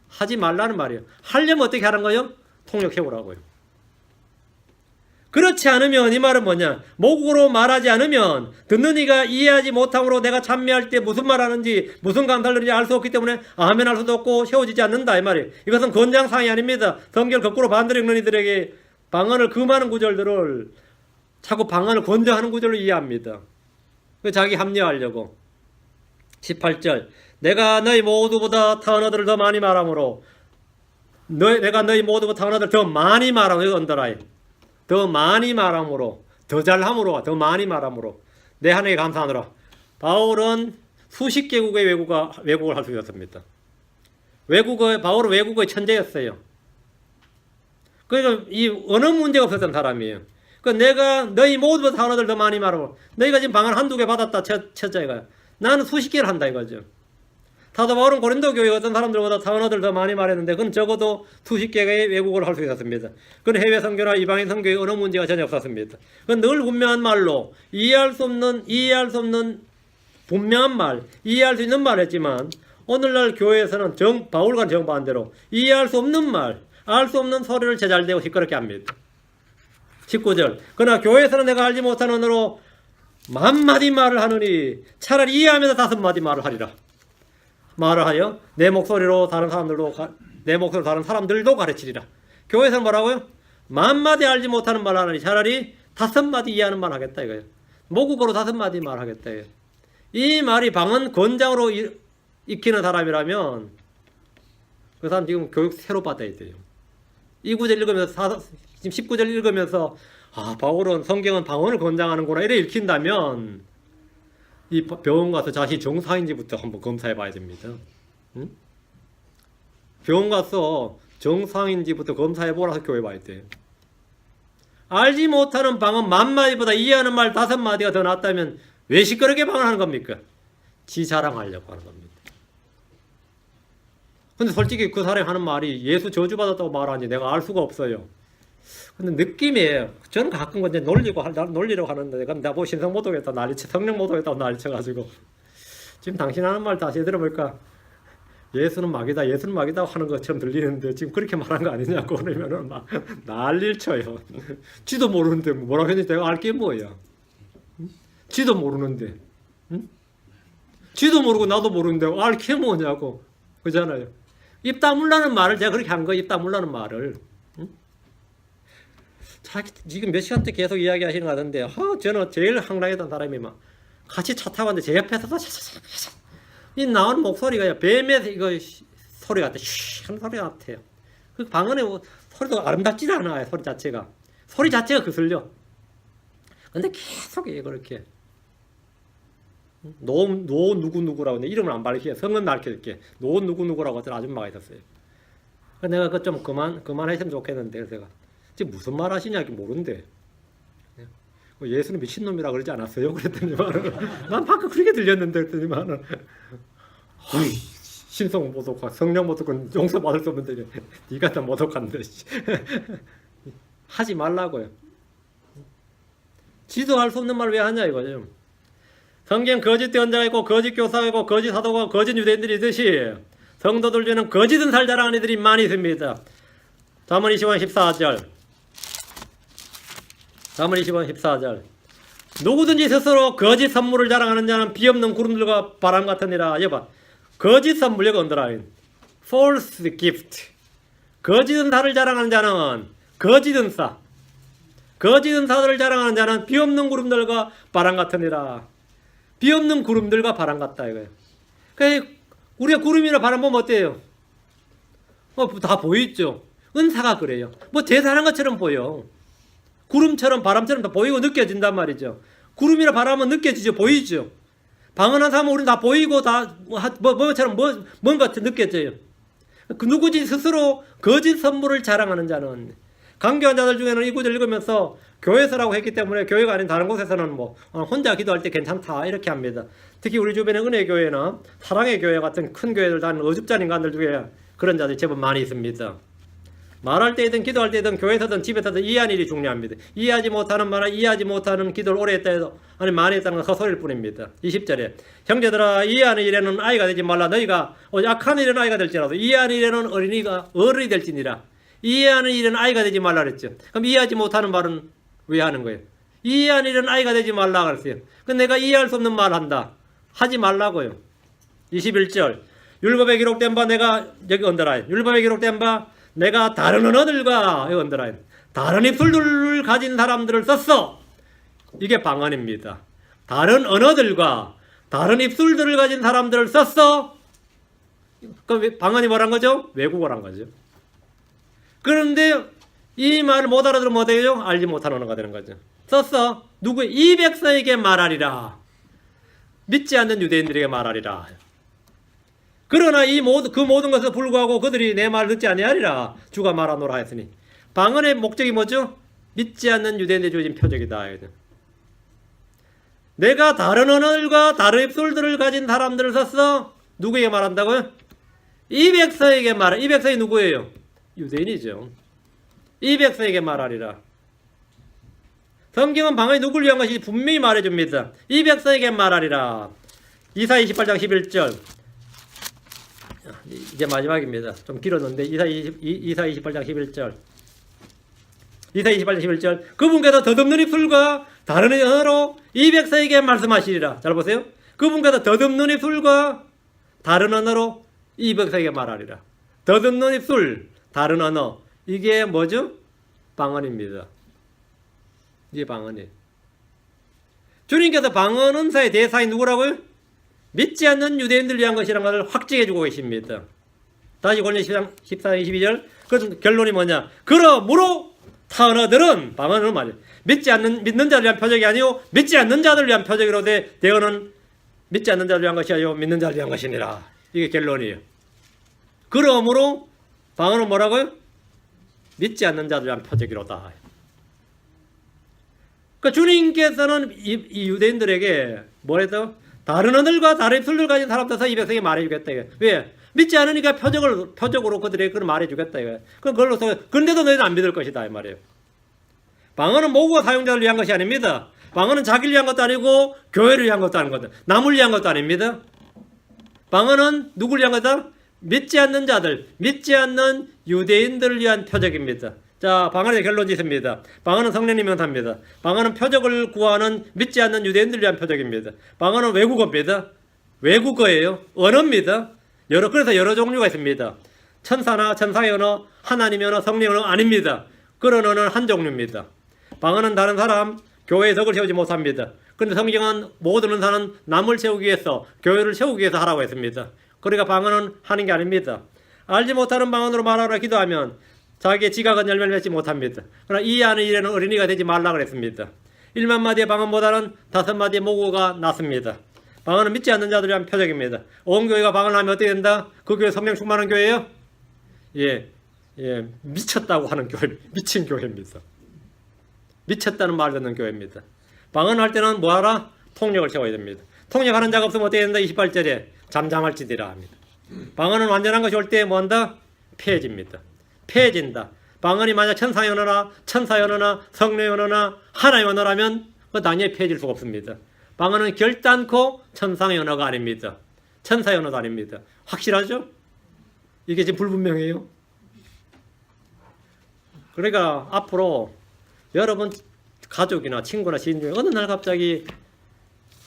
Speaker 1: 하지 말라는 말이에요. 하려면 어떻게 하는 거예요? 통역 세우라고요. 그렇지 않으면 이 말은 뭐냐? 모국어로 말하지 않으면 듣는 이가 이해하지 못함으로 내가 찬미할 때 무슨 말하는지 무슨 감사를 드리는지 알 수 없기 때문에 아멘 할 수도 없고 세워지지 않는다 이 말이에요. 이것은 권장사항이 아닙니다. 성경 거꾸로 반대로 읽는 이들에게 방언을 금하는 구절들을 자꾸 방언을 권장하는 구절로 이해합니다. 자기 합리화하려고. 18절 내가 너희 모두보다 타한 어들을 더 많이 말하므로 내가 너희 모두보다 타한 어들을 더 많이 말하므로 이거 언더라인 더 많이 말함으로 더 잘함으로 더 많이 말함으로 내 하나님께 감사하노라. 바울은 수십 개국의 외국을 할 수 있었습니다. 바울은 외국어의 천재였어요. 그러니까 이 언어 문제가 없었던 사람이에요. 내가 너희 모두보다 타한 어들 더 많이 말하므로 너희가 지금 방언 한두 개 받았다 첫째가 나는 수십 개를 한다 이거죠. 사도 바울은 고린도 교회 어떤 사람들보다 타한 어들 더 많이 말했는데 그건 적어도 수십 개의 외국어를 할 수 있었습니다. 그건 해외 선교나 이방인 선교의 언어 문제가 전혀 없었습니다. 그건 늘 분명한 말로 이해할 수 없는 분명한 말, 이해할 수 있는 말 했지만 오늘날 교회에서는 바울과 정반대로 이해할 수 없는 말, 알 수 없는 소리를 제잘되고 시끄럽게 합니다. 19절 그러나 교회에서는 내가 알지 못한 언어로 만마디 말을 하느니 차라리 이해하면서 5마디 말을 하리라. 말을 하여 내 목소리로 다른 사람들도 가르치리라. 교회에서는 뭐라고요? 만마디 알지 못하는 말 하느니 차라리 5마디 이해하는 말 하겠다 이거예요. 모국어로 5마디 말 하겠다 이거예요. 이 말이 방언 권장으로 익히는 사람이라면 그 사람 지금 교육 새로 받아야 돼요. 이 구절 읽으면서 지금 19절 읽으면서 바울은 성경은 방언을 권장하는구나 이래 읽힌다면 이 병원 가서 자신이 정상인지부터 한번 검사해 봐야 됩니다. 응? 병원 가서 정상인지부터 검사해 보라서 교회 봐야 돼. 알지 못하는 방언 만마디보다 이해하는 말 5마디가 더 낫다면 왜 시끄럽게 방언하는 겁니까? 지 자랑하려고 하는 겁니다. 근데 솔직히 그 사람이 하는 말이 예수 저주받았다고 말하니 내가 알 수가 없어요. 근데 느낌이에요. 저는 가끔 이제 놀리려고 하는데, 그럼 나보고 신성 못 오겠다, 성령 못 오겠다고 난리쳐가지고. 지금 당신 하는 말 다시 들어볼까? 예수는 막이다 하는 것처럼 들리는데, 지금 그렇게 말한 거 아니냐고 그러면은 막 난리를 쳐요. 지도 모르는데 뭐라고 했는지 내가 알 게 뭐야. 지도 모르는데. 응? 지도 모르고 나도 모르는데 알 게 뭐냐고. 그잖아요. 입 다물라는 말을 제가 그렇게 한 거예요. 입 다물라는 말을. 지금 몇 시간째 계속 이야기하시는 것 같은데 저는 제일 황당했던 사람이 막 같이 차 타고 왔는데 제 옆에서 이 나오는 목소리가 뱀의 이거 소리 같아. 하는 소리 같아요. 그 방언의 소리도 아름답지 않아요. 소리 자체가 거슬려. 근데 계속 그렇게 노 누구라고 근데 이름을 안 밝히게 성은 밝힐게 노 누구라고 어떤 아줌마가 있었어요. 내가 그거 좀 그만했으면 좋겠는데 그래서 제가 지금 무슨 말 하시냐 모르는데 예수는 미친놈이라 그러지 않았어요? 그랬더니만은 난 방금 그렇게 들렸는데 그랬더니만은 신성 모독하 성령 모독은 용서받을 수 없는데 네가 다 모독한다. 하지 말라고요. 지도할 수 없는 말 왜 하냐 이거죠. 성경 거짓 대언자가 있고 거짓 교사가 있고 거짓 사도가 거짓 유대인들이 있듯이 성도들 중에는 거짓은 살 자랑하는 이들이 많이 있습니다. 잠언 20장 14절 누구든지 스스로 거짓 선물을 자랑하는 자는 비없는 구름들과 바람 같으니라. 여봐 거짓 선물 여기 언더라인 false gift 거짓 은사를 자랑하는 자는 거짓 은사를 자랑하는 자는 비없는 구름들과 바람 같으니라. 비없는 구름들과 바람 같다 이거예요. 우리가 구름이나 바람 보면 어때요? 다 보이죠? 은사가 그래요. 뭐 대단한 것처럼 보여. 구름처럼 바람처럼 다 보이고 느껴진단 말이죠. 구름이나 바람은 느껴지죠? 보이죠? 방언한 사람은 우리는 다 보이고 다 뭐처럼 뭔가 느껴져요. 그 누구지 스스로 거짓 선물을 자랑하는 자는 강교한 자들 중에는 이 구절 읽으면서 교회서라고 했기 때문에 교회가 아닌 다른 곳에서는 뭐 혼자 기도할 때 괜찮다 이렇게 합니다. 특히 우리 주변에 은혜교회나 사랑의 교회 같은 큰 교회들 다니는 어줍잖은 인간들 중에 그런 자들이 제법 많이 있습니다. 말할 때든 기도할 때든 교회에서든 집에서든 이해하는 일이 중요합니다. 이해하지 못하는 말은 이해하지 못하는 기도를 오래 했다 해도 아니 많이 했다는 건 헛소리일 뿐입니다. 20절에 형제들아 이해하는 일에는 아이가 되지 말라. 너희가 악한 일에는 아이가 될지라도 이해하는 일에는 어른이 될지니라. 이해하는 일에는 아이가 되지 말라 그랬죠. 그럼 이해하지 못하는 말은 왜 하는 거예요? 이해하는 일은 아이가 되지 말라 그랬어요. 근데 내가 이해할 수 없는 말 한다. 하지 말라고요. 21절 율법에 기록된 바 내가 여기 언더라인 율법에 기록된 바 내가 다른 언어들과 여기 언더라인 다른 입술들을 가진 사람들을 썼어. 이게 방언입니다. 다른 언어들과 다른 입술들을 가진 사람들을 썼어. 그럼 방언이 뭐란 거죠? 외국어란 거죠. 그런데 이 말을 못 알아들으면 뭐 돼요? 알지 못하는 언어가 되는 거죠. 썼어. 누구? 이 백성에게 말하리라. 믿지 않는 유대인들에게 말하리라. 그러나 그 모든 것에 불구하고 그들이 내 말을 듣지 아니하리라. 주가 말하노라 했으니. 방언의 목적이 뭐죠? 믿지 않는 유대인들이 주어진 표적이다. 내가 다른 언어들과 다른 입술들을 가진 사람들을 썼어. 누구에게 말한다고요? 이 백성에게 말하. 이 백성이 누구예요? 유대인이죠. 이 백성에게 말하리라. 성경은 방언이 누구를 위한 것인지 분명히 말해줍니다. 이 백성에게 말하리라. 이사야 28장 11절. 이제 마지막입니다. 좀 길었는데 이사야 28장 11절. 이사야 28장 11절. 그분께서 덧없는 입술과 다른 언어로 이 백성에게 말씀하시리라. 잘 보세요. 그분께서 덧없는 입술과 다른 언어로 이 백성에게 말하리라. 덧없는 입술, 다른 언어. 이게 뭐죠? 방언입니다. 이게 방언이에요. 주님께서 방언 은사의 대상이 누구라고요? 믿지 않는 유대인들을 위한 것이라는 것을 확증해주고 계십니다. 다시 고린도서 14장 22절. 그 결론이 뭐냐? 그러므로 타 언어들은 방언은 말이에요. 믿는 자를 위한 표적이 아니요 믿지 않는 자들을 위한 표적이로되 대언은 믿지 않는 자를 위한 것이 아니요 믿는 자를 위한 것이니라. 이게 결론이에요. 그러므로 방언은 뭐라고요? 믿지 않는 자들 위한 표적이로다. 그러니까 주님께서는 이 유대인들에게 뭐래도 다른 언어들과 다른 입술을 가진 사람들서 이 백성에게 말해주겠다. 왜? 믿지 않으니까 표적으로 그들에게 그걸 말해주겠다. 그럼 그걸로서 근데도 너희는 안 믿을 것이다 이 말이에요. 방언은 모국어 사용자를 위한 것이 아닙니다. 방언은 자기를 위한 것도 아니고 교회를 위한 것도 아닌 것도 남을 위한 것도 아닙니다. 방언은 누구를 위한 거다? 믿지 않는 자들, 믿지 않는 유대인들을 위한 표적입니다. 자, 방언의 결론 짓습니다. 방언은 성령님이 명답니다. 방언은 표적을 구하는 믿지 않는 유대인들을 위한 표적입니다. 방언은 외국어입니다. 외국어예요. 언어입니다. 그래서 여러 종류가 있습니다. 천사나 천사의 언어, 하나님의 언어, 성령의 언어 아닙니다. 그런 언어는 한 종류입니다. 방언은 다른 사람, 교회에 덕을 세우지 못합니다. 그런데 성경은 모든 은사는 남을 세우기 위해서, 교회를 세우기 위해서 하라고 했습니다. 그러니까 방언은 하는 게 아닙니다. 알지 못하는 방언으로 말하라 기도하면 자기의 지각은 열매를 맺지 못합니다. 그러나 이해하는 일에는 어린이가 되지 말라 그랬습니다. 1만 마디의 방언보다는 5마디의 모국어가 낫습니다. 방언은 믿지 않는 자들을 위한 표적입니다. 온 교회가 방언을 하면 어떻게 된다? 그 교회 성령 충만한 교회예요? 예, 미쳤다고 하는 교회, 미친 교회입니다. 미쳤다는 말 듣는 교회입니다. 방언할 때는 뭐하라? 통역을 세워야 됩니다. 통역하는 자가 없으면 어떻게 된다? 28절에 잠잠할지니라 합니다. 방언은 완전한 것이 올 때 뭐한다? 폐해집니다. 폐해진다. 방언이 만약 천사의 언어나 천사의 언어나 성령의 언어나 하나의 언어라면 그 당연히 폐해질 수가 없습니다. 방언은 결단코 천상의 언어가 아닙니다. 천사의 언어도 아닙니다. 확실하죠? 이게 지금 불분명해요. 그러니까 앞으로 여러분 가족이나 친구나 지인 중에 어느 날 갑자기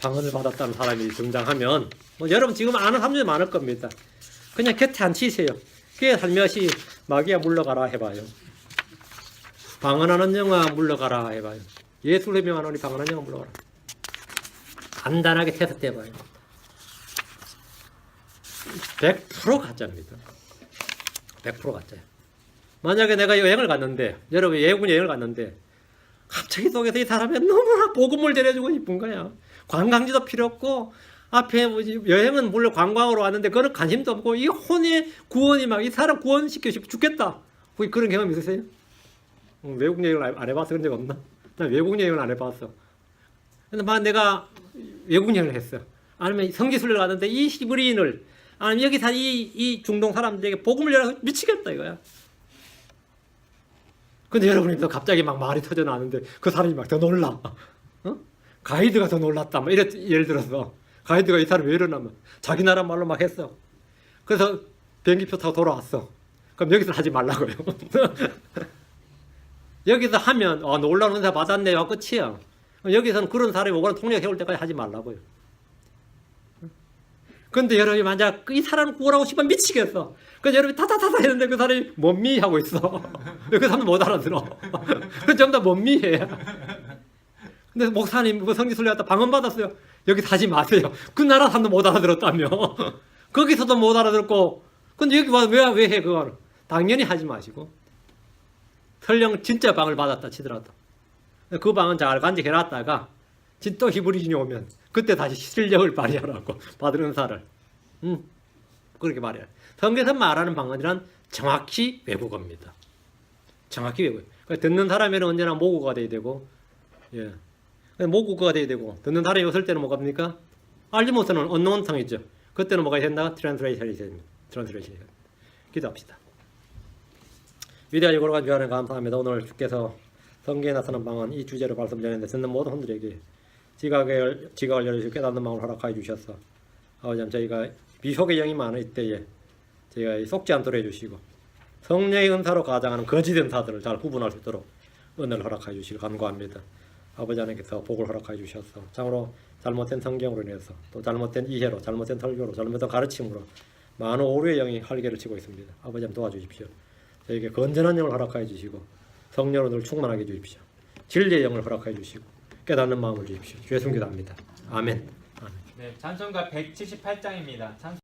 Speaker 1: 방언을 받았다는 사람이 등장하면 뭐 여러분 지금 아는 사람들이 많을 겁니다. 그냥 곁에 앉히세요. 그게 살며시 마귀야 물러가라 해봐요. 방언하는 영아 물러가라 해봐요. 예수를 명하노니 방언하는 영아 물러가라. 간단하게 테스트 해봐요. 100% 가짜입니다. 100% 가짜예요. 만약에 내가 여행을 갔는데, 여러분 외국 여행을 갔는데 갑자기 속에서 이 사람이 너무나 복음을 전해주고 싶은 거야. 관광지도 필요 없고 앞에 여행은 물론 관광으로 왔는데 그런 관심도 없고 이 혼의 구원이 막 이 사람 구원시켜 죽겠다. 혹시 그런 경험 있으세요? 외국 여행을 안 해봐서 그런 적 없나? 난 외국 여행을 안 해봤어. 근데 막 내가 외국 여행을 했어. 아니면 성지순례를 갔는데 이 히브리인을 아니면 여기 산 이 중동 사람들에게 복음을 열어서 미치겠다 이거야. 근데 여러분이 또 갑자기 막 말이 터져 나왔는데 그 사람이 막 더 놀라. 어? 가이드가 더 놀랐다. 막 예를 들어서 가이드가 이 사람이 왜 이러냐면 자기 나라 말로 막 했어. 그래서 비행기표 타고 돌아왔어. 그럼 여기서 하지 말라고요. 여기서 하면 놀라운 은사 받았네요. 끝이야. 여기서는 그런 사람이 오거나 통역 해올 때까지 하지 말라고요. 근데 여러분이 만약 이 사람을 구원하고 싶으면 미치겠어. 그래서 여러분이 타타타타 했는데 그 사람이 뭔미 하고 있어. 그 사람도 못 알아들어. 그 전부 다 뭔미해. 근데 목사님 그 성지순례 갔다 방언 받았어요. 여기 하지 마세요. 그 나라 사람도 못 알아들었다며. 거기서도 못 알아들었고. 근데 여기 와서 왜 해 그걸? 당연히 하지 마시고. 설령 진짜 방을 받았다 치더라도 그 방은 잘 간직해놨다가 또 히브리인이 오면 그때 다시 실력을 발휘하라고 받은 은사를 그렇게 말해요. 성경에서 말하는 방언이란 정확히 외국어입니다. 정확히 외국어. 그러니까 듣는 사람에는 언제나 모국어가 돼야 되고, 예, 모국어가 돼야 되고 듣는 사람이 없을 때는 뭐가 됩니까? 알지 못하는 언노운 텅이죠. 그때는 뭐가 된다? 트랜스레이션이 됩니다. 트랜스레이션이 됩니다. 기도합시다. 위대하고 거룩한 주하나님 감사합니다. 오늘 주께서 성경에 나타난 방언 이 주제로 말씀 전했는데 듣는 모든 분들에게 지각을 열어주시고 깨닫는 마음을 허락하여 주셔서 아버지 저희가 미혹의 영이 많은 이때에 저희가 속지 않도록 해주시고 성령의 은사로 가장하는 거짓 은사들을 잘 구분할 수 있도록 은혜를 허락하여 주시길 간구합니다. 아버지 하나님께서 복을 허락하여 주셔서 참으로 잘못된 성경으로 인해서 또 잘못된 이해로 잘못된 설교로 잘못된 가르침으로 많은 오류의 영이 활개를 치고 있습니다. 아버지 한번 도와주십시오. 저에게 건전한 영을 허락하여 주시고 성령으로 늘 충만하게 해주십시오. 진리의 영을 허락하여 주시고 깨닫는 마음을 주십시오. 주의 숨기도합니다. 아멘.
Speaker 2: 네, 찬송가 178장입니다.